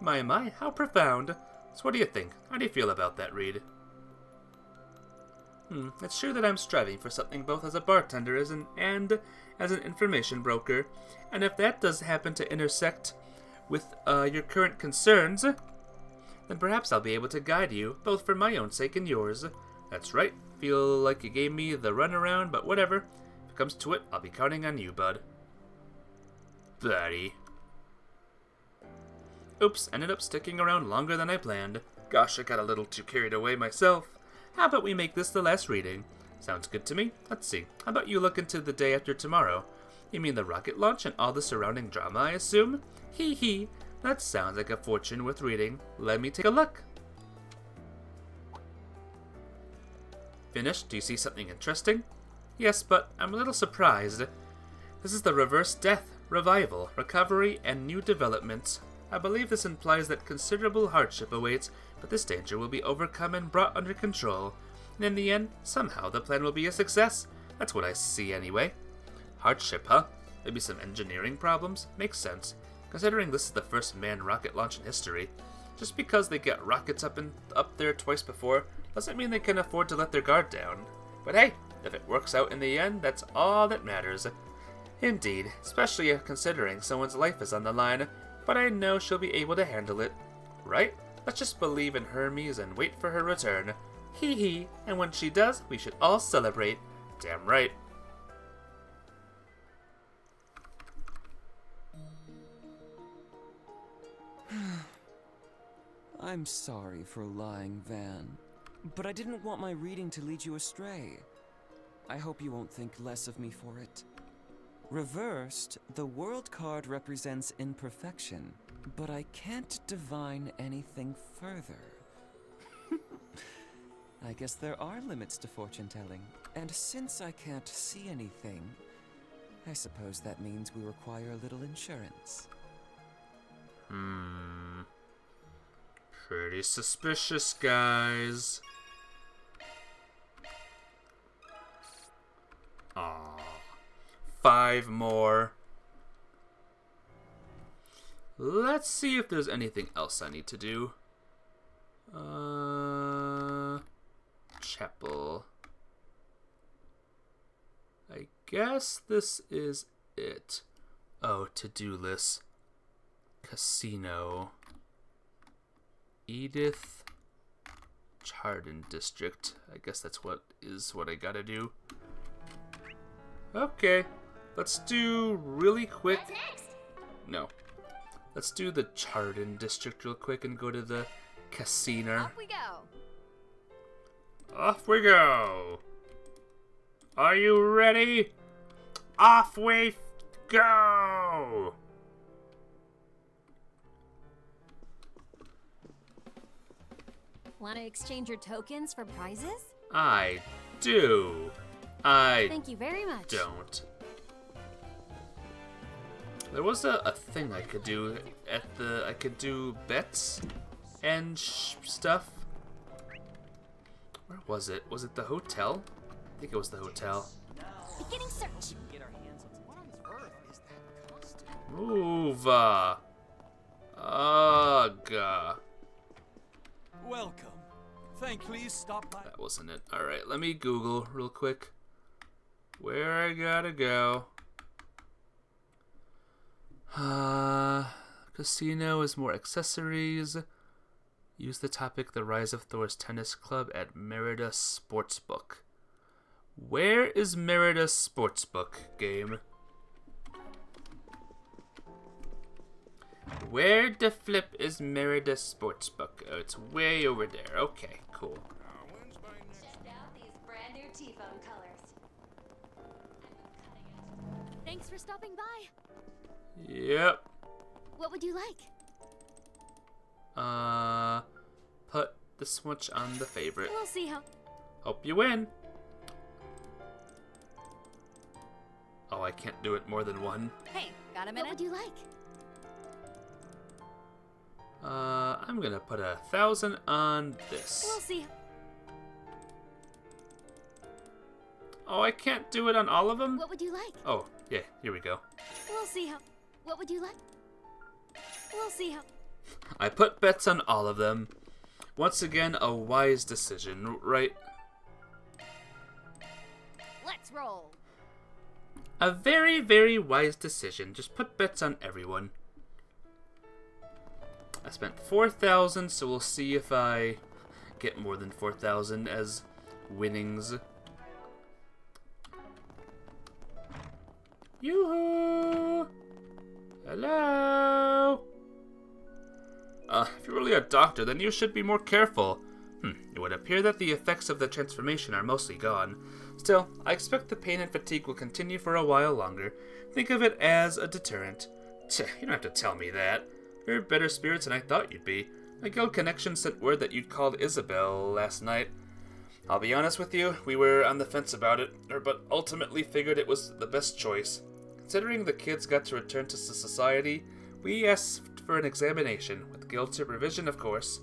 My, how profound. So what do you think? How do you feel about that read? It's true that I'm striving for something both as a bartender and as an information broker. And if that does happen to intersect with your current concerns, then perhaps I'll be able to guide you, both for my own sake and yours. That's right. Feel like you gave me the runaround, but whatever. If it comes to it, I'll be counting on you, bud. Buddy. Oops, ended up sticking around longer than I planned. Gosh, I got a little too carried away myself. How about we make this the last reading? Sounds good to me. Let's see. How about you look into the day after tomorrow? You mean the rocket launch and all the surrounding drama, I assume? Hee hee. That sounds like a fortune worth reading. Let me take a look. Finished? Do you see something interesting? Yes, but I'm a little surprised. This is the reverse death, revival, recovery, and new development. I believe this implies that considerable hardship awaits, but this danger will be overcome and brought under control. And in the end, somehow the plan will be a success. That's what I see anyway. Hardship, huh? Maybe some engineering problems? Makes sense, considering this is the first manned rocket launch in history. Just because they get rockets up there twice before, doesn't mean they can afford to let their guard down. But hey, if it works out in the end, that's all that matters. Indeed, especially considering someone's life is on the line, but I know she'll be able to handle it. Right? Let's just believe in Hermes and wait for her return. Hee hee, and when she does, we should all celebrate. Damn right.
I'm sorry for lying, Van, but I didn't want my reading to lead you astray. I hope you won't think less of me for it. Reversed, the world card represents imperfection, but I can't divine anything further. I guess there are limits to fortune-telling, and since I can't see anything, I suppose that means we require a little insurance.
Pretty suspicious, guys. Aww. 5 more. Let's see if there's anything else I need to do. Chapel. I guess this is it. Oh, to-do list. Casino. Edith Chardon District. I guess that's what I gotta do. Okay, let's do really quick.
What's next?
No. Let's do the Chardon district real quick and go to the casino.
Off we go.
Off we go. Are you ready? Off we go.
Want to exchange your tokens for prizes?
I do.
Thank you very much.
Don't. There was a thing I could do at the. I could do bets and stuff. Where was it? Was it the hotel? I think it was the hotel.
Beginning search.
Move. Ugh.
Welcome. Please stop by.
That wasn't it. Alright, let me Google real quick where I gotta go. Casino is more accessories. Use the topic The Rise of Thor's Tennis Club at Merida Sportsbook. Where is Merida Sportsbook, game? Where the flip is Merida Sportsbook? Oh, it's way over there. Okay, cool.
Check out these brand new T-Bone colors.
Thanks for stopping by.
Yep.
What would you like?
Put this much on the favorite.
We'll see how.
Hope you win. Oh, I can't do it more than one.
Hey, got a minute?
What would you like?
I'm gonna put 1,000 on this.
We'll see.
Oh, I can't do it on all of them?
What would you like?
Oh, yeah, here we go.
We'll see how. What would you like? We'll see how.
I put bets on all of them. Once again, a wise decision, right?
Let's roll.
A very, very wise decision. Just put bets on everyone. I spent 4,000, so we'll see if I get more than 4,000 as winnings. Yoo-hoo! Hello! If you're really a doctor, then you should be more careful. It would appear that the effects of the transformation are mostly gone. Still, I expect the pain and fatigue will continue for a while longer. Think of it as a deterrent. Tch, you don't have to tell me that. You're in better spirits than I thought you'd be. My guild connection sent word that you'd called Isabel last night. I'll be honest with you, we were on the fence about it, but ultimately figured it was the best choice. Considering the kids got to return to society, we asked for an examination, with guild supervision, of course.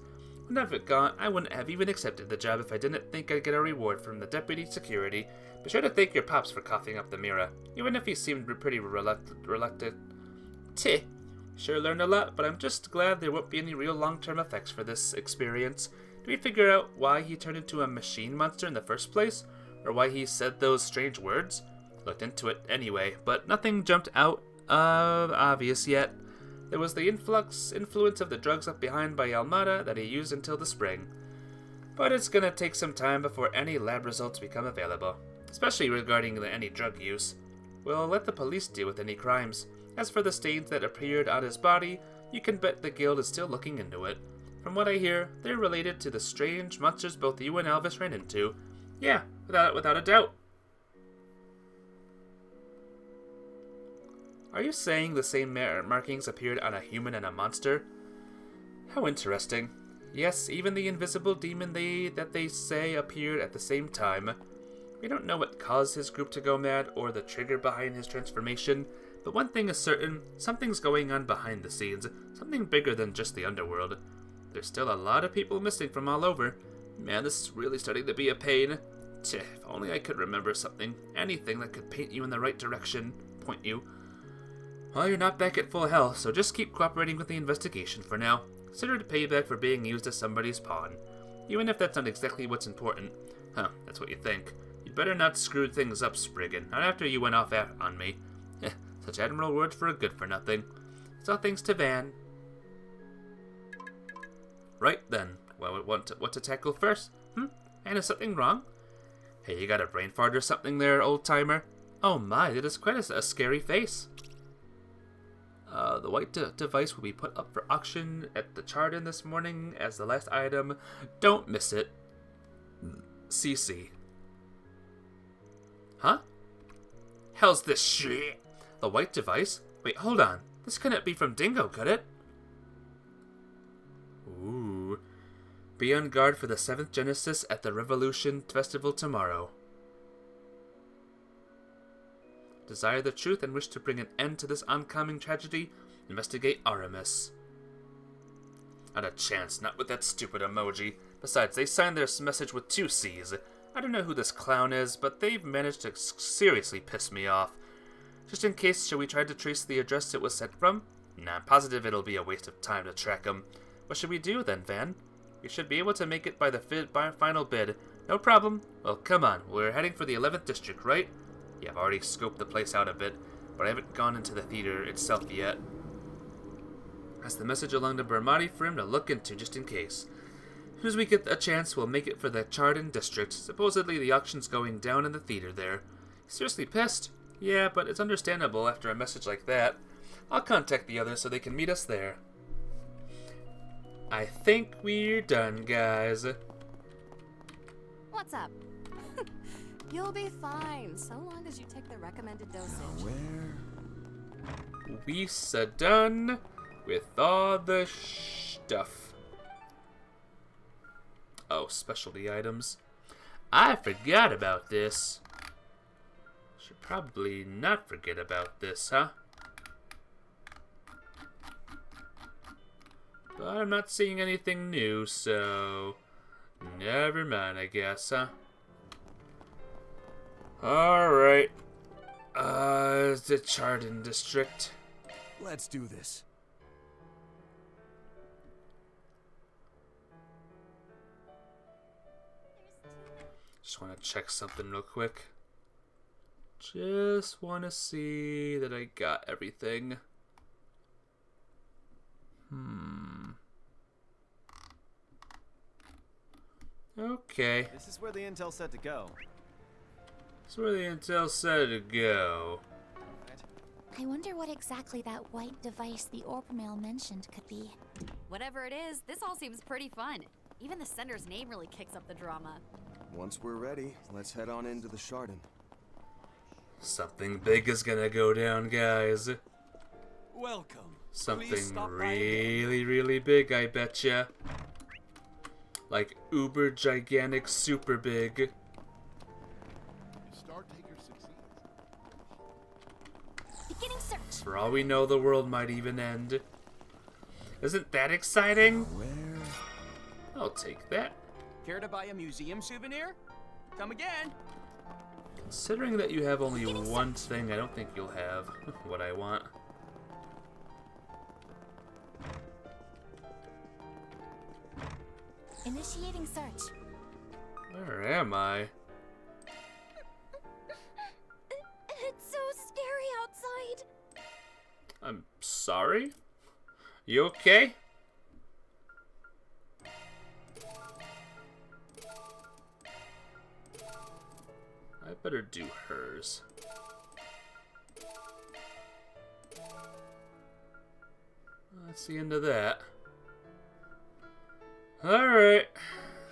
I wouldn't have even accepted the job if I didn't think I'd get a reward from the deputy security. Be sure to thank your pops for coughing up the mirror, even if he seemed pretty reluctant. Tch. Sure learned a lot, but I'm just glad there won't be any real long-term effects for this experience. Did we figure out why he turned into a machine monster in the first place? Or why he said those strange words? Looked into it anyway, but nothing jumped out obvious yet. There was the influence of the drugs left behind by Almada that he used until the spring. But it's gonna take some time before any lab results become available, especially regarding any drug use. We'll let the police deal with any crimes. As for the stains that appeared on his body, you can bet the guild is still looking into it. From what I hear, they're related to the strange monsters both you and Elvis ran into. Yeah, without a doubt. Are you saying the same markings appeared on a human and a monster? How interesting. Yes, even the invisible demon that they say appeared at the same time. We don't know what caused his group to go mad or the trigger behind his transformation, but one thing is certain, something's going on behind the scenes, something bigger than just the underworld. There's still a lot of people missing from all over. Man, this is really starting to be a pain. Tch, if only I could remember something, anything that could paint you in the right direction, point you. Well, you're not back at full health, so just keep cooperating with the investigation for now. Consider it payback for being used as somebody's pawn. Even if that's not exactly what's important. Huh, that's what you think. You'd better not screw things up, Spriggan, not after you went off on me. Such admirable words for a good-for-nothing. So thanks to Van. Right then, well, what to tackle first? And is something wrong? Hey, you got a brain fart or something there, old-timer? Oh my, that is quite a scary face. The white device will be put up for auction at the Chardon this morning as the last item. Don't miss it. CC. Huh? Hell's this shit? The white device? Wait, hold on. This couldn't be from Dingo, could it? Ooh. Be on guard for the 7th Genesis at the Revolution Festival tomorrow. Desire the truth and wish to bring an end to this oncoming tragedy? Investigate Aramis. Not a chance, not with that stupid emoji. Besides, they signed their message with 2 C's. I don't know who this clown is, but they've managed to seriously piss me off. Just in case, shall we try to trace the address it was sent from? Nah, I'm positive it'll be a waste of time to track him. What should we do then, Van? We should be able to make it by the final bid. No problem. Well, come on. We're heading for the 11th District, right? Yeah, I've already scoped the place out a bit, but I haven't gone into the theater itself yet. That's the message along to Bermati for him to look into, just in case. As soon as we get a chance, we'll make it for the Chardon District. Supposedly the auction's going down in the theater there. Seriously pissed? Yeah, but it's understandable after a message like that. I'll contact the others so they can meet us there. I think we're done, guys.
What's up? You'll be fine, so long as you take the recommended dosage.
We're done with all the stuff. Oh, specialty items. I forgot about this. Should probably not forget about this, huh? But I'm not seeing anything new, so never mind, I guess, huh? Alright. The Chardon District.
Let's do this.
Just want to check something real quick. Just want to see that I got everything. Okay.
This is where the intel said to go.
That's where the intel said to go.
I wonder what exactly that white device the Orpmail mentioned could be.
Whatever it is, this all seems pretty fun. Even the sender's name really kicks up the drama.
Once we're ready, let's head on into the Chardon.
Something big is gonna go down, guys.
Welcome.
Something really, really big, I betcha. Like uber gigantic, super big.
Beginning search.
For all we know, the world might even end. Isn't that exciting? I'll take that.
Care to buy a museum souvenir? Come again.
Considering that you have only one thing, I don't think you'll have what I want.
Initiating search.
Where am I?
It's so scary outside.
I'm sorry? You okay? I better do hers. That's the end of that. Alright.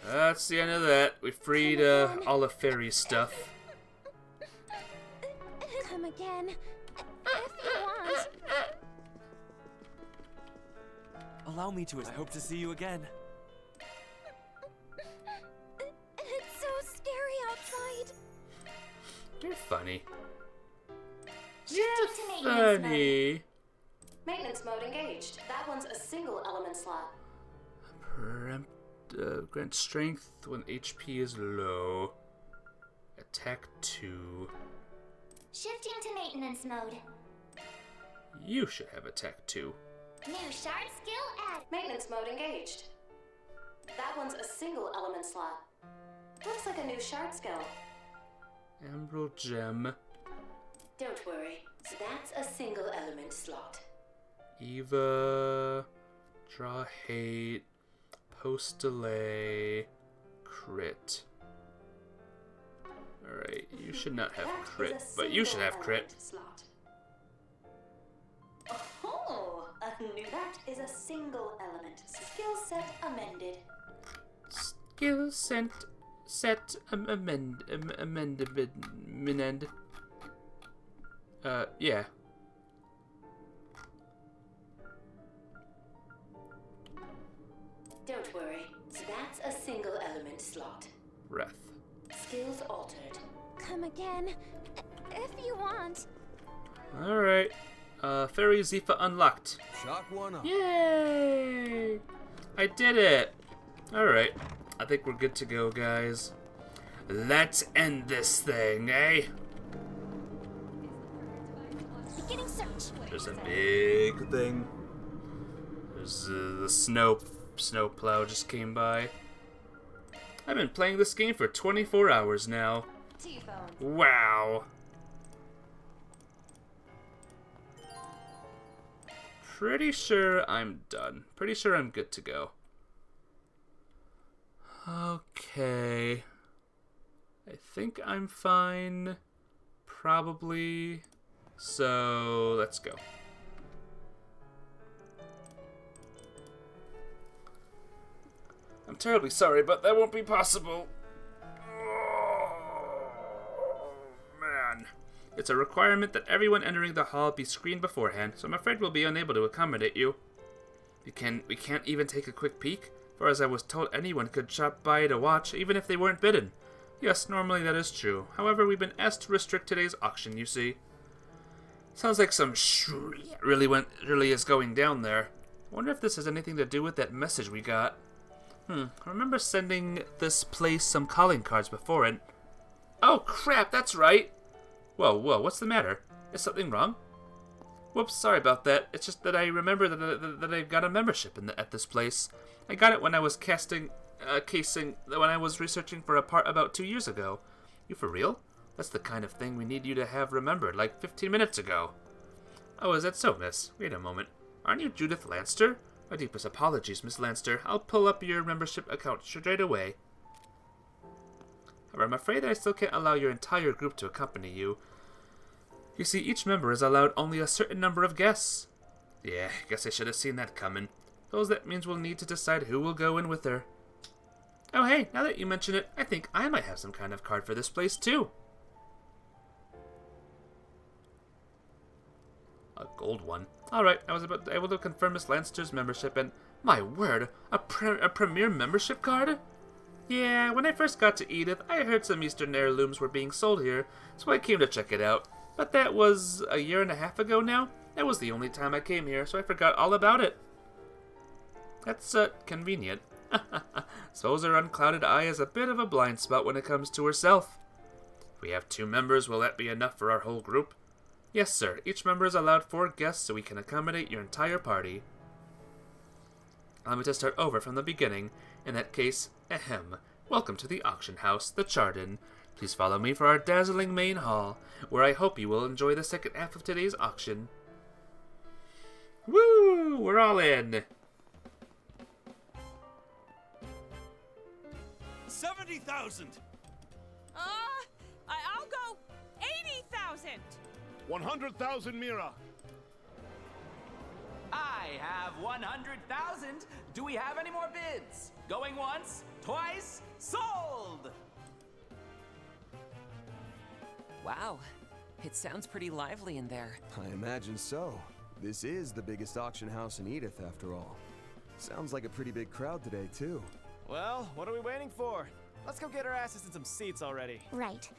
That's the end of that. We freed all the fairy stuff.
Come again. If you want.
Allow me to. I hope to see you again.
It's so scary outside.
You're funny.
Shifting to maintenance mode. Maintenance mode engaged. That one's a single element slot.
Grant strength when HP is low. Attack 2.
Shifting to maintenance mode.
You should have attack 2.
New shard skill add. Maintenance mode engaged. That one's a single element slot. Looks like a new shard skill.
Emerald gem.
Don't worry. So that's a single element slot.
Eva. Draw hate. Post delay. Crit. Alright, you should not have crit, but you should have crit.
Slot. Oh, that is a single element. Skill set amended.
Skill set amended. Yeah.
Don't worry, that's a single element slot.
Wrath.
Skills altered.
Come again, if you want.
Alright. Fairy Zifa unlocked.
Shock one up.
Yay! I did it! Alright. I think we're good to go, guys. Let's end this thing, eh?
Beginning search.
There's a big thing. There's the snow plow just came by. I've been playing this game for 24 hours now. Wow. Pretty sure I'm done. Pretty sure I'm good to go. Okay. I think I'm fine. Probably. So, let's go. I'm terribly sorry, but that won't be possible. Oh, man. It's a requirement that everyone entering the hall be screened beforehand, so I'm afraid we'll be unable to accommodate you. We can't even take a quick peek, for as I was told, anyone could stop by to watch, even if they weren't bidden. Yes, normally that is true. However, we've been asked to restrict today's auction, you see. Sounds like some really is going down there. I wonder if this has anything to do with that message we got. I remember sending this place some calling cards before and... Oh crap, that's right! Whoa, what's the matter? Is something wrong? Whoops, sorry about that. It's just that I remember that I got a membership at this place. I got it when I was when I was researching for a part about 2 years ago. You for real? That's the kind of thing we need you to have remembered like 15 minutes ago. Oh, is that so, miss? Wait a moment. Aren't you Judith Lanster? My deepest apologies, Miss Lanster. I'll pull up your membership account straight away. However, I'm afraid that I still can't allow your entire group to accompany you. You see, each member is allowed only a certain number of guests. Yeah, I guess I should have seen that coming. Suppose that means we'll need to decide who will go in with her. Oh hey, now that you mention it, I think I might have some kind of card for this place too. A gold one. Alright, I was able to confirm Miss Lanster's membership and, my word, a premier membership card? Yeah, when I first got to Edith, I heard some Eastern heirlooms were being sold here, so I came to check it out. But that was a year and a half ago now. That was the only time I came here, so I forgot all about it. That's, convenient. Suppose her unclouded eye has a bit of a blind spot when it comes to herself. If we have 2 members, will that be enough for our whole group? Yes, sir. Each member is allowed 4 guests so we can accommodate your entire party. Allow me to start over from the beginning. In that case, ahem. Welcome to the auction house, the Chardon. Please follow me for our dazzling main hall, where I hope you will enjoy the second half of today's auction. Woo! We're all in!
70,000!
I'll go 80,000!
100,000 Mira.
I have 100,000. Do we have any more bids? Going once, twice, sold!
Wow, it sounds pretty lively in there.
I imagine so. This is the biggest auction house in Edith, after all. Sounds like a pretty big crowd today, too.
Well, what are we waiting for? Let's go get our asses in some seats already.
Right.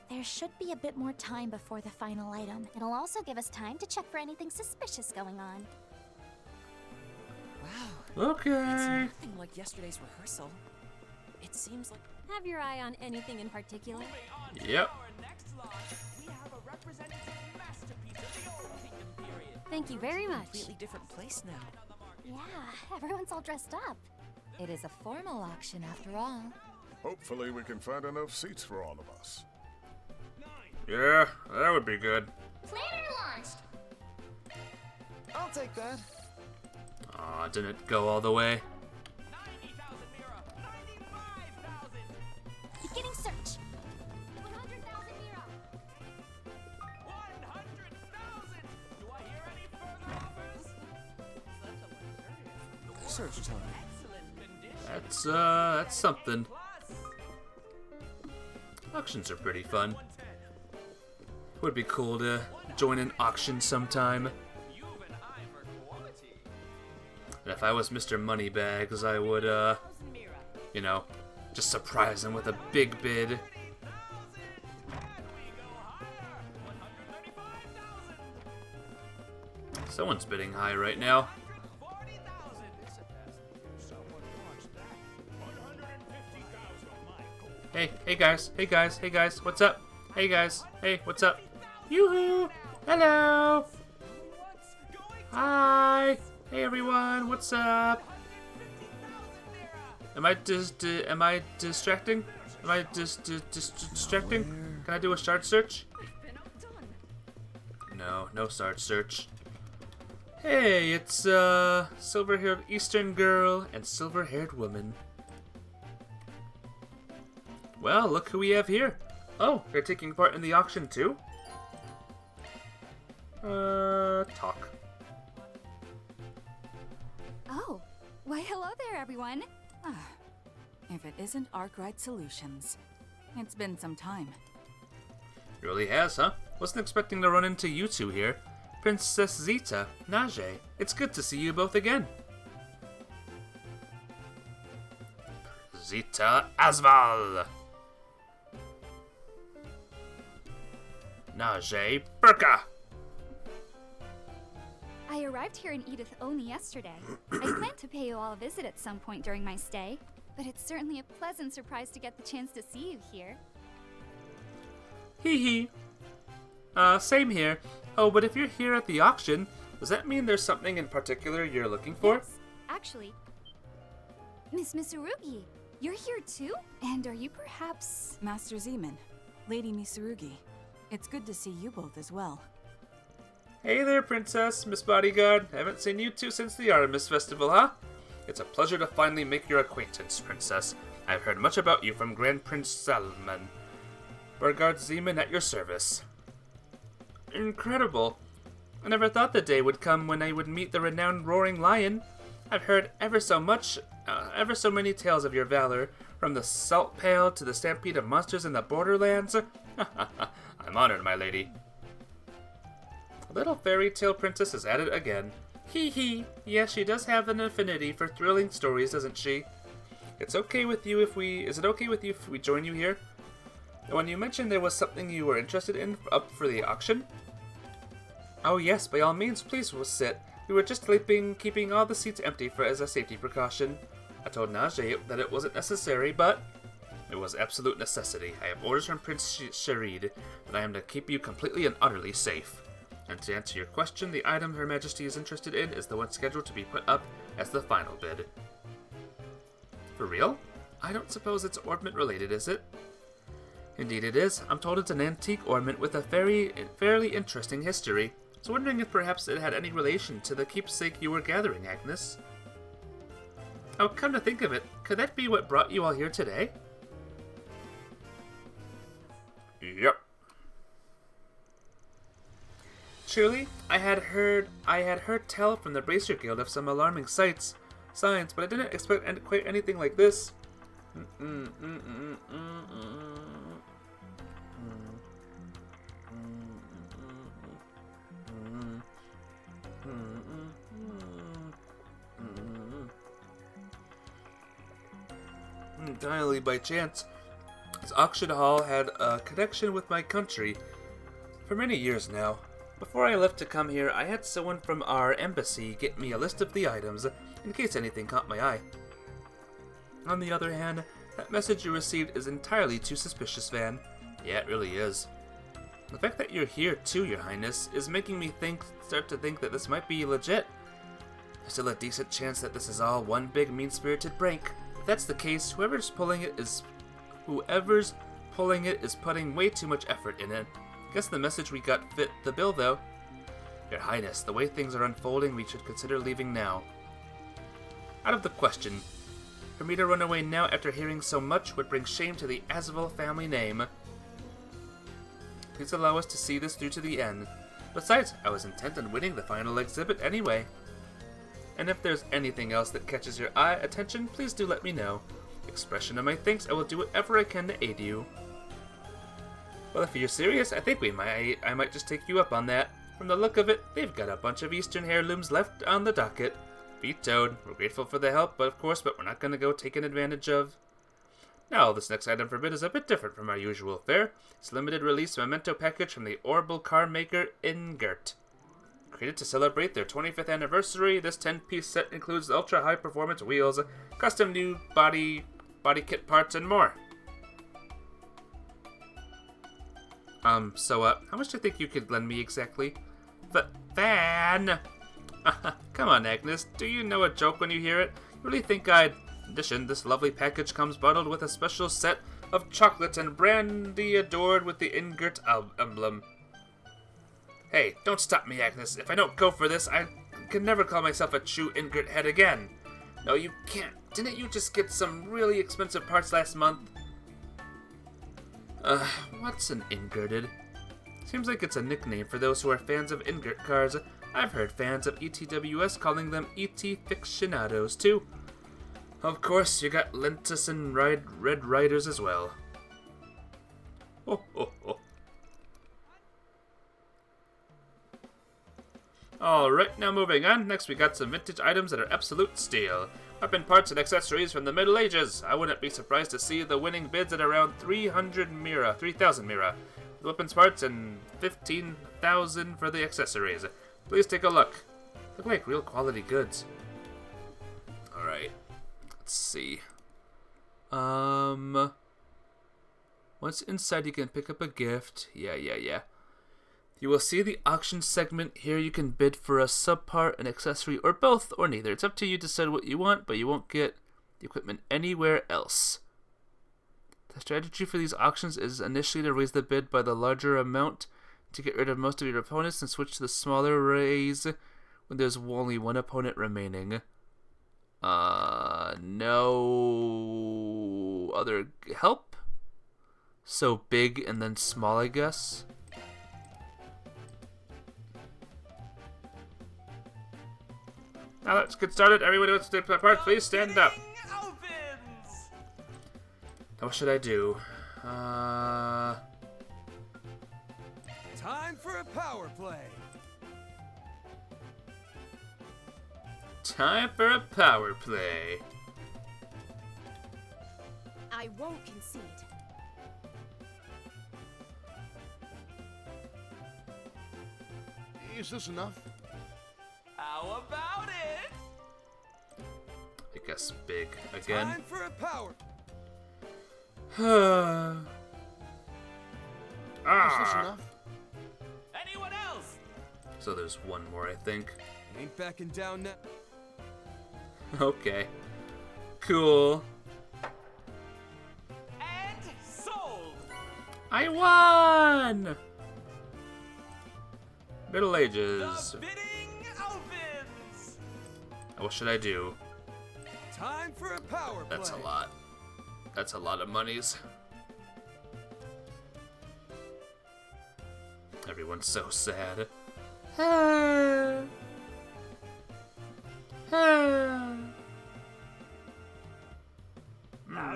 There should be a bit more time before the final item. It'll also give us time to check for anything suspicious going on.
Wow.
Okay.
It's nothing like yesterday's rehearsal. It seems like...
Have your eye on anything in particular?
Yep.
Thank you very much.
Completely different place now.
Yeah, everyone's all dressed up.
It is a formal auction after all.
Hopefully we can find enough seats for all of us.
Yeah, that would be good.
Planner launched.
I'll take that.
Aw, didn't go all the way.
Beginning search.
research time.
That's something. Auctions are pretty fun. Would be cool to join an auction sometime. And if I was Mr. Moneybags, I would, you know, just surprise him with a big bid. Someone's bidding high right now. Hey guys, what's up? Hey guys, hey, what's up? Yoo-hoo! Hello! Hi! Hey everyone, what's up? Am I distracting? Am I distracting? Can I do a shard search? No shard search. Hey, it's silver-haired Eastern girl and silver-haired woman. Well, look who we have here. Oh, they're taking part in the auction too? Talk.
Oh, why hello there, everyone. If it isn't Arkwright Solutions. It's been some time.
It really has, huh? Wasn't expecting to run into you two here. Princess Zita, Najee, it's good to see you both again. Zita Asval. Najee Burka.
I arrived here in Edith only yesterday. I planned to pay you all a visit at some point during my stay, but it's certainly a pleasant surprise to get the chance to see you here.
Hee hee. Same here. Oh, but if you're here at the auction, does that mean there's something in particular you're looking for?
Yes, actually. Miss Misurugi, you're here too? And are you perhaps...
Master Zeman, Lady Misurugi. It's good to see you both as well.
Hey there, Princess, Miss Bodyguard. Haven't seen you two since the Artemis Festival, huh? It's a pleasure to finally make your acquaintance, Princess. I've heard much about you from Grand Prince Salman. Burgard Zeman at your service. Incredible. I never thought the day would come when I would meet the renowned Roaring Lion. I've heard ever so many tales of your valor, from the Salt Pail to the stampede of monsters in the Borderlands. I'm honored, my lady. A little fairy tale princess is at it again. Hee hee. Yes, she does have an affinity for thrilling stories, doesn't she? Is it okay with you if we join you here? When you mentioned there was something you were interested in up for the auction? Oh yes, by all means, please sit. We were just keeping all the seats empty as a safety precaution. I told Najee that it wasn't necessary, but it was absolute necessity. I have orders from Prince Sherid that I am to keep you completely and utterly safe. And to answer your question, the item Her Majesty is interested in is the one scheduled to be put up as the final bid. For real? I don't suppose it's ornament related, is it? Indeed it is. I'm told it's an antique ornament with a fairly interesting history. I was wondering if perhaps it had any relation to the keepsake you were gathering, Agnes. Oh, come to think of it, could that be what brought you all here today? Yep. Truly, I had heard tell from the Bracer Guild of some alarming signs, but I didn't expect quite anything like this. Entirely by chance, this auction hall had a connection with my country for many years now. Before I left to come here, I had someone from our embassy get me a list of the items in case anything caught my eye. On the other hand, that message you received is entirely too suspicious, Van. Yeah, it really is. The fact that you're here too, Your Highness, is making me start to think that this might be legit. There's still a decent chance that this is all one big mean-spirited prank. If that's the case, whoever's pulling it is putting way too much effort in it. Guess the message we got fit the bill, though. Your Highness, the way things are unfolding, we should consider leaving now. Out of the question. For me to run away now after hearing so much would bring shame to the Asval family name. Please allow us to see this through to the end. Besides, I was intent on winning the final exhibit anyway. And if there's anything else that catches your attention, please do let me know. Expression of my thanks, I will do whatever I can to aid you. Well, if you're serious, I think I might just take you up on that. From the look of it, they've got a bunch of Eastern heirlooms left on the docket. Vetoed. We're grateful for the help, but we're not going to go taken advantage of. Now, this next item for bid is a bit different from our usual fare. It's a limited release memento package from the Orbital car maker Ingert. Created to celebrate their 25th anniversary, this 10-piece set includes ultra-high performance wheels, custom new body kit parts, and more. So, how much do you think you could lend me exactly? Van! Come on, Agnes, do you know a joke when you hear it? You really think I'd... In addition, this lovely package comes bundled with a special set of chocolates and brandy adored with the Ingert emblem. Hey, don't stop me, Agnes. If I don't go for this, I can never call myself a true Ingert head again. No, you can't. Didn't you just get some really expensive parts last month? What's an Ingerted? Seems like it's a nickname for those who are fans of Ingert cars. I've heard fans of ETWS calling them ET Fictionados, too. Of course, you got Lentus and Red Riders as well. Ho, ho, ho. Alright, now moving on. Next we got some vintage items that are absolute steal. Weapon parts and accessories from the Middle Ages. I wouldn't be surprised to see the winning bids at around 3,000 Mira. The weapons parts and 15,000 for the accessories. Please take a look. Look like real quality goods. Alright. Let's see. Once inside you can pick up a gift. Yeah. You will see the auction segment. Here you can bid for a subpart, an accessory, or both, or neither. It's up to you to decide what you want, but you won't get the equipment anywhere else. The strategy for these auctions is initially to raise the bid by the larger amount to get rid of most of your opponents and switch to the smaller raise when there's only one opponent remaining. No other help? So big and then small, I guess. Now let's get started. Everyone who wants to take part, please stand up. Now what should I do?
Time for a power play.
Time for a power play.
I won't concede.
Is this enough?
How about it?
I guess big again.
Time for a power.
Is this enough?
Anyone else?
So there's one more, I think.
Ain't backing down now.
Okay. Cool.
And sold.
I won! Middle Ages.
The bidding opens.
Now what should I do?
Time for a power play.
That's a lot. That's a lot of monies. Everyone's so sad.
How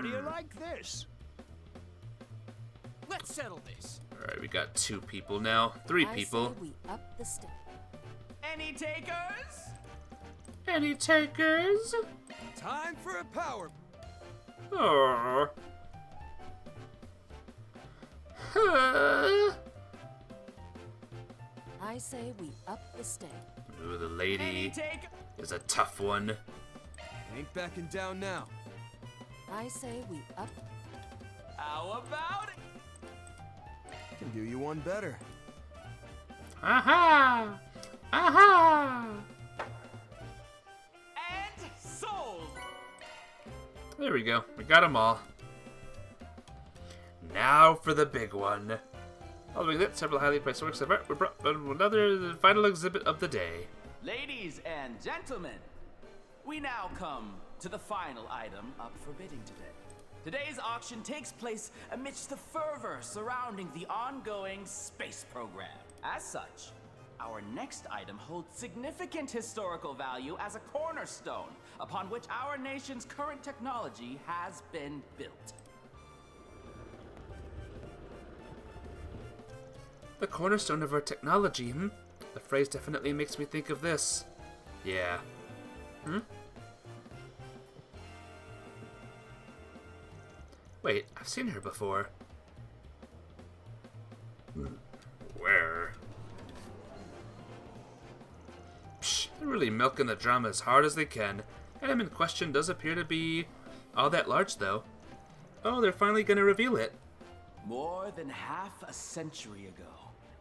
do you like this?
Let's settle this.
Alright, we got 2 people now. 3 people.
Say we up the step.
Any takers?
Any takers?
Time for a power.
Oh.
I say we up the stake.
Ooh, the lady is a tough one.
Ain't backing down now.
I say we up.
How about it?
Can do you one better.
Aha! Aha!
And sold.
There we go. We got them all. Now for the big one. Following that, several highly priced works of art were brought to another final exhibit of the day.
Ladies and gentlemen, we now come to the final item up for bidding today. Today's auction takes place amidst the fervor surrounding the ongoing space program. As such, Our next item holds significant historical value as a cornerstone upon which our nation's current technology has been built.
The cornerstone of our technology, hmm? The phrase definitely makes me think of this. Yeah. Hmm? Wait, I've seen her before. Where? Psh, they're really milking the drama as hard as they can. Item in question does appear to be all that large, though. Oh, they're finally gonna reveal it.
More than half a century ago,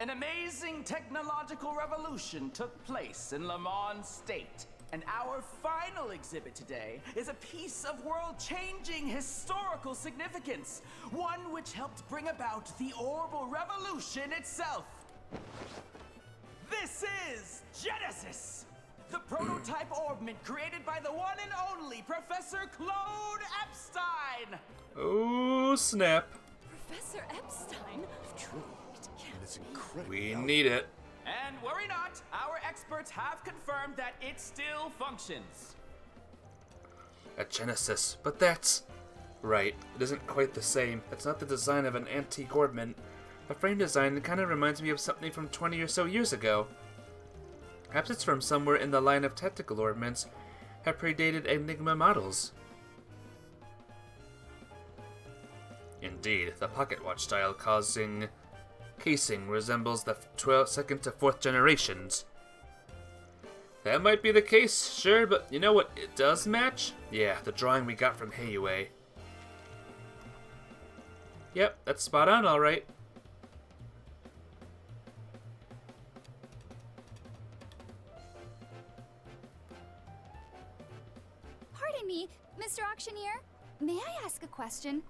an amazing technological revolution took place in Lamont State. And our final exhibit today is a piece of world-changing historical significance, one which helped bring about the Orbital Revolution itself. This is Genesis, the prototype orbment created by the one and only Professor Claude Epstein.
Oh, snap.
Professor Epstein?
True. And it's incredible.
We need it.
And worry not, our experts have confirmed that it still functions.
A Genesis, but that's... Right, it isn't quite the same. It's not the design of an antique orbment. The frame design kind of reminds me of something from 20 or so years ago. Perhaps it's from somewhere in the line of tactical orbments that predated Enigma models. Indeed, the pocket watch style casing resembles the second to fourth generations. That might be the case, sure, but you know what it does match? Yeah, the drawing we got from Heiyue. Yep, that's spot on, alright.
Pardon me, Mr. Auctioneer. May I ask a question?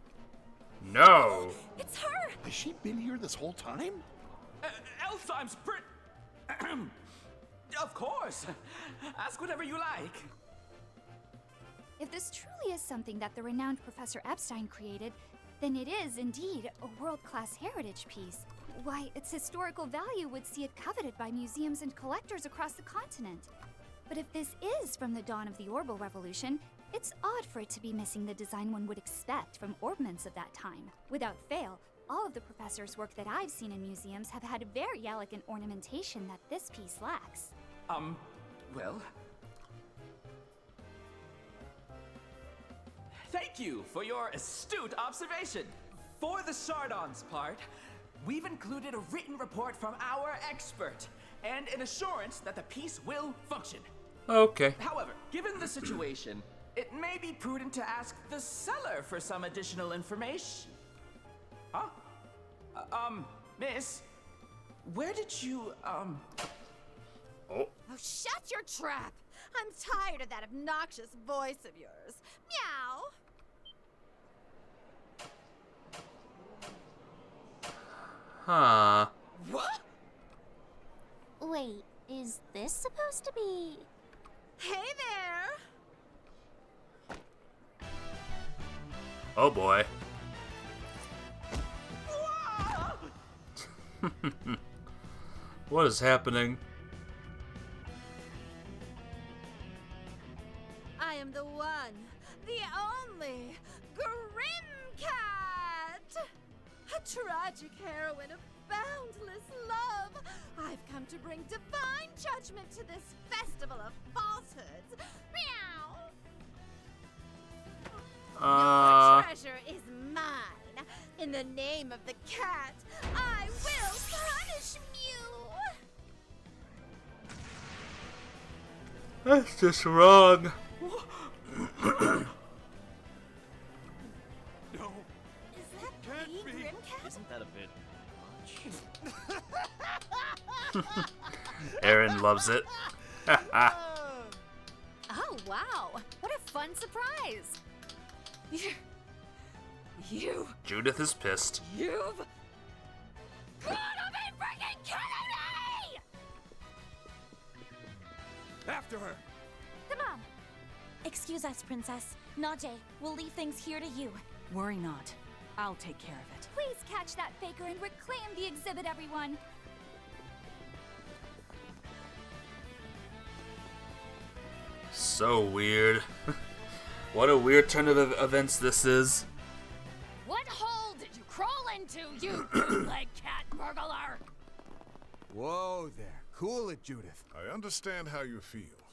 No!
It's her!
Has she been here this whole time?
Elfheim's Of course! Ask whatever you like.
If this truly is something that the renowned Professor Epstein created, then it is indeed a world-class heritage piece. Why, its historical value would see it coveted by museums and collectors across the continent. But if this is from the dawn of the Orbital Revolution, it's odd for it to be missing the design one would expect from orbments of that time. Without fail, all of the professor's work that I've seen in museums have had very elegant ornamentation that this piece lacks.
Well... Thank you for your astute observation. For the Sardon's part, we've included a written report from our expert, and an assurance that the piece will function.
Okay.
However, given the situation, it may be prudent to ask the seller for some additional information. Huh? Miss, where did you,
Oh, shut your trap! I'm tired of that obnoxious voice of yours. Meow!
Huh.
What?
Wait, is this supposed to be...
Hey there!
Oh boy. What is happening?
I am the one, the only, Grimcat! A tragic heroine of boundless love. I've come to bring divine judgment to this festival of falsehoods. Meow! Your treasure is mine. In the name of the cat, I will punish you!
That's just wrong.
No.
Is that the Grimcat?
Isn't that a bit much?
Aaron loves it.
Oh, wow. What a fun surprise. You...
Judith is pissed.
You've... gotta be freaking kidding me!
After her!
Come on. Excuse us, Princess. Najee, we'll leave things here to you.
Worry not. I'll take care of it.
Please catch that faker and reclaim the exhibit, everyone.
So weird. What a weird turn of events this is.
What hole did you crawl into, you bootleg cat burglar?
Whoa there. Cool it, Judith.
I understand how you feel,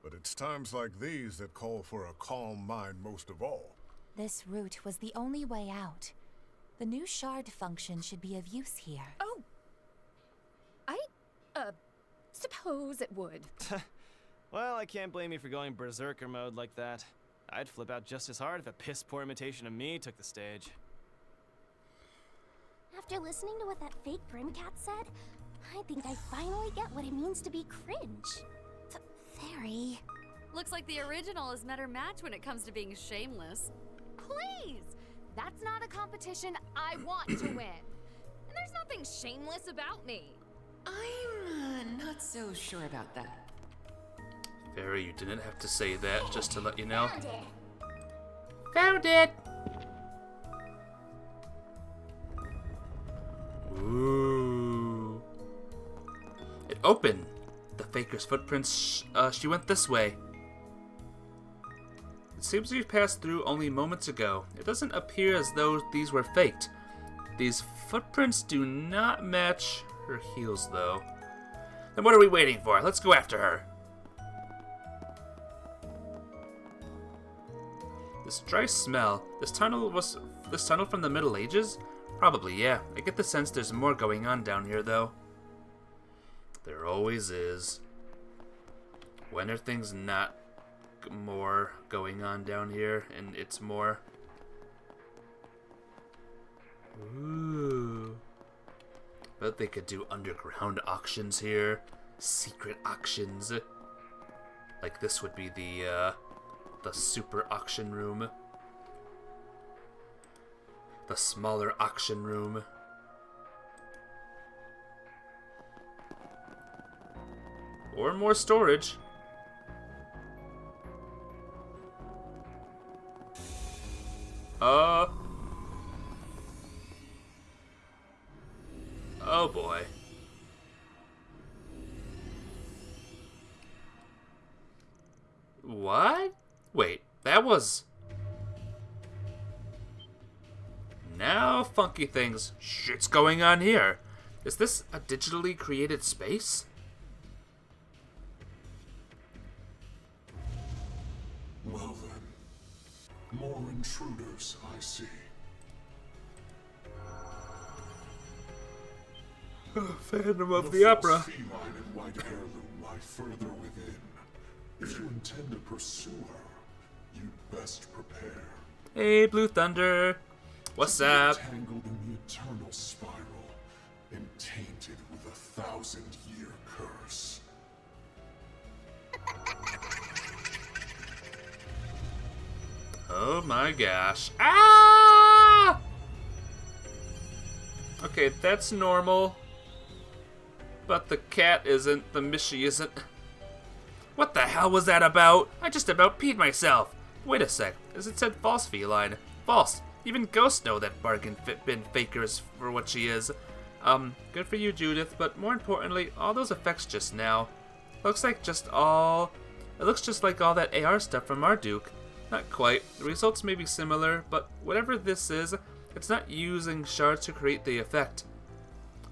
but it's times like these that call for a calm mind most of all.
This route was the only way out. The new shard function should be of use here.
Oh! Suppose it would.
Well, I can't blame you for going berserker mode like that. I'd flip out just as hard if a piss-poor imitation of me took the stage.
After listening to what that fake Grimcat said, I think I finally get what it means to be cringe. Fairy.
Looks like the original is better match when it comes to being shameless. Please! That's not a competition I want to win. And there's nothing shameless about me.
I'm not so sure about that.
Fairy, you didn't have to say that, just to let you know.
Found it!
Ooh. It opened. The faker's footprints, she went this way. It seems we've passed through only moments ago. It doesn't appear as though these were faked. These footprints do not match her heels, though. Then what are we waiting for? Let's go after her. This dry smell. This tunnel from the Middle Ages? Probably, yeah. I get the sense there's more going on down here, though. There always is. When are things not more going on down here, and it's more? Ooh. Bet they could do underground auctions here. Secret auctions. Like this would be the super auction room. The smaller auction room. Or more storage. Oh boy. What? Wait, that was... Now, funky things. Shit's going on here. Is this a digitally created space?
Well then, more intruders, I see.
Phantom of the Opera.
The feline and white heirloom lie further within. If you intend to pursue her, you'd best prepare.
Hey, Blue Thunder. What's up?
Tangled in the eternal spiral and tainted with a 1,000-year curse.
Oh my gosh. Ah! Okay, that's normal. But the cat isn't, the Mishy isn't. What the hell was that about? I just about peed myself. Wait a sec, as it said false feline. False. Even ghosts know that bargain bin fakers for what she is. Good for you, Judith, but more importantly, all those effects just now. It looks just like all that AR stuff from Marduk. Not quite. The results may be similar, but whatever this is, it's not using shards to create the effect.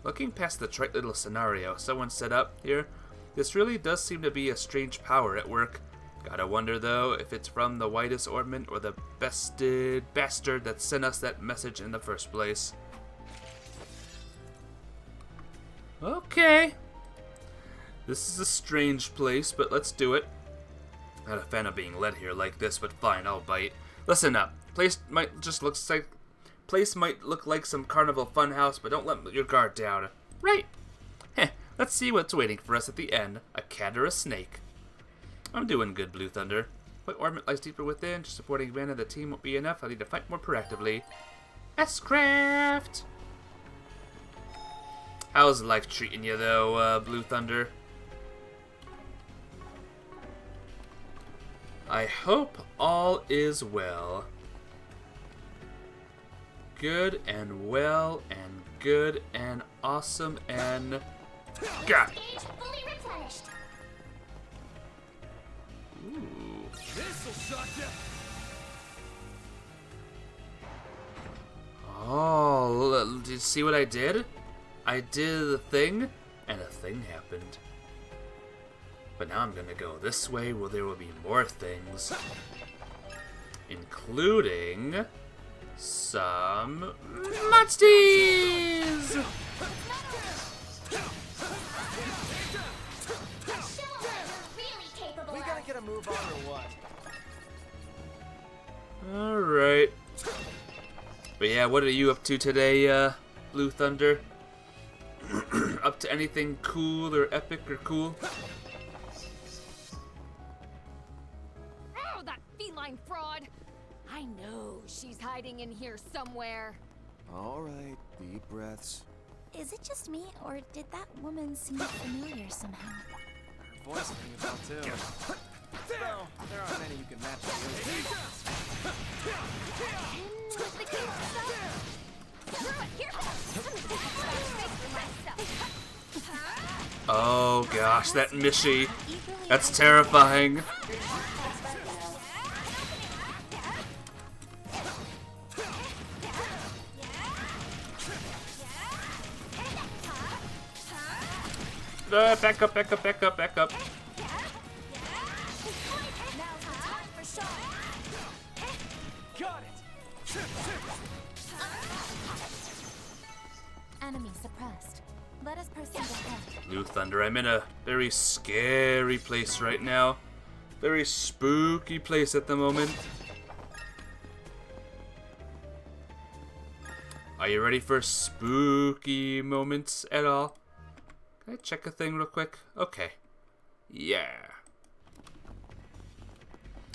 Looking past the trite little scenario someone set up here, this really does seem to be a strange power at work. Gotta wonder, though, if it's from the Whitest Ornament or the bested bastard that sent us that message in the first place. Okay. This is a strange place, but let's do it. Not a fan of being led here like this, but fine, I'll bite. Listen up. Place might look like some carnival funhouse, but don't let your guard down. Right. Heh. Let's see what's waiting for us at the end. A cat or a snake. I'm doing good, Blue Thunder. What ornament lies deeper within? Just supporting Van and the team won't be enough. I need to fight more proactively. S-Craft! How's life treating you, though, Blue Thunder? I hope all is well. Good and well and good and awesome and... God!
Fully replenished.
Ooh. Oh, did you see what I did? I did the thing, and a thing happened. But now I'm gonna go this way where there will be more things. Including some monsters!
We gotta get a move on or what?
Alright. But yeah, what are you up to today, Blue Thunder? Up to anything cool or epic or cool?
Oh, that feline fraud! I know she's hiding in here somewhere.
All right, deep breaths.
Is it just me, or did that woman seem familiar somehow?
Her voice rings a bell too. Well, there aren't many you can match the
Oh gosh, that Mishy. That's terrifying. Back up, back up, back up, back up.
Got it.
Enemy suppressed. Let us proceed ahead.
Blue Thunder, I'm in a very scary place right now. Very spooky place at the moment. Are you ready for spooky moments at all? Can I check a thing real quick? Okay. Yeah.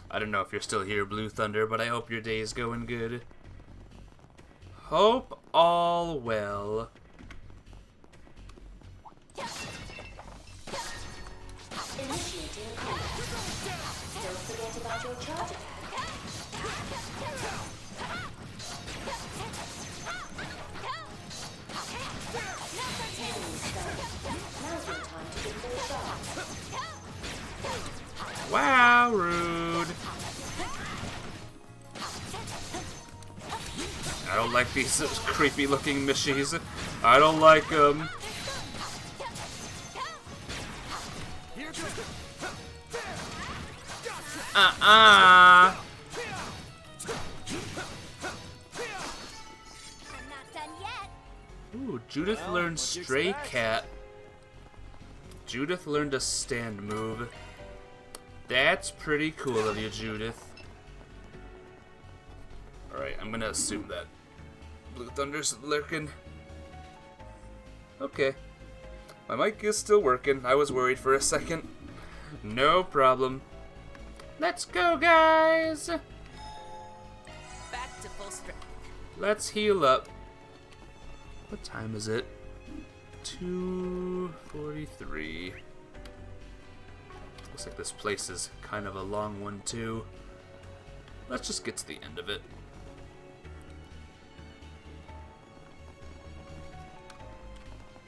I don't know if you're still here, Blue Thunder, but I hope your day is going good. Hope all well.
Initiating call. Don't forget about your charger. Now's your time to deploy shots.
Wow, rude. I don't like these creepy looking Mishies. I don't like them.
I'm not done yet.
Ooh, Judith learned Stray Cat. Judith learned a stand move. That's pretty cool of you, Judith. Alright, I'm gonna assume that Blue Thunder's lurking. Okay. My mic is still working. I was worried for a second. No problem. Let's go, guys!
Back to full strength.
Let's heal up. What time is it? 2:43. Looks like this place is kind of a long one, too. Let's just get to the end of it.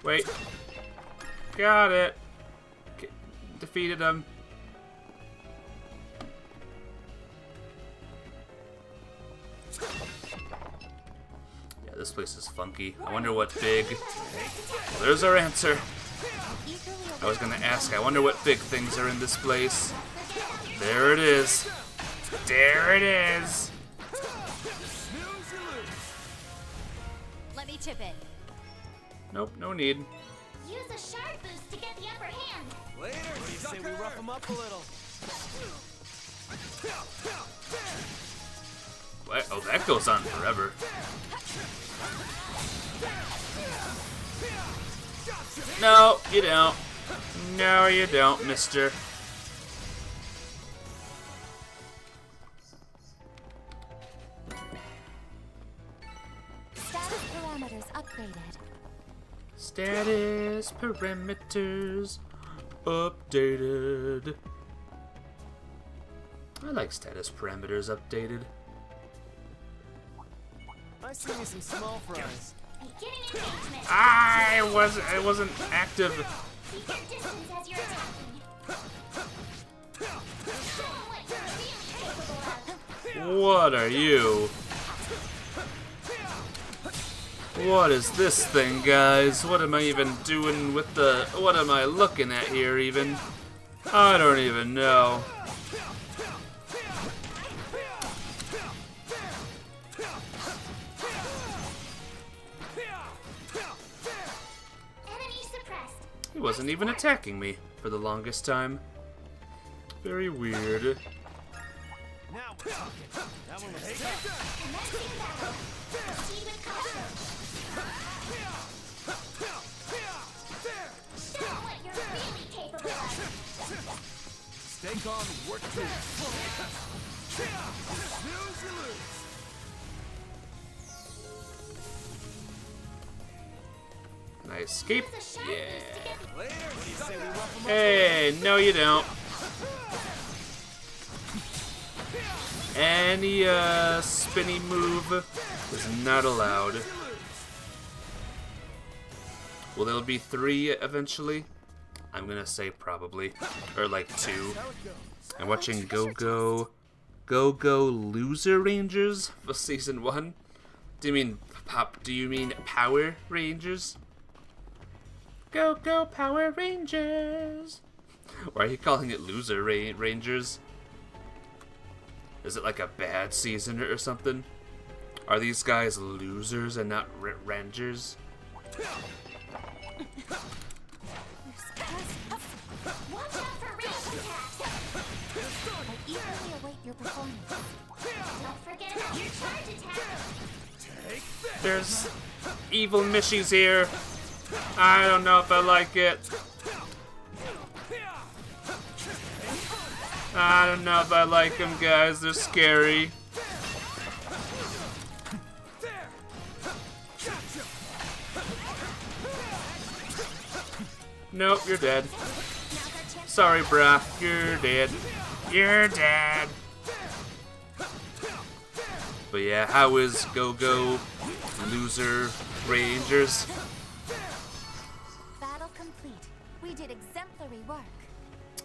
Wait. Got it. Defeated him. Yeah, this place is funky. I wonder what big... Well, there's our answer. I was gonna ask, I wonder what big things are in this place. There it is. There it is.
Let me chip in.
Nope, no need.
Use a shard boost to get the upper hand.
Later, what do you say we rough them up a little?
What? Oh, that goes on forever. No, you don't. No, you don't, mister.
Status parameters upgraded.
Status parameters updated. I like status parameters updated.
I see me some small fries.
Beginning engagement.
I wasn't active.
Keep your distance as you're attacking. Show 'em what you're really capable
What are you? What is this thing, guys? What am I even doing with the... What am I looking at here, even? I don't even know. He wasn't even attacking me for the longest time. Very weird.
Now we're talking. That one was tough. Stay calm and work through it. Snooze, you lose.
I escape? Yeah. Hey, no you don't. Any spinny move is not allowed. Will there be 3 eventually? I'm gonna say probably. Or like 2. I'm watching Go-Go Loser Rangers for season 1. Do you mean Power Rangers? Go Power Rangers! Why are you calling it Loser Rangers? Is it like a bad season or something? Are these guys losers and not rangers?
Watch out for range attacks! I eagerly await your performance. Don't forget about your charge attack!
There's evil Mishies here. I don't know if I like it. I don't know if I like them, guys. They're scary. Nope, you're dead. Sorry, brah. You're dead. You're dead. But yeah, how is Go-Go Loser Rangers?
Battle complete. We did exemplary work.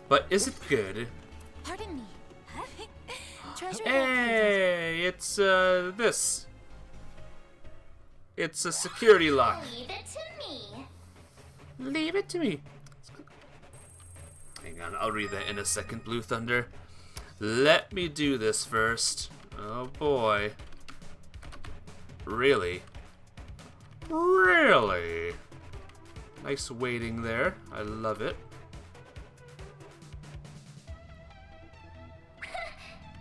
But is it good?
Pardon me. Treasure
Hey, it's this. It's a security lock.
Leave it to me.
Leave it to me. Hang on, I'll read that in a second, Blue Thunder. Let me do this first. Oh boy. Really? Really? Nice waiting there. I love it.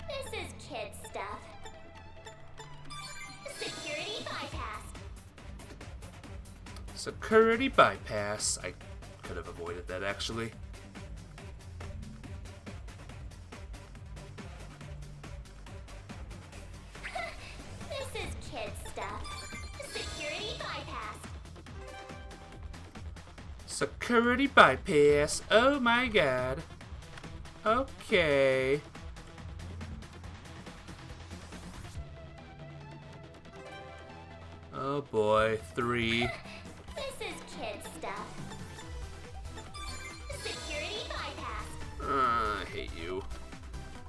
This is kid stuff. Security bypass.
Security bypass. I could have avoided that actually.
This is kid stuff. Security bypass.
Security bypass. Oh my god. Okay. Oh boy, 3.
This is kid stuff. Security bypass.
I hate you.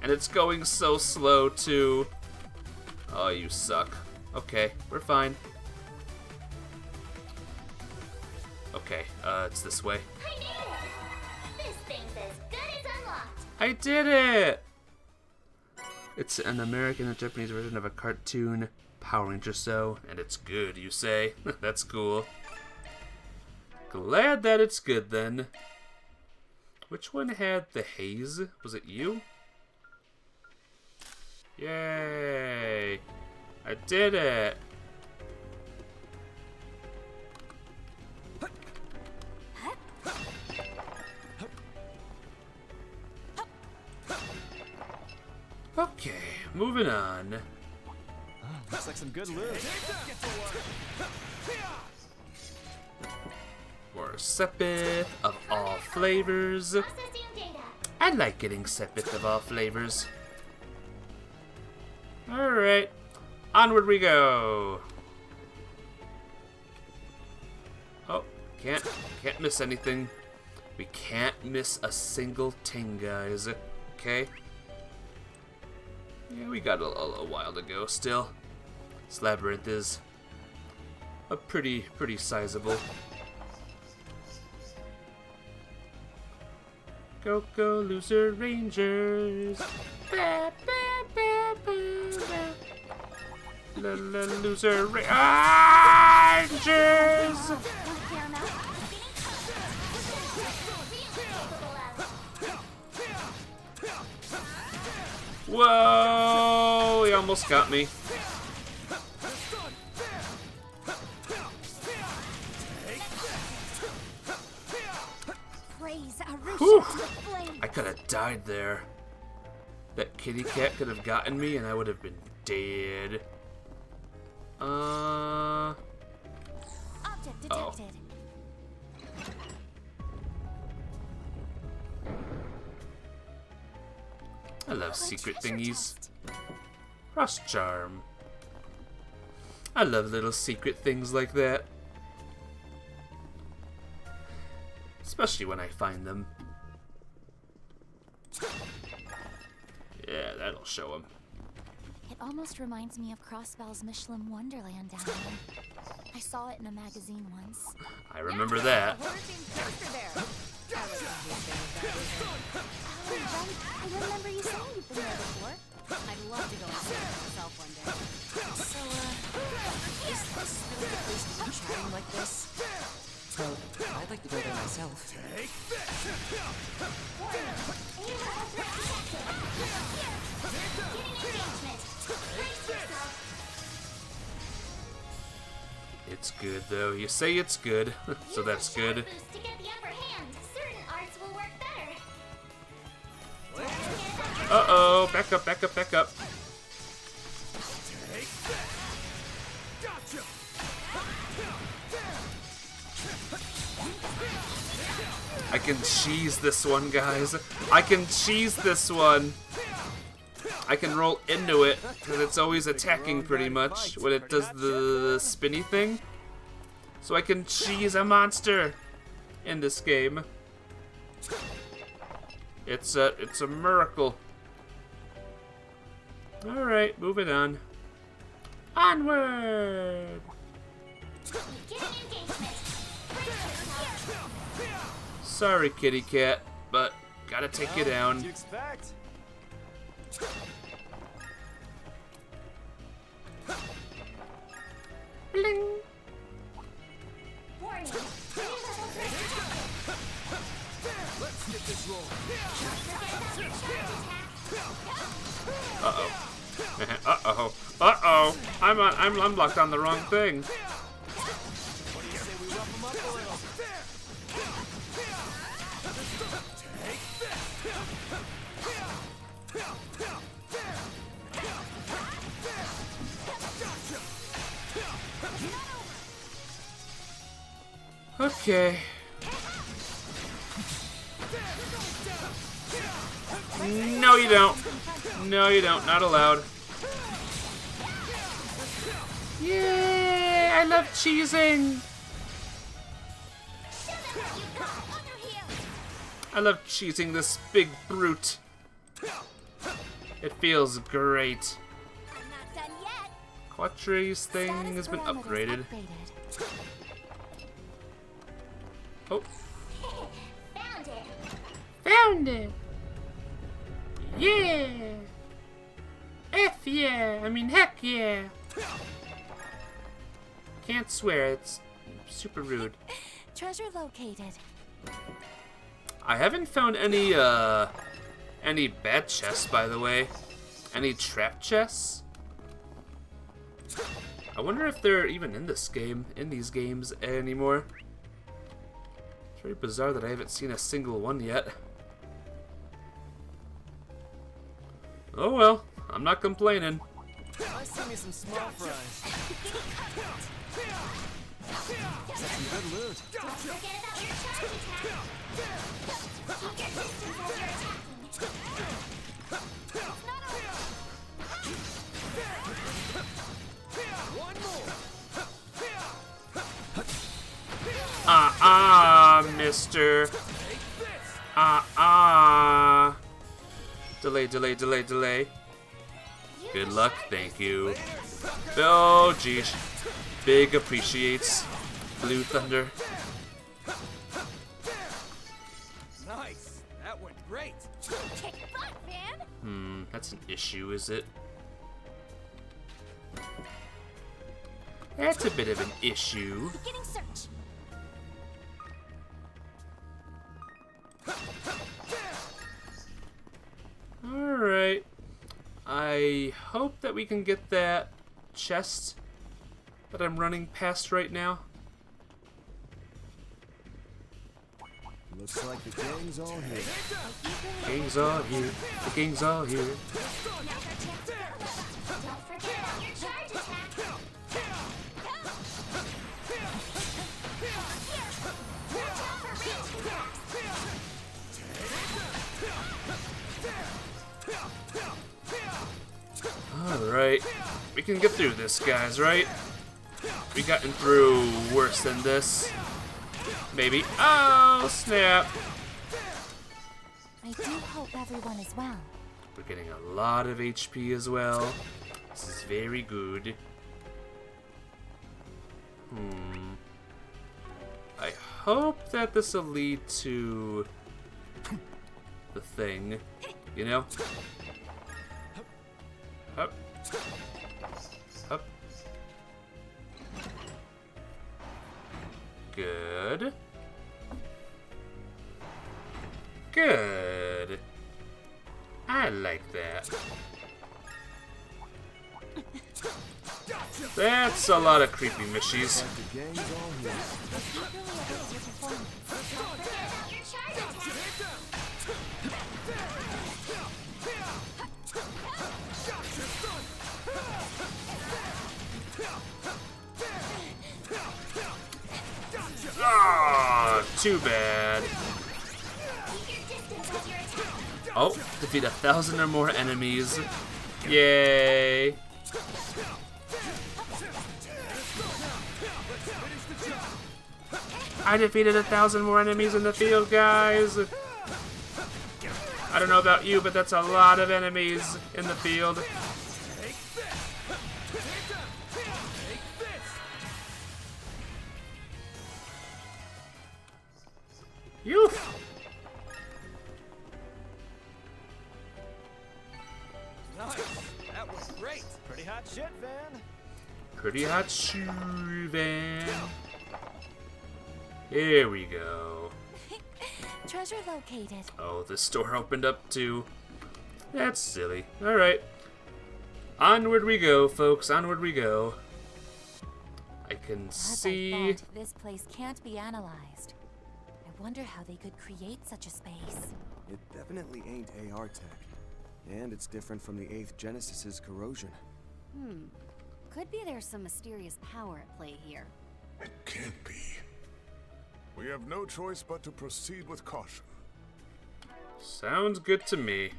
And it's going so slow too. Oh, you suck. Okay, we're fine. Okay, it's this way.
I did it! This thing's as good as unlocked.
I did it! It's an American and Japanese version of a cartoon Power Ranger show, and it's good, you say? That's cool. Glad that it's good then. Which one had the haze? Was it you? Yay! I did it! Okay, moving on.
Looks like some good loot.
More Sepith of all flavors. I like getting Sepith of all flavors. Alright, onward we go. Oh, can't miss anything. We can't miss a single thing, guys. Okay? Yeah, we got a while to go still. This labyrinth is a pretty sizable. Go, go, loser rangers. Ba, ba, ba, ba, ba. Loser rangers. Whoa, he almost got me. Whew. I could have died there. That kitty cat could have gotten me and I would have been dead.
Object detected.
I love secret thingies. Cross charm. I love little secret things like that. Especially when I find them. Yeah, that'll show them.
It almost reminds me of Crossbell's Michelin Wonderland down there. I saw it in a magazine once.
I remember that.
Oh, right. I remember you saying you've been there before.
I'd love to go out there myself one day.
So, is this really the place to be chatting like this? Well, I'd like to go there myself.
It's good though. You say it's good, so that's good.
To get the upper hand, certain arts will work better.
Uh-oh, back up, back up, back up. I can cheese this one, guys. I can cheese this one. I can roll into it, because it's always attacking pretty much when it does the spinny thing. So I can cheese a monster in this game. It's a miracle. Alright, moving on. Onward! Sorry, kitty cat, but gotta take you down.
What do you expect?
Bling!
Warning.
Let's get this rolling.
Uh-oh. Uh-oh. Uh-oh. I'm locked on the wrong thing.
What do you say we rough 'em up a little?
Okay. No, you don't. No, you don't. Not allowed. Yay! I love cheesing. I love cheesing this big brute. It feels great. Quattre's thing has been upgraded. Oh.
Found it.
Found it. Yeah. F yeah. I mean heck yeah. Can't swear. It's super rude.
Treasure located.
I haven't found any bad chests, by the way. Any trap chests? I wonder if they're even in this game, in these games anymore. It's very bizarre that I haven't seen a single one yet. Oh well, I'm not complaining.
I see me some small fries. That's some good loot.
Don't forget about your charge attack. Keep your distance as you're attacking.
One more.
Mister. Delay, delay, delay, delay. Good luck, thank you. Oh, geez. Big appreciates Blue Thunder.
Nice. That went great.
Kick butt, man.
That's an issue, is it? That's a bit of an issue.
Beginning search.
Alright. I hope that we can get that chest that I'm running past right now.
Looks like the gang's all here.
Gang's all here. The gang's all here.
Don't forget about your charge attack. Watch out for range attacks.
Alright. We can get through this, guys, right? We gotten through worse than this. Maybe. Oh, snap.
I do hope everyone is well.
We're getting a lot of HP as well. This is very good. I hope that this will lead to the thing, you know? Up. Up. Good. Good. I like that. That's a lot of creepy mishies.
Don't forget about your charge attack.
Ah, too bad. Oh, defeat 1,000 or more enemies. Yay. I defeated 1,000 more enemies in the field, guys. I don't know about you, but that's a lot of enemies in the field. Youth.
Nice. That was great.
Pretty hot shit, Van.
Pretty hot shoe, Van. Here we go.
Treasure located.
Oh, the store opened up too. That's silly. Alright. Onward we go, folks. Onward we go. I can see...
As I thought, this place can't be analyzed. I wonder how they could create such a space.
It definitely ain't AR tech. And it's different from the 8th Genesis's corrosion.
Could be there's some mysterious power at play here.
It can't be. We have no choice but to proceed with caution.
Sounds good to me.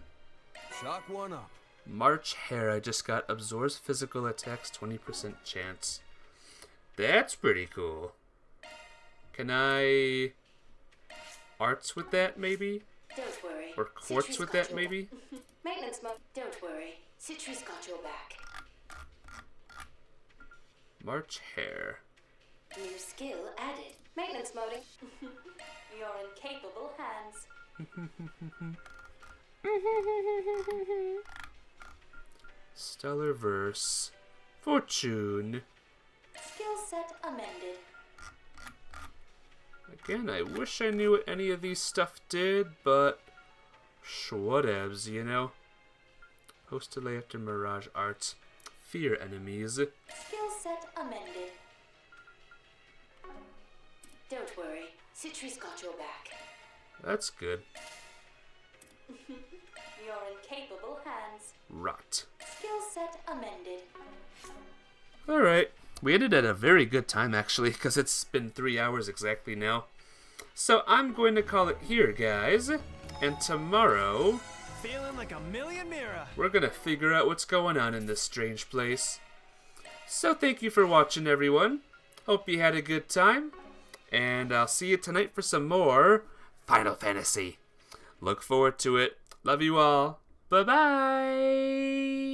Shock one up.
March Hera just got absorbs physical attacks 20% chance. That's pretty cool. Can I arts with that maybe?
Don't worry.
Or quartz with that maybe?
Maintenance mode. Don't worry. Citrus got your back.
March Hare.
New skill added. Maintenance moding. You're in capable hands.
Stellar Verse. Fortune.
Skill set amended.
Again, I wish I knew what any of these stuff did, but whatevs, you know? Posted after Mirage Arts. Fear enemies.
Skill set amended. Don't worry. Citrus got your back.
That's good.
You're in capable hands.
Rot.
Skill set amended.
Alright. We ended at a very good time, actually, because it's been 3 hours exactly now. So I'm going to call it here, guys. And tomorrow...
Feeling like a million Mira.
We're going to figure out what's going on in this strange place. So thank you for watching, everyone. Hope you had a good time. And I'll see you tonight for some more Final Fantasy. Look forward to it. Love you all. Bye-bye.